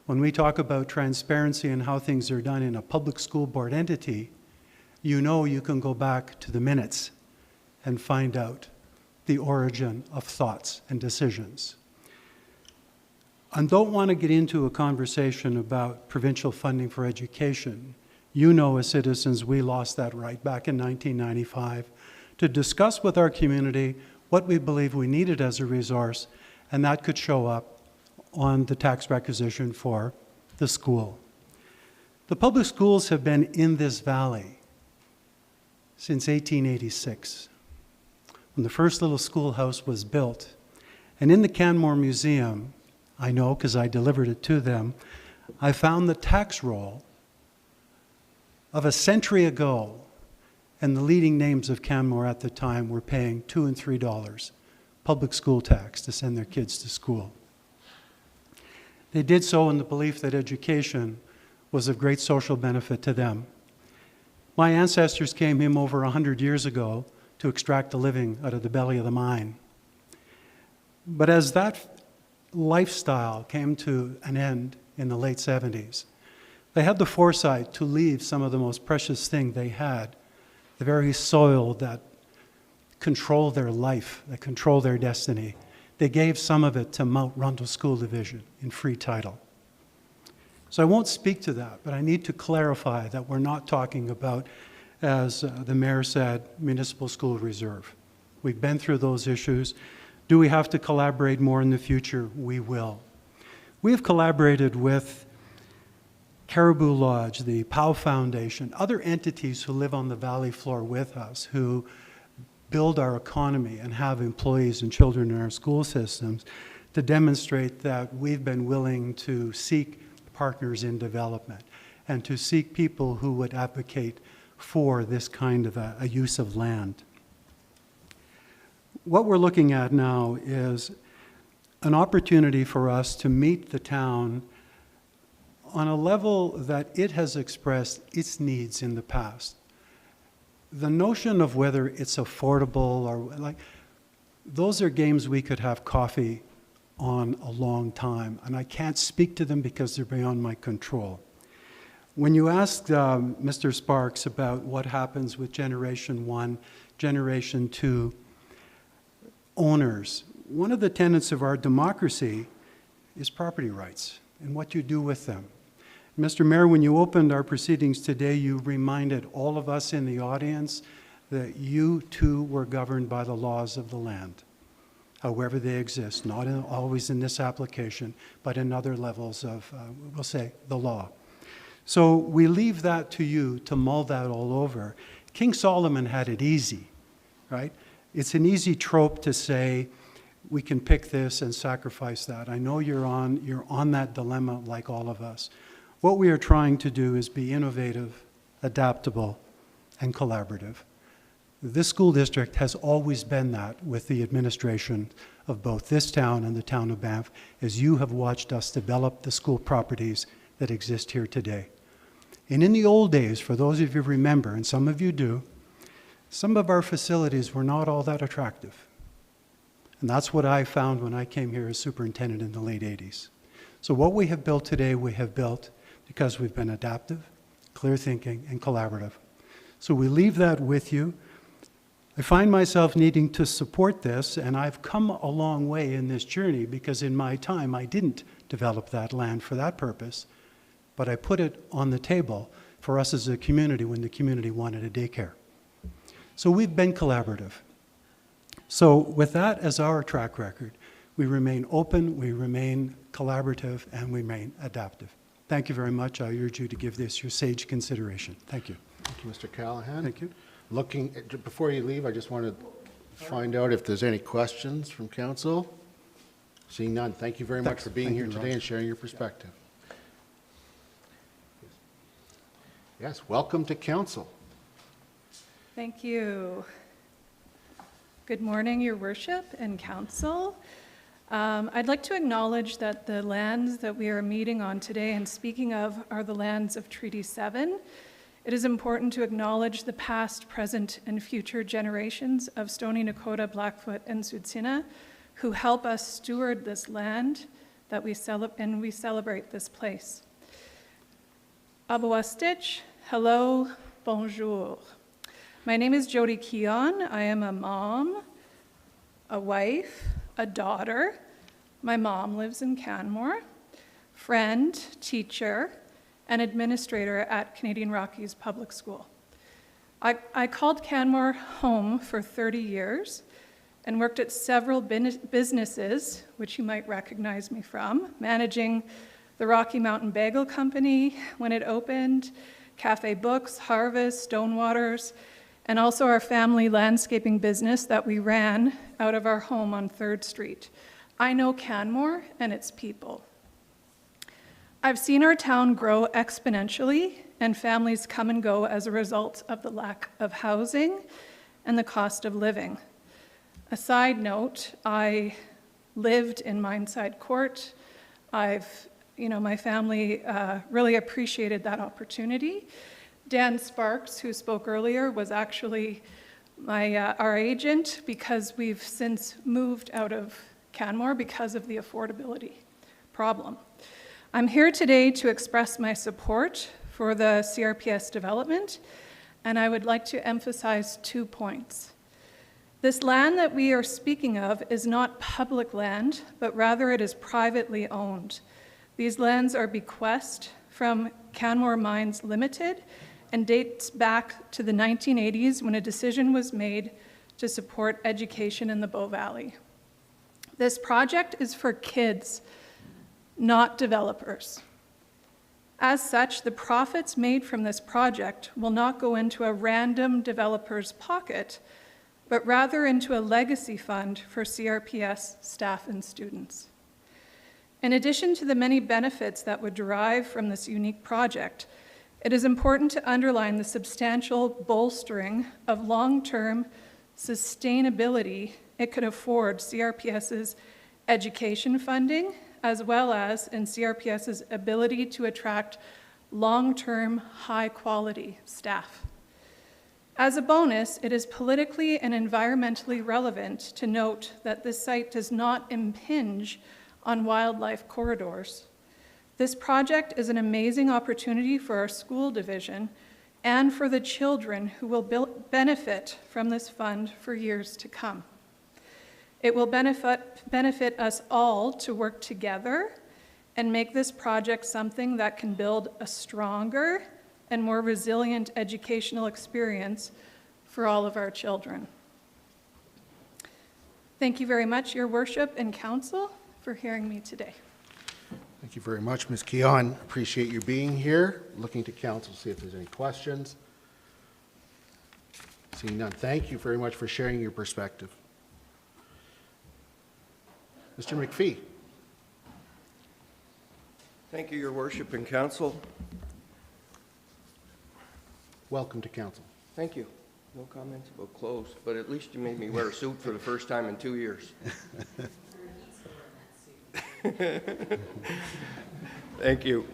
When we talk about transparency and how things are done in a public school board entity, you know you can go back to the minutes and find out the origin of thoughts and decisions. I don't want to get into a conversation about provincial funding for education. You know, as citizens, we lost that right back in 1995 to discuss with our community what we believe we needed as a resource, and that could show up on the tax requisition for the school. The public schools have been in this valley since 1886, when the first little schoolhouse was built. And in the Canmore Museum, I know because I delivered it to them, I found the tax roll of a century ago, and the leading names of Canmore at the time were paying $2 and $3 public school tax to send their kids to school. They did so in the belief that education was of great social benefit to them. My ancestors came here over 100 years ago to extract a living out of the belly of the mine. But as that lifestyle came to an end in the late 70s, they had the foresight to leave some of the most precious thing they had, the very soil that controlled their life, that controlled their destiny. They gave some of it to Mount Rundle School Division in free title. So I won't speak to that, but I need to clarify that we're not talking about, as the mayor said, municipal school reserve. We've been through those issues. Do we have to collaborate more in the future? We will. We have collaborated with Caribou Lodge, the POW Foundation, other entities who live on the valley floor with us, who build our economy and have employees and children in our school systems, to demonstrate that we've been willing to seek partners in development and to seek people who would advocate for this kind of a use of land. What we're looking at now is an opportunity for us to meet the town on a level that it has expressed its needs in the past. The notion of whether it's affordable or like, those are games we could have coffee on a long time, and I can't speak to them because they're beyond my control. When you asked Mr. Sparks about what happens with Generation 1, Generation 2 owners, one of the tenets of our democracy is property rights and what you do with them. Mr. Mayor, when you opened our proceedings today, you reminded all of us in the audience that you too were governed by the laws of the land, however they exist, not always in this application, but in other levels of, we'll say, the law. So we leave that to you to mull that all over. King Solomon had it easy, right? It's an easy trope to say, we can pick this and sacrifice that. I know you're on that dilemma like all of us. What we are trying to do is be innovative, adaptable, and collaborative. This school district has always been that with the administration of both this town and the town of Banff, as you have watched us develop the school properties that exist here today. And in the old days, for those of you who remember, and some of you do, some of our facilities were not all that attractive. And that's what I found when I came here as superintendent in the late 80s. So what we have built today, we have built because we've been adaptive, clear thinking, and collaborative. So we leave that with you. I find myself needing to support this, and I've come a long way in this journey because in my time I didn't develop that land for that purpose, but I put it on the table for us as a community when the community wanted a daycare. So we've been collaborative. So with that as our track record, we remain open, we remain collaborative, and we remain adaptive. Thank you very much. I urge you to give this your sage consideration. Thank you. Thank you, Mr. Callahan. Thank you. Before you leave, I just want to find out if there's any questions from council. Seeing none, thank you very much for being here today and sharing your perspective. Yes, welcome to council. Thank you. Good morning, Your Worship and Council. I'd like to acknowledge that the lands that we are meeting on today and speaking of are the lands of Treaty 7. It is important to acknowledge the past, present, and future generations of Stoney Nakoda, Blackfoot, and Tsuut'ina who help us steward this land that we celebrate this place. Abawastich, hello, bonjour. My name is Jody Keon. I am a mom, a wife, a daughter. My mom lives in Canmore, friend, teacher, and administrator at Canadian Rockies Public School. I called Canmore home for 30 years and worked at several businesses, which you might recognize me from, managing the Rocky Mountain Bagel Company when it opened, Cafe Books, Harvest, Stonewaters, and also our family landscaping business that we ran out of our home on 3rd Street. I know Canmore and its people. I've seen our town grow exponentially and families come and go as a result of the lack of housing and the cost of living. A side note, I lived in Mineside Court. My family really appreciated that opportunity. Dan Sparks, who spoke earlier, was actually our agent because we've since moved out of Canmore because of the affordability problem. I'm here today to express my support for the CRPS development, and I would like to emphasize 2 points. This land that we are speaking of is not public land, but rather it is privately owned. These lands are bequeathed from Canmore Mines Limited and dates back to the 1980s when a decision was made to support education in the Bow Valley. This project is for kids, not developers. As such, the profits made from this project will not go into a random developer's pocket, but rather into a legacy fund for CRPS staff and students. In addition to the many benefits that would derive from this unique project, it is important to underline the substantial bolstering of long-term sustainability it could afford CRPS's education funding, as well as in CRPS's ability to attract long-term, high-quality staff. As a bonus, it is politically and environmentally relevant to note that this site does not impinge on wildlife corridors. This project is an amazing opportunity for our school division and for the children who will benefit from this fund for years to come. It will benefit us all to work together and make this project something that can build a stronger and more resilient educational experience for all of our children. Thank you very much, Your Worship and Council, for hearing me today. Thank you very much, Ms. Keon. Appreciate you being here. Looking to council to see if there's any questions. Seeing none, thank you very much for sharing your perspective. Mr. McPhee. Thank you, Your Worship and Council. Welcome to council. Thank you. No comments about clothes, but at least you made me wear a suit for the first time in 2 years. Thank you.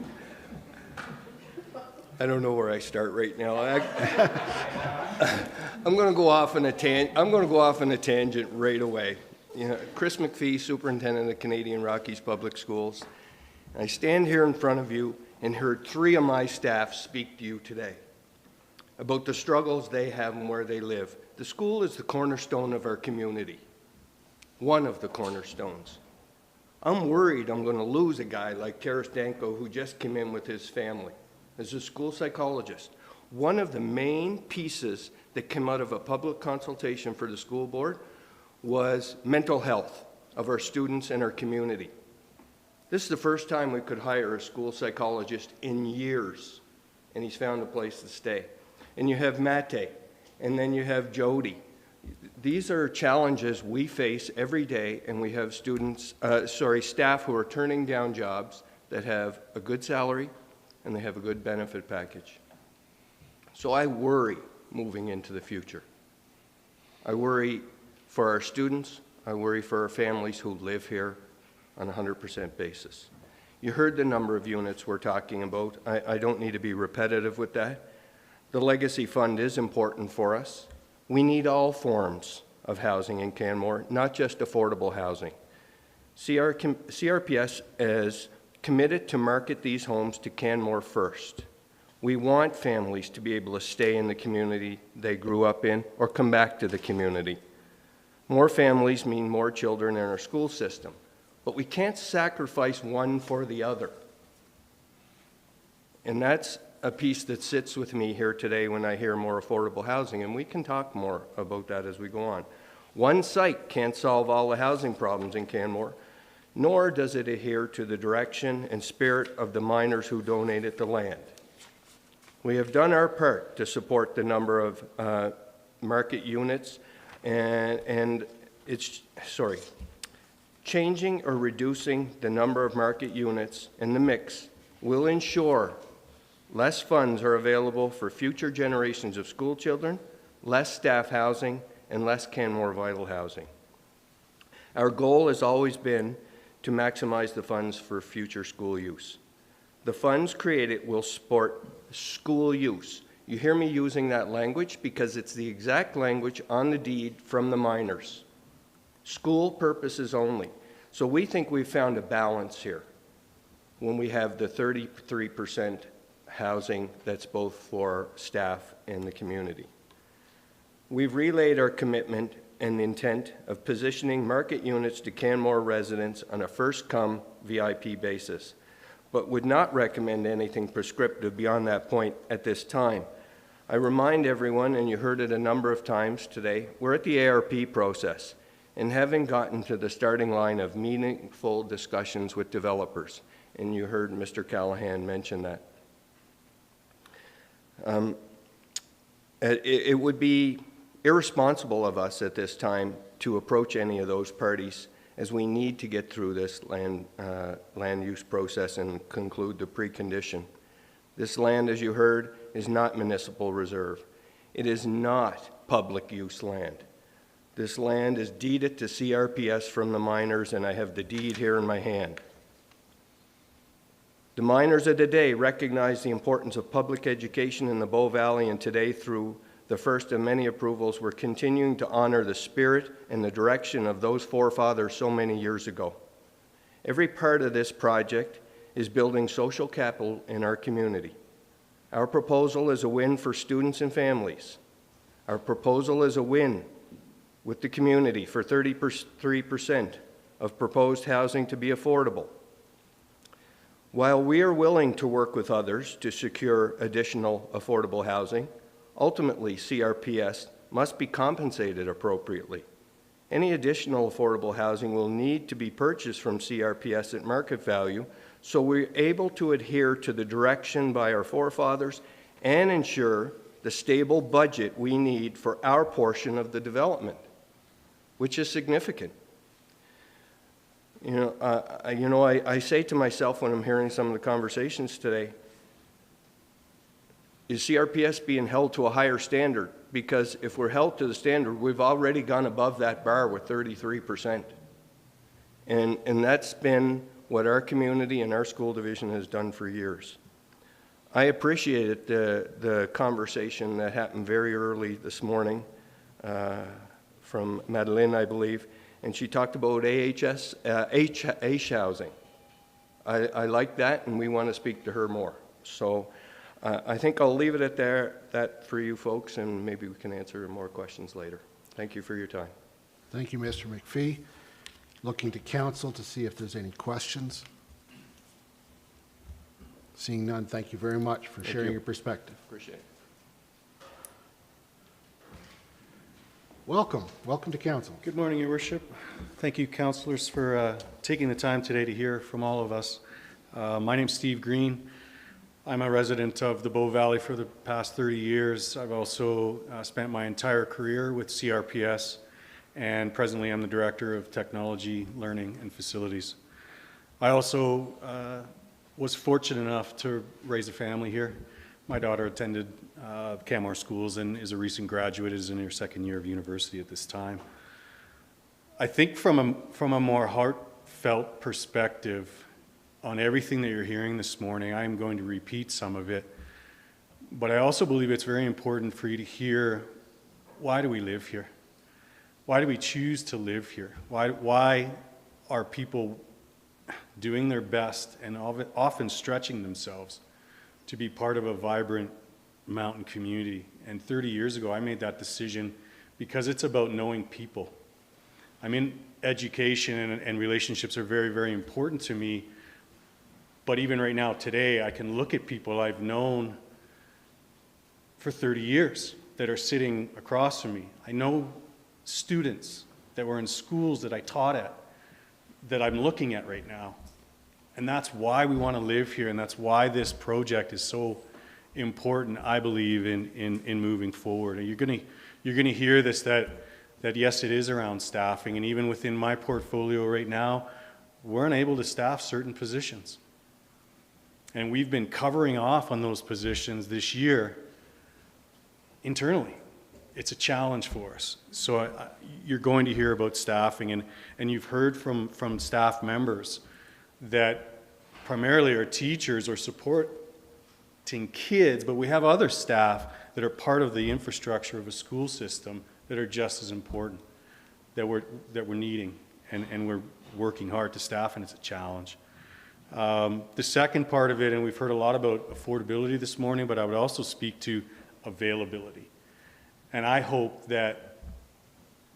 I don't know where I start right now. I'm going to go off on a tangent right away. You know, Chris McPhee, Superintendent of Canadian Rockies Public Schools. I stand here in front of you and heard 3 of my staff speak to you today about the struggles they have and where they live. The school is the cornerstone of our community, one of the cornerstones. I'm worried I'm going to lose a guy like Karis Danko, who just came in with his family as a school psychologist. One of the main pieces that came out of a public consultation for the school board was mental health of our students and our community. This is the first time we could hire a school psychologist in years, and he's found a place to stay. And you have Mate, and then you have Jody. These are challenges we face every day, and we have staff who are turning down jobs that have a good salary and they have a good benefit package. So I worry moving into the future. I worry for our students. I worry for our families who live here on a 100% basis. You heard the number of units we're talking about. I don't need to be repetitive with that. The Legacy Fund is important for us. We need all forms of housing in Canmore, not just affordable housing. CRPS is committed to market these homes to Canmore first. We want families to be able to stay in the community they grew up in or come back to the community. More families mean more children in our school system, but we can't sacrifice one for the other. And that's a piece that sits with me here today when I hear more affordable housing, and we can talk more about that as we go on. One site can't solve all the housing problems in Canmore, nor does it adhere to the direction and spirit of the miners who donated the land. We have done our part to support the number of market units, and changing or reducing the number of market units in the mix will ensure less funds are available for future generations of school children, less staff housing, and less Canmore Vital housing. Our goal has always been to maximize the funds for future school use. The funds created will support school use. You hear me using that language because it's the exact language on the deed from the miners. School purposes only. So we think we've found a balance here when we have the 33% housing that's both for staff and the community. We've relayed our commitment and the intent of positioning market units to Canmore residents on a first-come VIP basis, but would not recommend anything prescriptive beyond that point at this time. I remind everyone, and you heard it a number of times today, we're at the ARP process and having gotten to the starting line of meaningful discussions with developers, and you heard Mr. Callahan mention that. It would be irresponsible of us at this time to approach any of those parties, as we need to get through this land use process and conclude the precondition. This land, as you heard, is not municipal reserve. It is not public use land. This land is deeded to CRPS from the miners, and I have the deed here in my hand. The miners of today recognize the importance of public education in the Bow Valley, and today, through the first of many approvals, we're continuing to honor the spirit and the direction of those forefathers so many years ago. Every part of this project is building social capital in our community. Our proposal is a win for students and families. Our proposal is a win with the community for 33% of proposed housing to be affordable. While we are willing to work with others to secure additional affordable housing, ultimately CRPS must be compensated appropriately. Any additional affordable housing will need to be purchased from CRPS at market value, so we're able to adhere to the direction by our forefathers and ensure the stable budget we need for our portion of the development, which is significant. I say to myself when I'm hearing some of the conversations today, is CRPS being held to a higher standard? Because if we're held to the standard, we've already gone above that bar with 33%. And that's been what our community and our school division has done for years. I appreciated the conversation that happened very early this morning from Madeleine, I believe, and she talked about AH housing. I like that, and we want to speak to her more. So I think I'll leave it at that for you folks, and maybe we can answer more questions later. Thank you for your time. Thank you, Mr. McPhee. Looking to council to see if there's any questions. Seeing none, thank you very much for sharing your perspective. Appreciate it. Welcome to council. Good morning, Your Worship. Thank you, councillors, for taking the time today to hear from all of us. My name's Steve Green. I'm a resident of the Bow Valley for the past 30 years. I've also spent my entire career with CRPS, and presently I'm the Director of Technology, Learning, and Facilities. I also was fortunate enough to raise a family here. My daughter attended Canmore schools and is a recent graduate, is in her second year of university at this time. I think from a more heartfelt perspective on everything that you're hearing this morning, I'm going to repeat some of it, but I also believe it's very important for you to hear, why do we live here? Why do we choose to live here? Why are people doing their best and often stretching themselves to be part of a vibrant mountain community? And 30 years ago, I made that decision because it's about knowing people. I mean, education and relationships are very, very important to me. But even right now, today, I can look at people I've known for 30 years that are sitting across from me. I know students that were in schools that I taught at that I'm looking at right now. And that's why we want to live here, and that's why this project is so important, I believe, in moving forward. And you're going to hear this, that yes, it is around staffing, and even within my portfolio right now, we're unable to staff certain positions. And we've been covering off on those positions this year internally. It's a challenge for us. So you're going to hear about staffing, and you've heard from staff members that primarily are teachers or supporting kids, but we have other staff that are part of the infrastructure of a school system that are just as important, that we're needing, and we're working hard to staff, and it's a challenge. The second part of it, and we've heard a lot about affordability this morning, but I would also speak to availability. And I hope that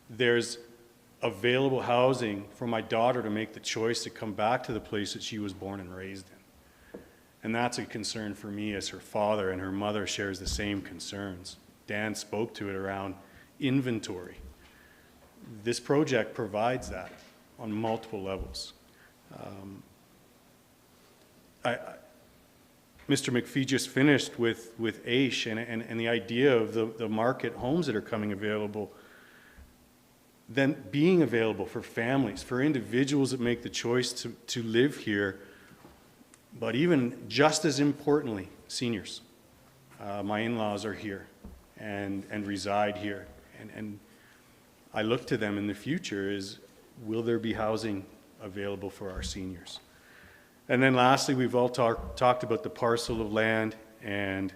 there's available housing for my daughter to make the choice to come back to the place that she was born and raised in. And that's a concern for me as her father, and her mother shares the same concerns. Dan spoke to it around inventory. This project provides that on multiple levels. Mr. McPhee just finished with AISH and the idea of the market homes that are coming available, then being available for families, for individuals that make the choice to live here, but even just as importantly, seniors. My in-laws are here and reside here, and I look to them in the future as, will there be housing available for our seniors? And then lastly, we've all talked about the parcel of land, and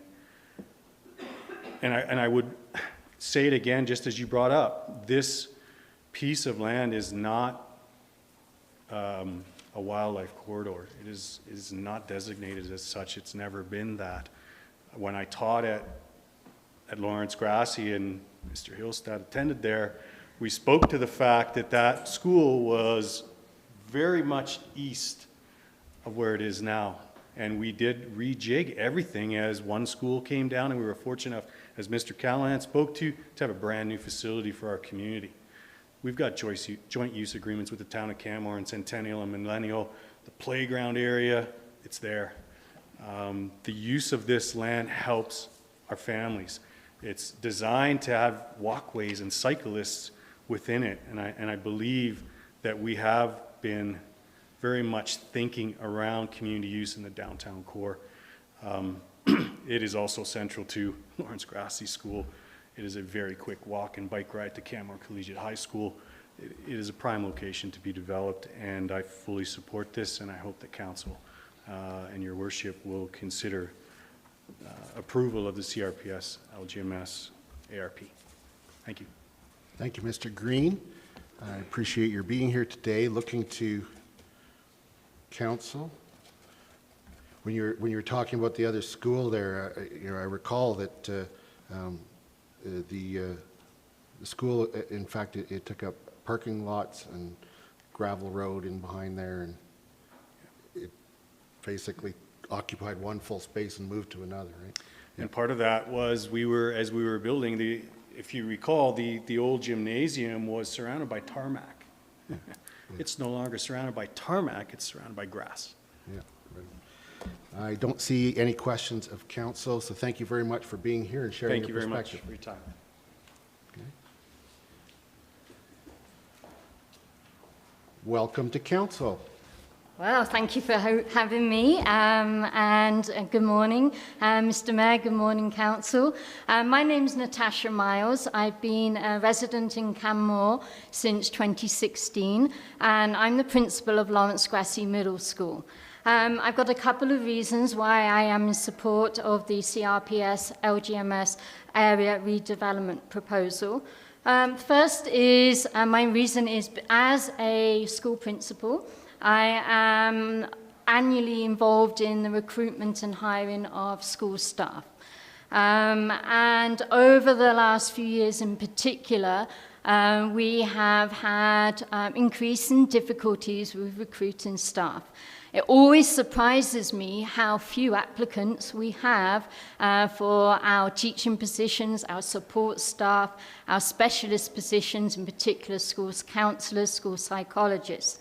I would say it again, just as you brought up, this piece of land is not a wildlife corridor. It is not designated as such. It's never been that. When I taught at Lawrence Grassi and Mr. Hillstad attended there, we spoke to the fact that that school was very much east of where it is now. And we did rejig everything as one school came down, and we were fortunate enough, as Mr. Callahan spoke to have a brand new facility for our community. We've got joint use agreements with the town of Canmore and Centennial and Millennial. The playground area, it's there. The use of this land helps our families. It's designed to have walkways and cyclists within it, and I believe that we have been very much thinking around community use in the downtown core. It is also central to Lawrence Grassi School. It is a very quick walk and bike ride to Canmore Collegiate High School. It is a prime location to be developed, and I fully support this, and I hope that council and your worship will consider approval of the CRPS LGMS ARP. Thank you. Thank you, Mr. Green. I appreciate your being here today. Looking to council. When you're talking about the other school there, I recall that the school, in fact, it took up parking lots and gravel road in behind there, and it basically occupied one full space and moved to another, right? And part of that was as we were building, if you recall, the old gymnasium was surrounded by tarmac. Yeah. It's no longer surrounded by tarmac, it's surrounded by grass. Yeah. I don't see any questions of council, so thank you very much for being here and sharing your perspective. Thank you very much for your time. Okay. Welcome to council. Well, thank you for having me, and good morning, Mr. Mayor, good morning, Council. My name's Natasha Miles. I've been a resident in Canmore since 2016, and I'm the principal of Lawrence Grassi Middle School. I've got a couple of reasons why I am in support of the CRPS LGMS area redevelopment proposal. First is, my reason is, as a school principal, I am annually involved in the recruitment and hiring of school staff. And over the last few years in particular, we have had increasing difficulties with recruiting staff. It always surprises me how few applicants we have for our teaching positions, our support staff, our specialist positions, in particular schools counsellors, school psychologists.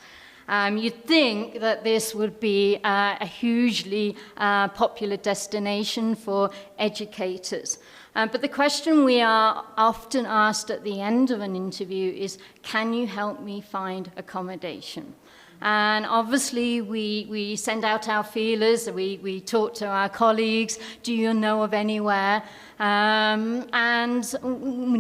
You'd think that this would be a hugely popular destination for educators. But the question we are often asked at the end of an interview is, can you help me find accommodation? And obviously, we send out our feelers, we talk to our colleagues, do you know of anywhere? And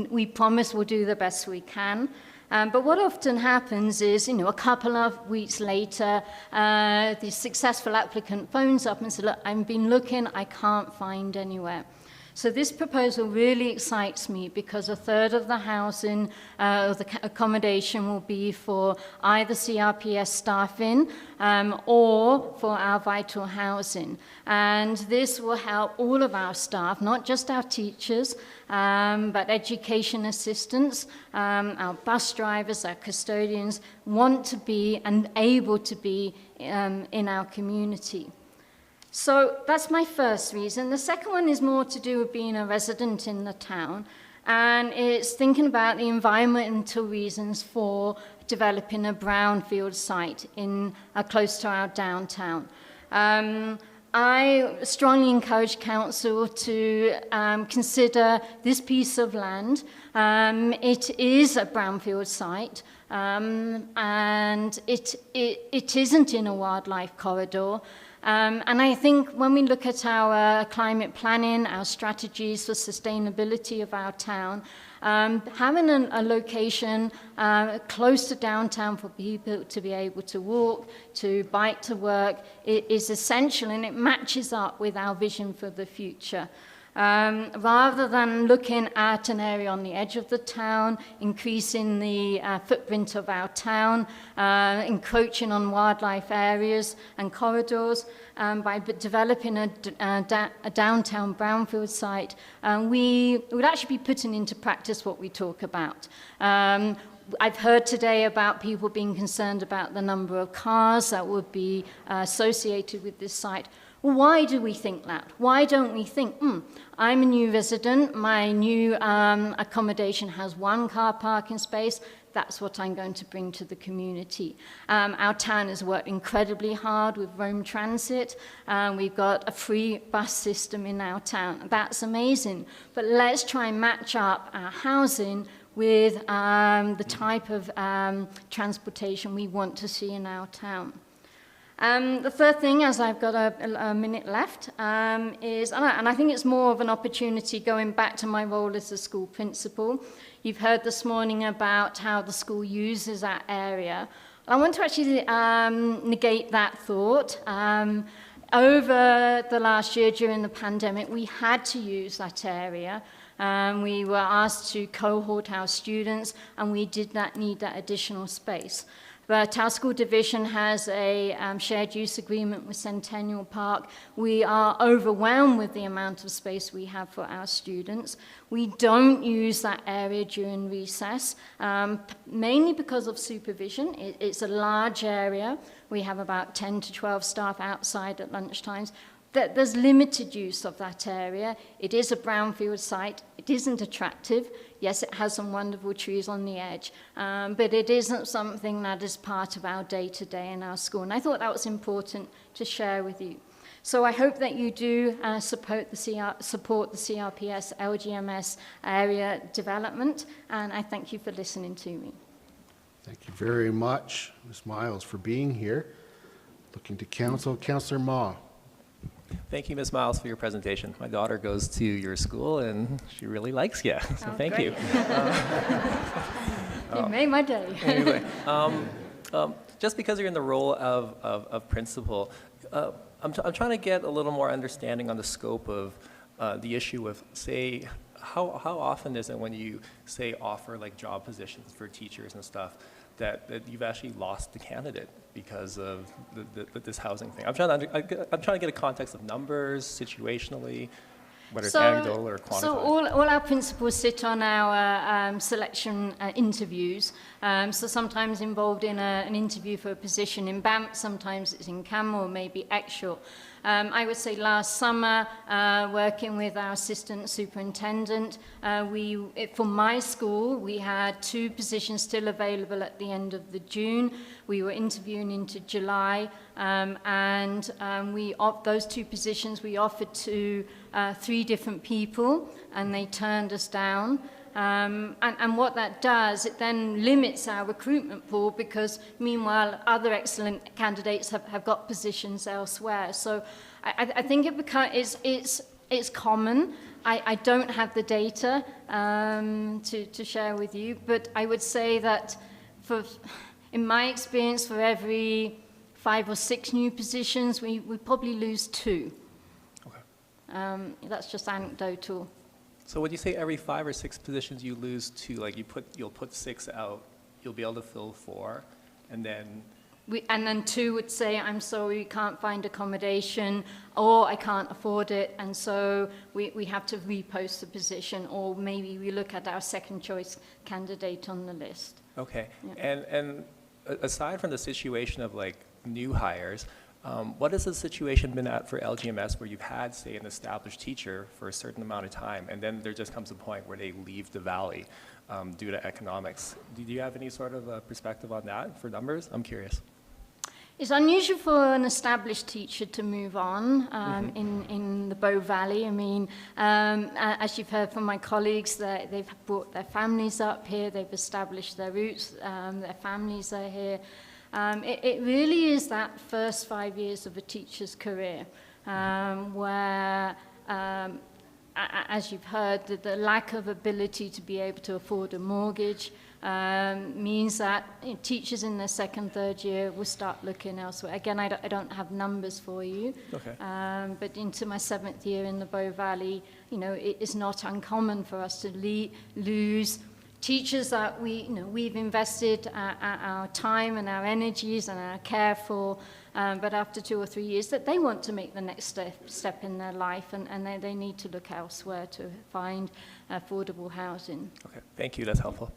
we promise we'll do the best we can. But what often happens is, a couple of weeks later, the successful applicant phones up and says, look, I've been looking, I can't find anywhere. So this proposal really excites me because a third of the housing, the accommodation will be for either CRPS staffing or for our vital housing. And this will help all of our staff, not just our teachers, but education assistants, our bus drivers, our custodians, want to be and able to be in our community. So that's my first reason. The second one is more to do with being a resident in the town, and it's thinking about the environmental reasons for developing a brownfield site in close to our downtown. I strongly encourage council to consider this piece of land. It is a brownfield site, and it isn't in a wildlife corridor. And I think when we look at our climate planning, our strategies for sustainability of our town, having a location close to downtown for people to be able to walk, to bike to work, is essential, and it matches up with our vision for the future. Rather than looking at an area on the edge of the town, increasing the footprint of our town, encroaching on wildlife areas and corridors, by developing a downtown brownfield site, we would actually be putting into practice what we talk about. I've heard today about people being concerned about the number of cars that would be associated with this site. Why do we think that? Why don't we think, I'm a new resident, my new accommodation has one car parking space, that's what I'm going to bring to the community. Our town has worked incredibly hard with Rome Transit. We've got a free bus system in our town. That's amazing. But let's try and match up our housing with the type of transportation we want to see in our town. The third thing, as I've got a minute left, is, and I think it's more of an opportunity going back to my role as a school principal. You've heard this morning about how the school uses that area. I want to actually negate that thought. Over the last year during the pandemic, we had to use that area. We were asked to cohort our students, and we did not need that additional space. But our school division has a shared use agreement with Centennial Park. We are overwhelmed with the amount of space we have for our students. We don't use that area during recess, mainly because of supervision. It's a large area. We have about 10 to 12 staff outside at lunchtimes. There's limited use of that area. It is a brownfield site. It isn't attractive. Yes, it has some wonderful trees on the edge, but it isn't something that is part of our day-to-day in our school. And I thought that was important to share with you. So I hope that you do support the CRPS LGMS area development, and I thank you for listening to me. Thank you very much, Ms. Miles, for being here. Looking to council, Councillor Ma. Thank you, Ms. Miles, for your presentation. My daughter goes to your school, and she really likes you, so thank great. you. You made my day. Anyway, just because you're in the role of principal, I'm trying to get a little more understanding on the scope of the issue of, say, how often is it when you, say, offer like job positions for teachers and stuff, that you've actually lost the candidate because of this housing thing? I'm trying to get a context of numbers, situationally, whether it's anecdotal or quantified. So all our principals sit on our selection interviews. So sometimes involved in an interview for a position in Banff, sometimes it's in Canmore, maybe actual. I would say last summer, working with our assistant superintendent, for my school, we had 2 positions still available at the end of June. We were interviewing into July, and those 2 positions we offered to 3 different people, and they turned us down. And what that does, it then limits our recruitment pool, because meanwhile other excellent candidates have got positions elsewhere. So I think it's common. I don't have the data to share with you, but I would say that in my experience, for every 5 or 6 new positions, we probably lose 2. Okay. That's just anecdotal. So would you say every 5 or 6 positions you lose 2, like you'll put 6 out, you'll be able to fill 4, and then... And then 2 would say, I'm sorry, we can't find accommodation, or I can't afford it, and so we have to repost the position, or maybe we look at our second choice candidate on the list. Okay, Yeah. and aside from the situation of like new hires, what has the situation been at for LGMS where you've had, say, an established teacher for a certain amount of time, and then there just comes a point where they leave the valley due to economics? Do you have any sort of perspective on that for numbers? I'm curious. It's unusual for an established teacher to move on in the Bow Valley. I mean, as you've heard from my colleagues, they've brought their families up here, they've established their roots, their families are here. It really is that first 5 years of a teacher's career where, as you've heard, the lack of ability to be able to afford a mortgage means that teachers in their second, third year will start looking elsewhere. Again, I don't have numbers for you, okay. But into my 7th year in the Bow Valley, it is not uncommon for us to lose teachers that we've invested our time and our energies and our care for, but after 2 or 3 years that they want to make the next step in their life, and they need to look elsewhere to find affordable housing. Okay, thank you, that's helpful.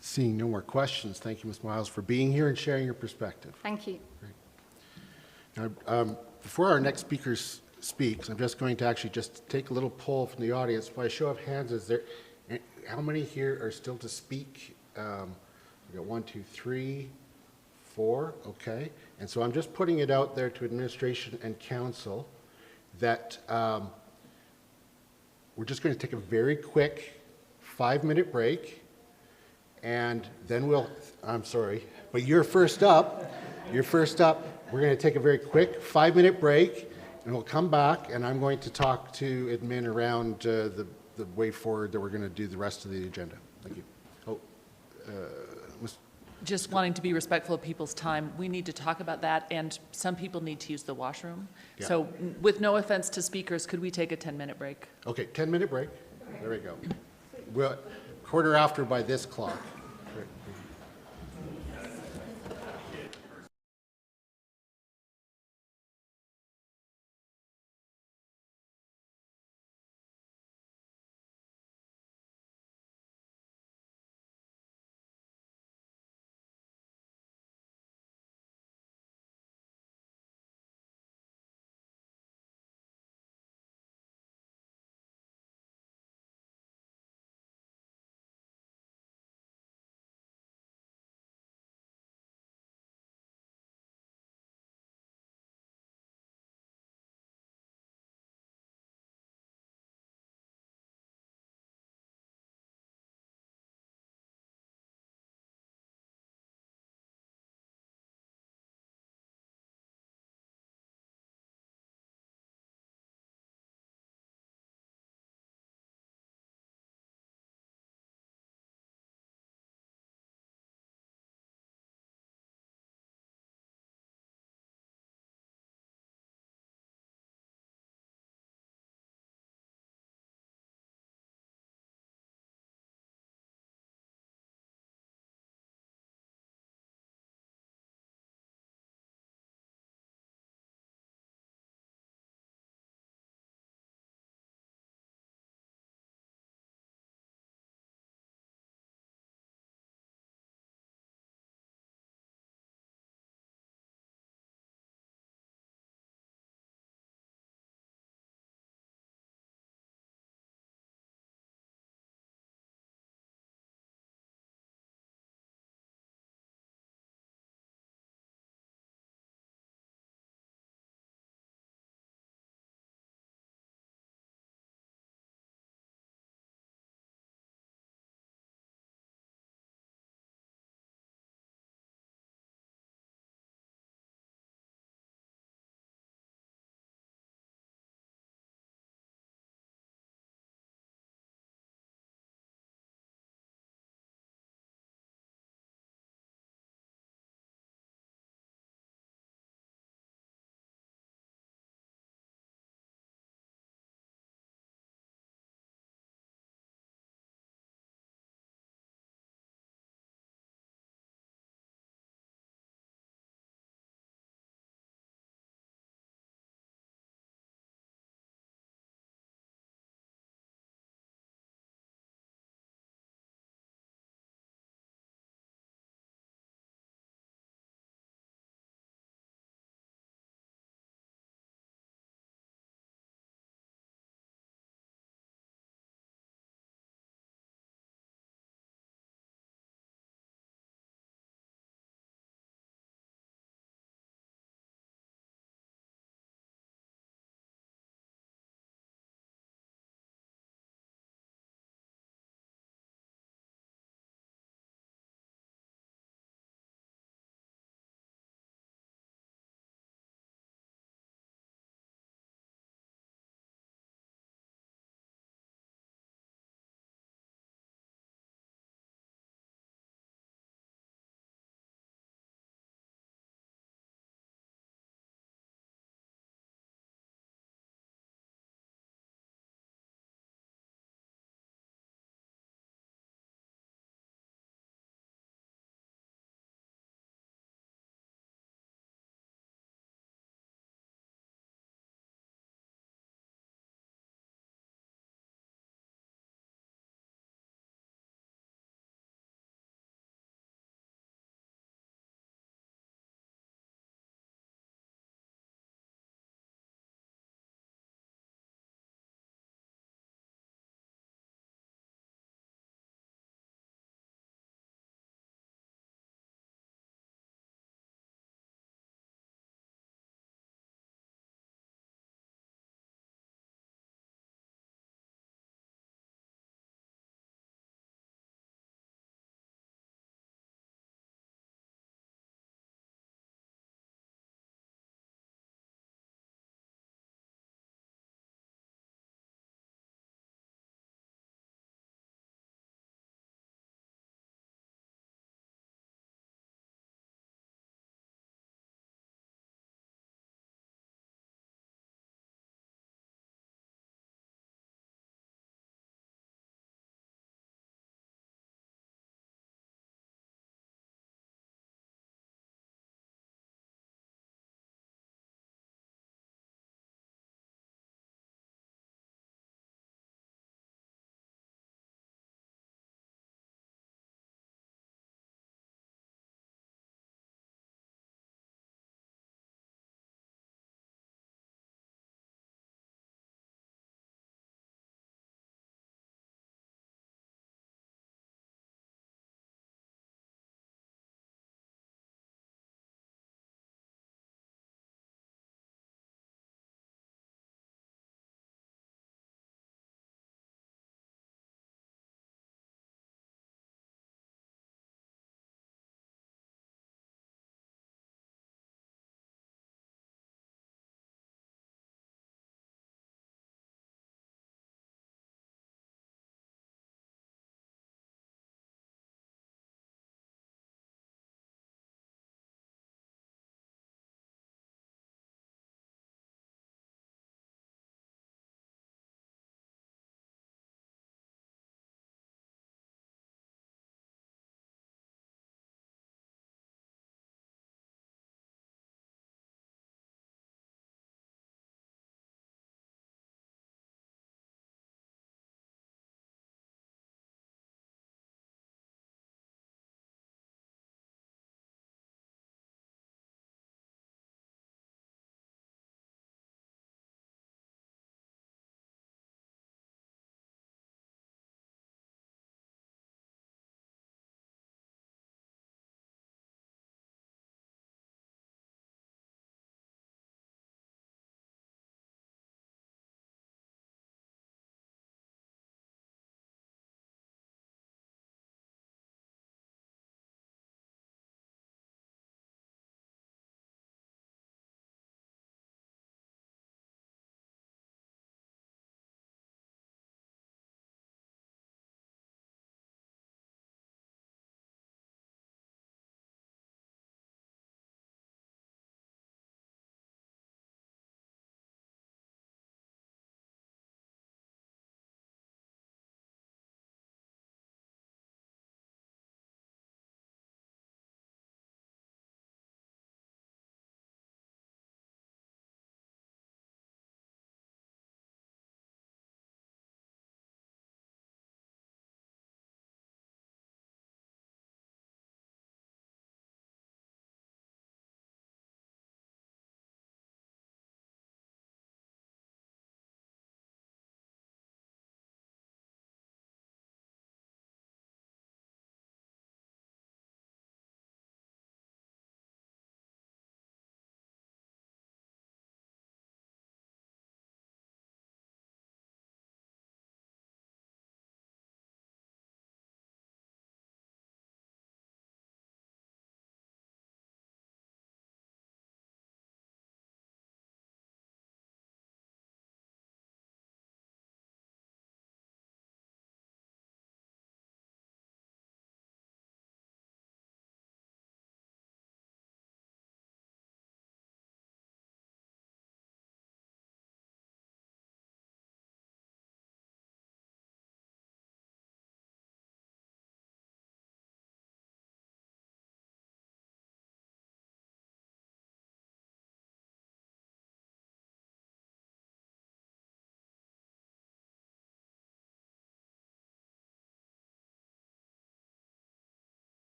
Seeing no more questions, thank you, Ms. Miles, for being here and sharing your perspective. Thank you. Great. Now, before our next speaker speaks, I'm just going to actually just take a little poll from the audience. By a show of hands, how many here are still to speak? We got 1, 2, 3, 4, okay. And so I'm just putting it out there to administration and council that we're just going to take a very quick 5-minute break, and then I'm sorry, but you're first up. You're first up. We're going to take a very quick 5-minute break, and we'll come back, and I'm going to talk to admin around the way forward that we're going to do the rest of the agenda. Thank you. Oh, just wanting to be respectful of people's time, we need to talk about that, and some people need to use the washroom. Yeah. So with no offense to speakers, could we take a 10-minute break? Okay, 10-minute break. There we go. We're quarter after by this clock.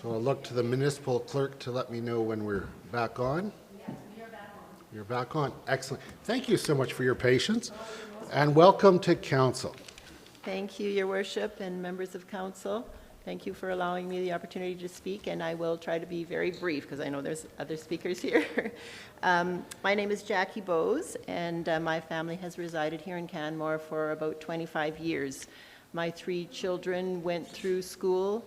So I'll look to the municipal clerk to let me know when we're back on. You're back on. Excellent. Thank you so much for your patience, and welcome to council. Thank you, Your Worship, and members of council. Thank you for allowing me the opportunity to speak, and I will try to be very brief because I know there's other speakers here. My name is Jackie Bowes, and my family has resided here in Canmore for about 25 years. My 3 children went through school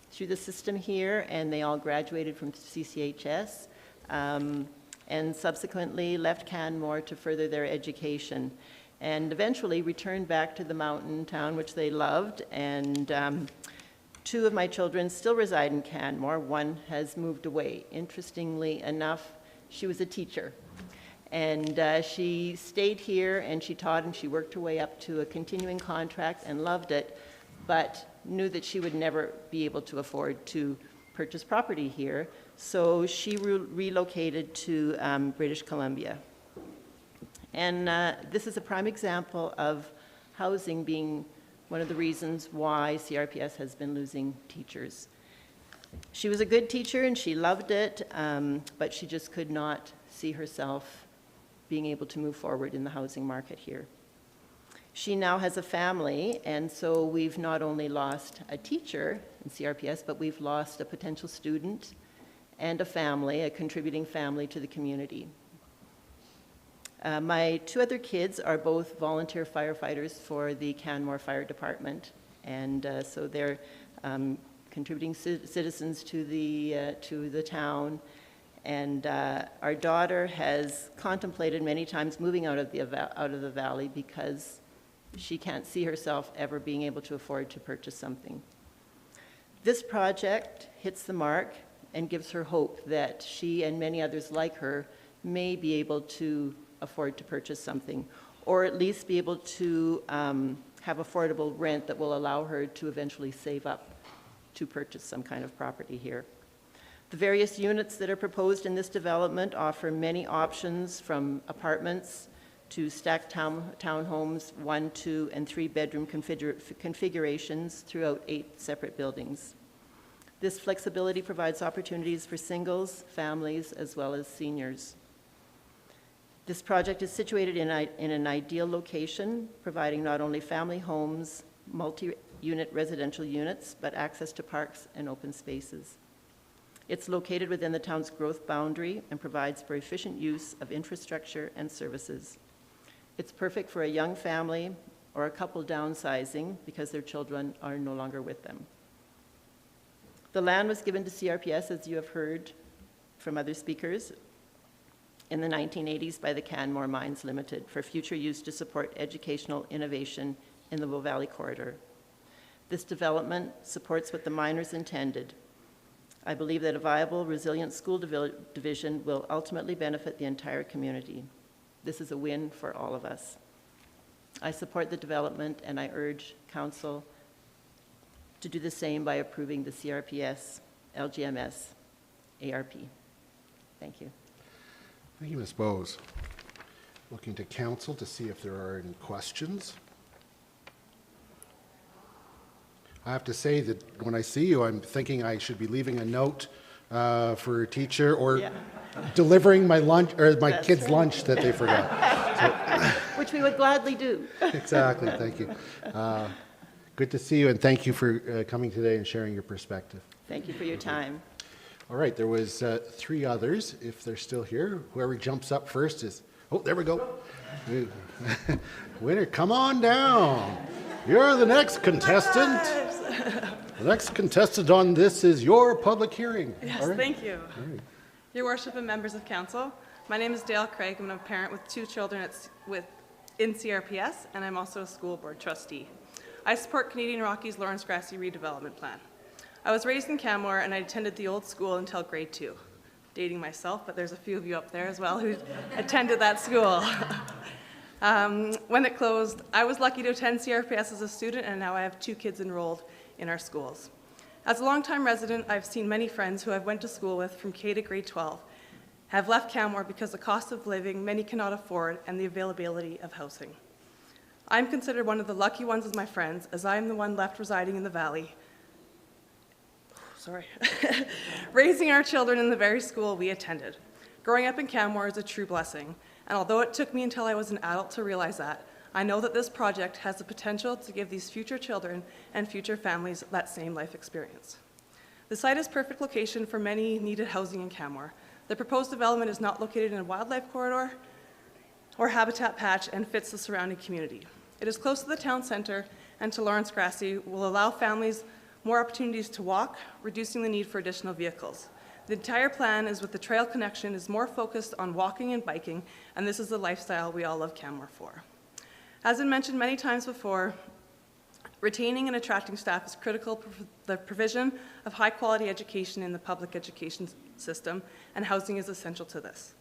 through the system here, and they all graduated from CCHS. And subsequently left Canmore to further their education, and eventually returned back to the mountain town, which they loved. And 2 of my children still reside in Canmore. 1 has moved away. Interestingly enough, she was a teacher. And she stayed here, and she taught, and she worked her way up to a continuing contract and loved it, but knew that she would never be able to afford to purchase property here. So she relocated to British Columbia. And this is a prime example of housing being one of the reasons why CRPS has been losing teachers. She was a good teacher and she loved it, but she just could not see herself being able to move forward in the housing market here. She now has a family, and so we've not only lost a teacher in CRPS, but we've lost a potential student and a family, a contributing family to the community. My 2 other kids are both volunteer firefighters for the Canmore Fire Department, and so they're contributing citizens to the town. And our daughter has contemplated many times moving out of the valley because she can't see herself ever being able to afford to purchase something. This project hits the mark and gives her hope that she and many others like her may be able to afford to purchase something, or at least be able to have affordable rent that will allow her to eventually save up to purchase some kind of property here. The various units that are proposed in this development offer many options, from apartments to stacked townhomes, 1, 2, and 3-bedroom configurations throughout 8 separate buildings. This flexibility provides opportunities for singles, families, as well as seniors. This project is situated in an ideal location, providing not only family homes, multi-unit residential units, but access to parks and open spaces. It's located within the town's growth boundary and provides for efficient use of infrastructure and services. It's perfect for a young family or a couple downsizing because their children are no longer with them. The land was given to CRPS, as you have heard from other speakers, in the 1980s by the Canmore Mines Limited for future use to support educational innovation in the Bow Valley Corridor. This development supports what the miners intended. I believe that a viable, resilient school division will ultimately benefit the entire community. This is a win for all of us. I support the development, and I urge Council to do the same by approving the CRPS, LGMS, ARP. Thank you. Thank you, Ms. Bowes. Looking to Council to see if there are any questions. I have to say that when I see you, I'm thinking I should be leaving a note for a teacher, or delivering my lunch, or my kids' right. lunch that they forgot. Which we would gladly do. Exactly, thank you. Good to see you, and thank you for coming today and sharing your perspective. Thank you for your time. All right, there was 3 others, if they're still here. Whoever jumps up first is, oh, there we go. Winner, come on down. You're the next contestant. The next contestant on this is your public hearing. Yes, All right. thank you. All right. Your Worship and members of Council, my name is Dale Craig. I'm a parent with 2 children in CRPS, and I'm also a school board trustee. I support Canadian Rockies Lawrence Grassi Redevelopment Plan. I was raised in Canmore, and I attended the old school until grade 2. Dating myself, but there's a few of you up there as well who attended that school. When it closed, I was lucky to attend CRPS as a student, and now I have 2 kids enrolled in our schools. As a longtime resident, I've seen many friends who I've went to school with from K to grade 12 have left Canmore because the cost of living many cannot afford and the availability of housing. I'm considered one of the lucky ones as my friends, as I am the one left residing in the valley. raising our children in the very school we attended. Growing up in Canmore is a true blessing, and although it took me until I was an adult to realize that, I know that this project has the potential to give these future children and future families that same life experience. The site is perfect location for many needed housing in Canmore. The proposed development is not located in a wildlife corridor or habitat patch and fits the surrounding community. It is close to the town center and to Lawrence Grassi, will allow families more opportunities to walk, reducing the need for additional vehicles. The entire plan is with the trail connection is more focused on walking and biking, and this is the lifestyle we all love Canmore for. As been mentioned many times before, retaining and attracting staff is critical for the provision of high-quality education in the public education system, and housing is essential to this.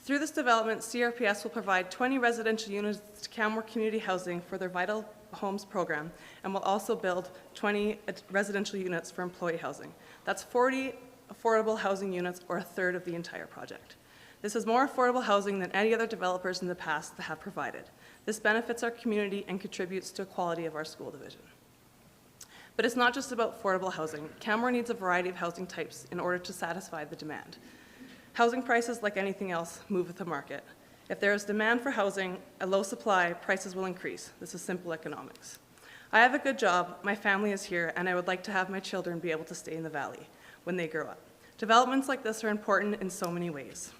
Through this development, CRPS will provide 20 residential units to Canmore Community Housing for their Vital Homes program, and will also build 20 residential units for employee housing. That's 40 affordable housing units, or a third of the entire project. This is more affordable housing than any other developers in the past that have provided. This benefits our community and contributes to the quality of our school division. But it's not just about affordable housing. Canmore needs a variety of housing types in order to satisfy the demand. Housing prices, like anything else, move with the market. If there is demand for housing, a low supply, prices will increase. This is simple economics. I have a good job, my family is here, and I would like to have my children be able to stay in the valley when they grow up. Developments like this are important in so many ways.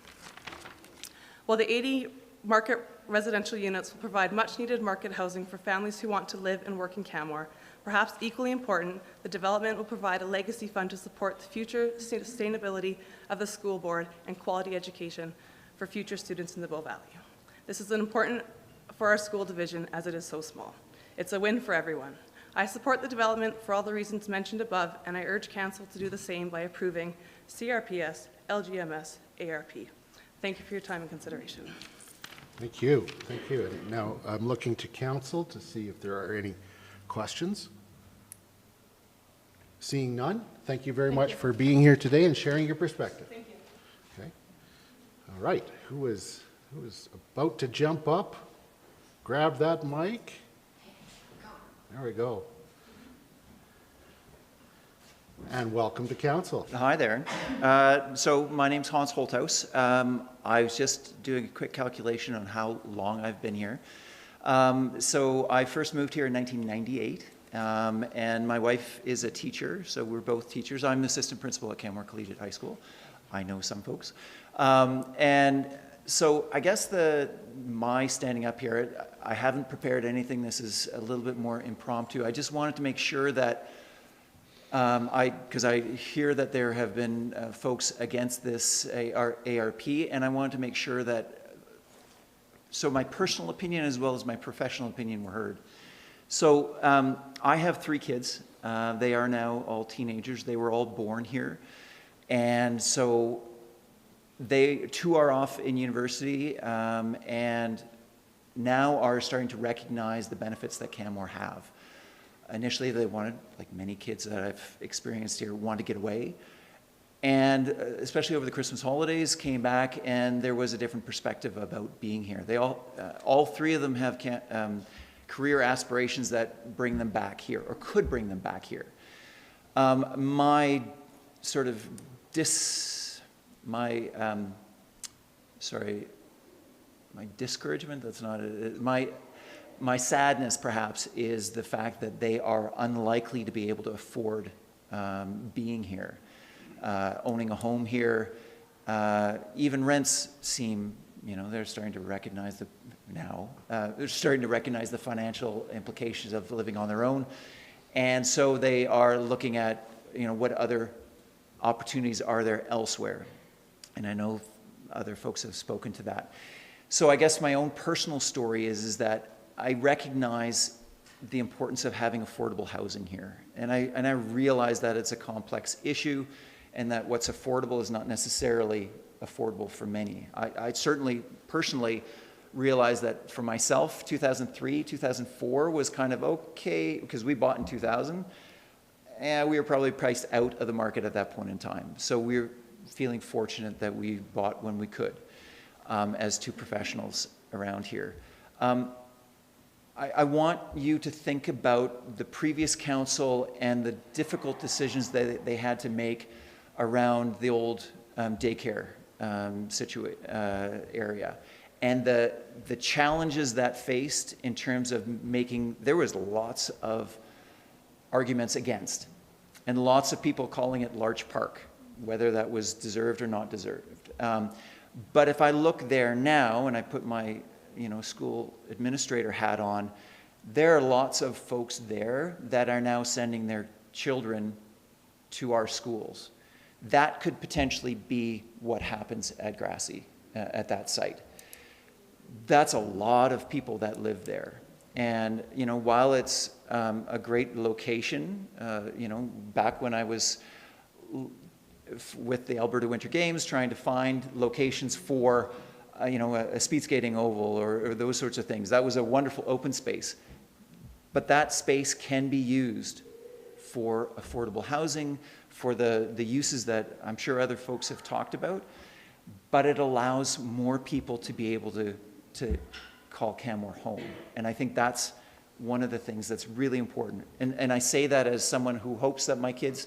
While the 80 market residential units will provide much needed market housing for families who want to live and work in Canmore, perhaps equally important, the development will provide a legacy fund to support the future sustainability of the school board and quality education for future students in the Bow Valley. This is important for our school division as it is so small. It's a win for everyone. I support the development for all the reasons mentioned above, and I urge Council to do the same by approving CRPS, LGMS, ARP. Thank you for your time and consideration. Thank you. Thank you. And now I'm looking to Council to see if there are any questions. Seeing none, thank you very much for being here today and sharing your perspective. Thank you. Okay. All right. Who is about to jump up? Grab that mic. There we go. And welcome to Council. Hi there. So my name's Hans Holthaus. I was just doing a quick calculation on how long I've been here. So I first moved here in 1998, and my wife is a teacher, so we're both teachers. I'm the assistant principal at Canmore Collegiate High School. I know some folks. And so I guess my standing up here, I haven't prepared anything. This is a little bit more impromptu. I just wanted to make sure that because I hear that there have been folks against this ARP, and I wanted to make sure that, so my personal opinion as well as my professional opinion were heard. So I have 3 kids. They are now all teenagers. They were all born here. And so 2 are off in university and now are starting to recognize the benefits that Canmore have. Initially, they wanted, like many kids that I've experienced here, wanted to get away. And especially over the Christmas holidays, came back and there was a different perspective about being here. They all 3 of them have career aspirations that bring them back here, or could bring them back here. My sort of my discouragement, that's not it, my sadness, perhaps, is the fact that they are unlikely to be able to afford being here. Owning a home here, even rents seem, they're starting to recognize they're starting to recognize the financial implications of living on their own. And so they are looking at, what other opportunities are there elsewhere. And I know other folks have spoken to that. So I guess my own personal story is that I recognize the importance of having affordable housing here. And I realize that it's a complex issue and that what's affordable is not necessarily affordable for many. I certainly personally realize that for myself, 2003, 2004 was kind of okay, because we bought in 2000, and we were probably priced out of the market at that point in time. So we're feeling fortunate that we bought when we could, as 2 professionals around here. I want you to think about the previous council and the difficult decisions that they had to make around the old daycare area, and the challenges that faced in terms of making, there was lots of arguments against, and lots of people calling it Larch Park, whether that was deserved or not deserved. But if I look there now, and I put my school administrator hat on, there are lots of folks there that are now sending their children to our schools. That could potentially be what happens at Grassi, at that site. That's a lot of people that live there. And, while it's a great location, back when I was with the Alberta Winter Games trying to find locations for, a speed skating oval or those sorts of things, that was a wonderful open space. But that space can be used for affordable housing, for the uses that I'm sure other folks have talked about, but it allows more people to be able to call Canmore home. And I think that's one of the things that's really important. And I say that as someone who hopes that my kids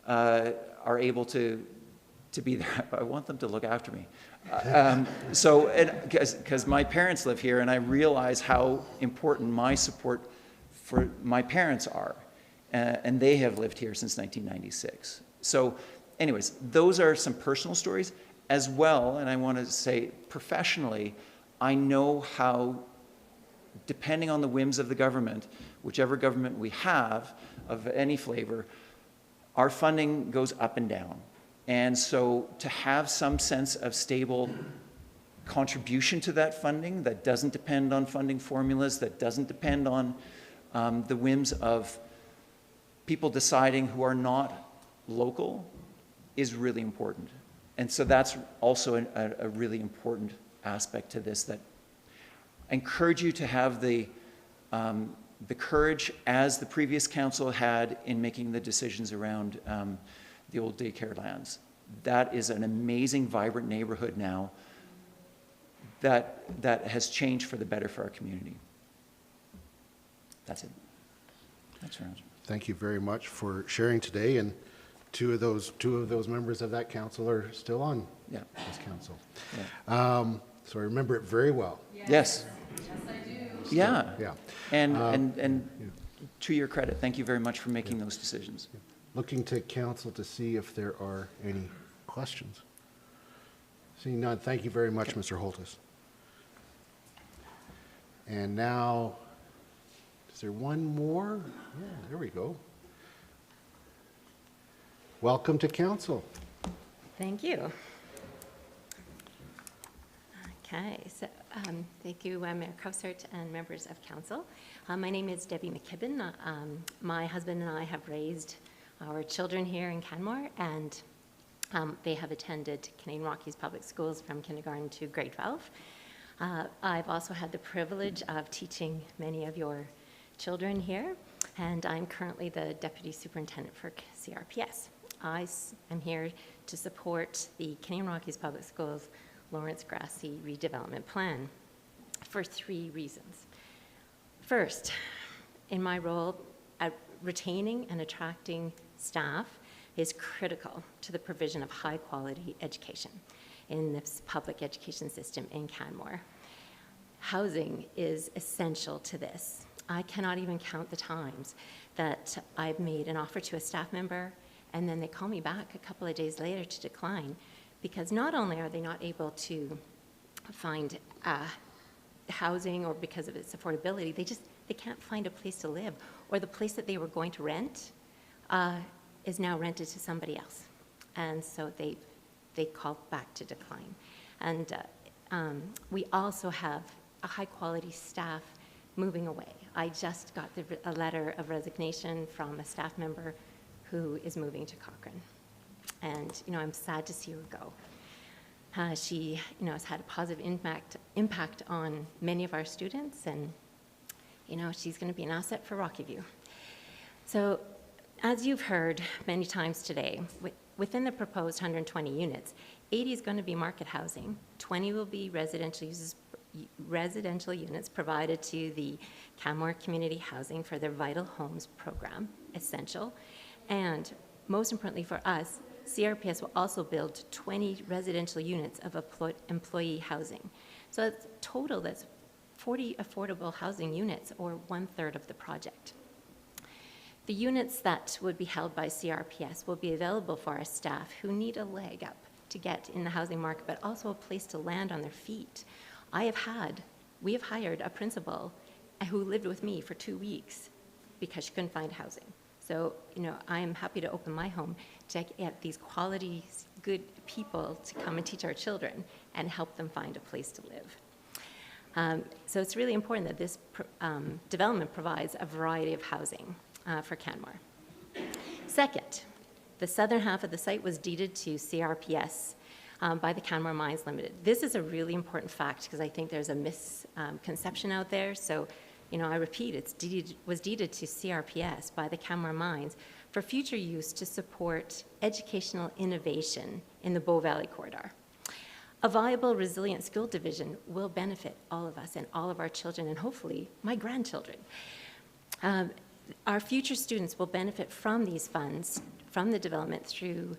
are able to be there. I want them to look after me. Because my parents live here, and I realize how important my support for my parents are. And they have lived here since 1996. So anyways, those are some personal stories as well. And I want to say professionally, I know how, depending on the whims of the government, whichever government we have of any flavor, our funding goes up and down. And so to have some sense of stable contribution to that funding that doesn't depend on funding formulas, that doesn't depend on the whims of people deciding who are not local, is really important. And so that's also a really important aspect to this, that I encourage you to have the courage, as the previous council had in making the decisions around the old daycare lands. That is an amazing, vibrant neighborhood now that has changed for the better for our community. That's it. Thanks very much. Thank you very much for sharing today, and two of those members of that council are still on this council. Yeah. So I remember it very well. Yes. Yes, I do. Yeah. Yeah. And to your credit, thank you very much for making those decisions. Looking to council to see if there are any questions. Seeing none, thank you very much, Mr. Holtis. And now, is there one more? Yeah, there we go. Welcome to council. Thank you. Okay, so thank you, Mayor Cosart and members of council. My name is Debbie McKibben. My husband and I have raised our children here in Canmore, and they have attended Canadian Rockies Public Schools from kindergarten to grade 12. I've also had the privilege of teaching many of your children here, and I'm currently the Deputy Superintendent for CRPS. I am here to support the Canadian Rockies Public Schools Lawrence Grassi Redevelopment Plan for 3 reasons. First, in my role, retaining and attracting staff is critical to the provision of high-quality education in this public education system in Canmore. Housing is essential to this. I cannot even count the times that I've made an offer to a staff member, and then they call me back a couple of days later to decline, because not only are they not able to find housing, or because of its affordability, they can't find a place to live, or the place that they were going to rent is now rented to somebody else. And so they call back to decline. And we also have a high quality staff moving away. I just got a letter of resignation from a staff member who is moving to Cochrane. And, I'm sad to see her go. She, has had a positive impact on many of our students, and, she's going to be an asset for Rocky View. So, as you've heard many times today, within the proposed 120 units, 80 is going to be market housing, 20 will be residential residential units provided to the Canmore Community Housing for their Vital Homes program, essential. And most importantly for us, CRPS will also build 20 residential units of employee housing. So that's total, that's 40 affordable housing units, or 1/3 of the project. The units that would be held by CRPS will be available for our staff who need a leg up to get in the housing market, but also a place to land on their feet. We have hired a principal who lived with me for 2 weeks because she couldn't find housing. So, I am happy to open my home to get these quality, good people to come and teach our children and help them find a place to live. So it's really important that this development provides a variety of housing for Canmore. Second, the southern half of the site was deeded to CRPS by the Canmore Mines Limited. This is a really important fact because I think there's a misconception out there. So, I repeat, it was deeded to CRPS by the Canmore Mines for future use to support educational innovation in the Bow Valley Corridor. A viable, resilient school division will benefit all of us and all of our children, and hopefully my grandchildren. Our future students will benefit from these funds, from the development, through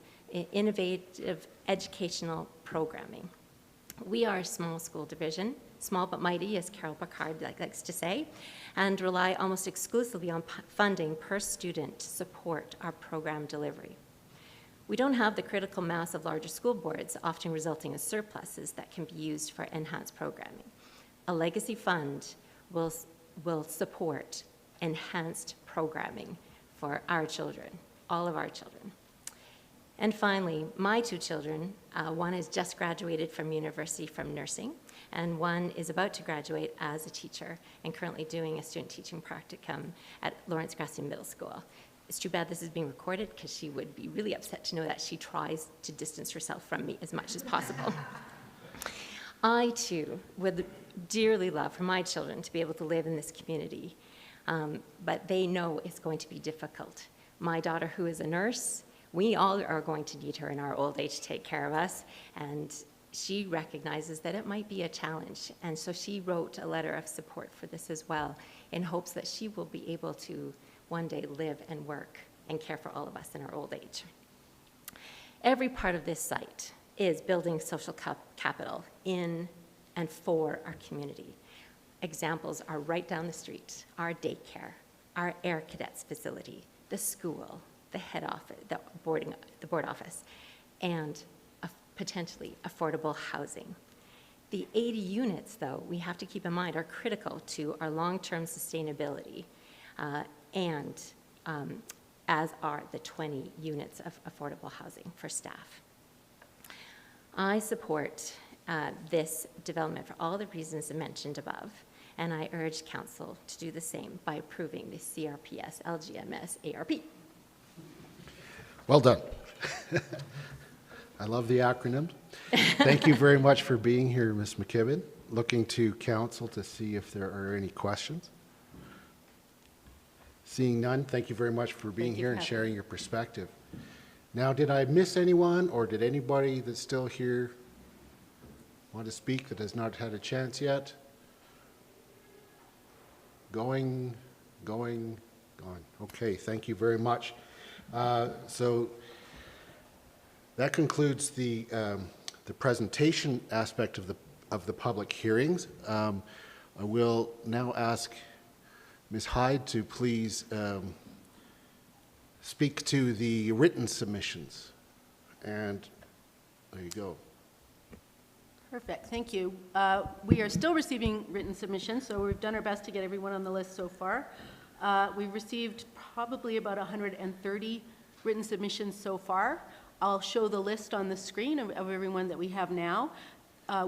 innovative educational programming. We are a small school division, small but mighty, as Carol Picard likes to say, and rely almost exclusively on funding per student to support our program delivery. We don't have the critical mass of larger school boards, often resulting in surpluses that can be used for enhanced programming. A legacy fund will support enhanced programming for our children, all of our children. And finally, my 2 children, one is just graduated from university from nursing, and one is about to graduate as a teacher and currently doing a student teaching practicum at Lawrence Grassi Middle School. It's too bad this is being recorded because she would be really upset to know that she tries to distance herself from me as much as possible. I, too, would dearly love for my children to be able to live in this community, but they know it's going to be difficult. My daughter, who is a nurse, we all are going to need her in our old age to take care of us, and she recognizes that it might be a challenge. And so she wrote a letter of support for this as well, in hopes that she will be able to one day live and work and care for all of us in our old age. Every part of this site is building social capital in and for our community. Examples are right down the street: our daycare, our Air Cadets facility, the school, the head office, the board office, and potentially affordable housing. The 80 units, though, we have to keep in mind, are critical to our long-term sustainability, as are the 20 units of affordable housing for staff. I support this development for all the reasons mentioned above, and I urge Council to do the same by approving the CRPS LGMS ARP. Well done. I love the acronym. Thank you very much for being here, Ms. McKibben. Looking to Council to see if there are any questions. Seeing none, thank you very much for being here and sharing your perspective. Now, did I miss anyone, or did anybody that's still here want to speak that has not had a chance yet? Gone. Okay, thank you very much. So that concludes the presentation aspect of the public hearings. I will now ask Ms. Hyde to please speak to the written submissions. And there you go. Perfect, thank you. We are still receiving written submissions, so we've done our best to get everyone on the list so far. We've received probably about 130 written submissions so far. I'll show the list on the screen of everyone that we have now.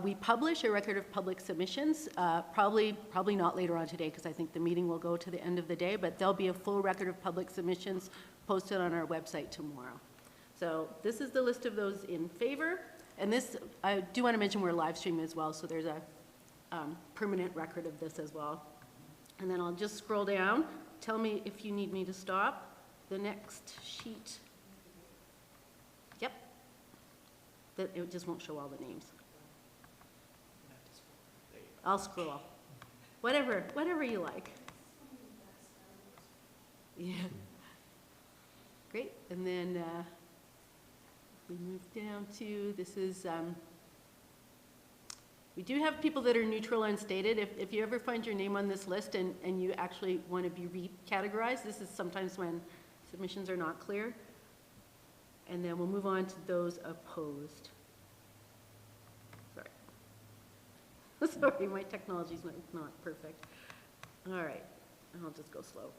We publish a record of public submissions, probably not later on today, because I think the meeting will go to the end of the day, but there'll be a full record of public submissions posted on our website tomorrow. So this is the list of those in favor. And this, I do want to mention we're live streaming as well, so there's a permanent record of this as well. And then I'll just scroll down. Tell me if you need me to stop. The next sheet. Yep. It just won't show all the names. I'll scroll. Whatever you like. Yeah. Great, and then we move down to, this is, we do have people that are neutral and unstated. If you ever find your name on this list and you actually want to be recategorized, this is sometimes when submissions are not clear. And then we'll move on to those opposed. Sorry. Sorry, my technology's not perfect. All right, I'll just go slow.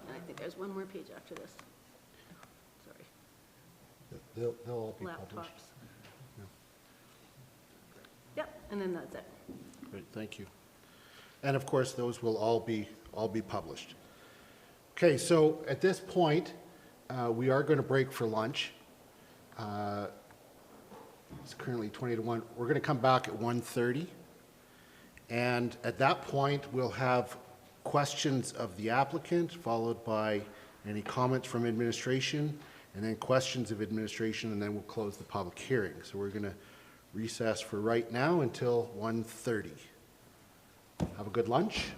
I think there's one more page after this. Sorry. They'll all be Laptops. published. Yep, and then that's it. Great, thank you. And of course, those will all be published. Okay, so at this point, we are going to break for lunch. It's currently 20 to 1. We're going to come back at 1:30. And at that point, we'll have questions of the applicant, followed by any comments from administration, and then questions of administration, and then we'll close the public hearing. So we're going to recess for right now until 1:30. Have a good lunch.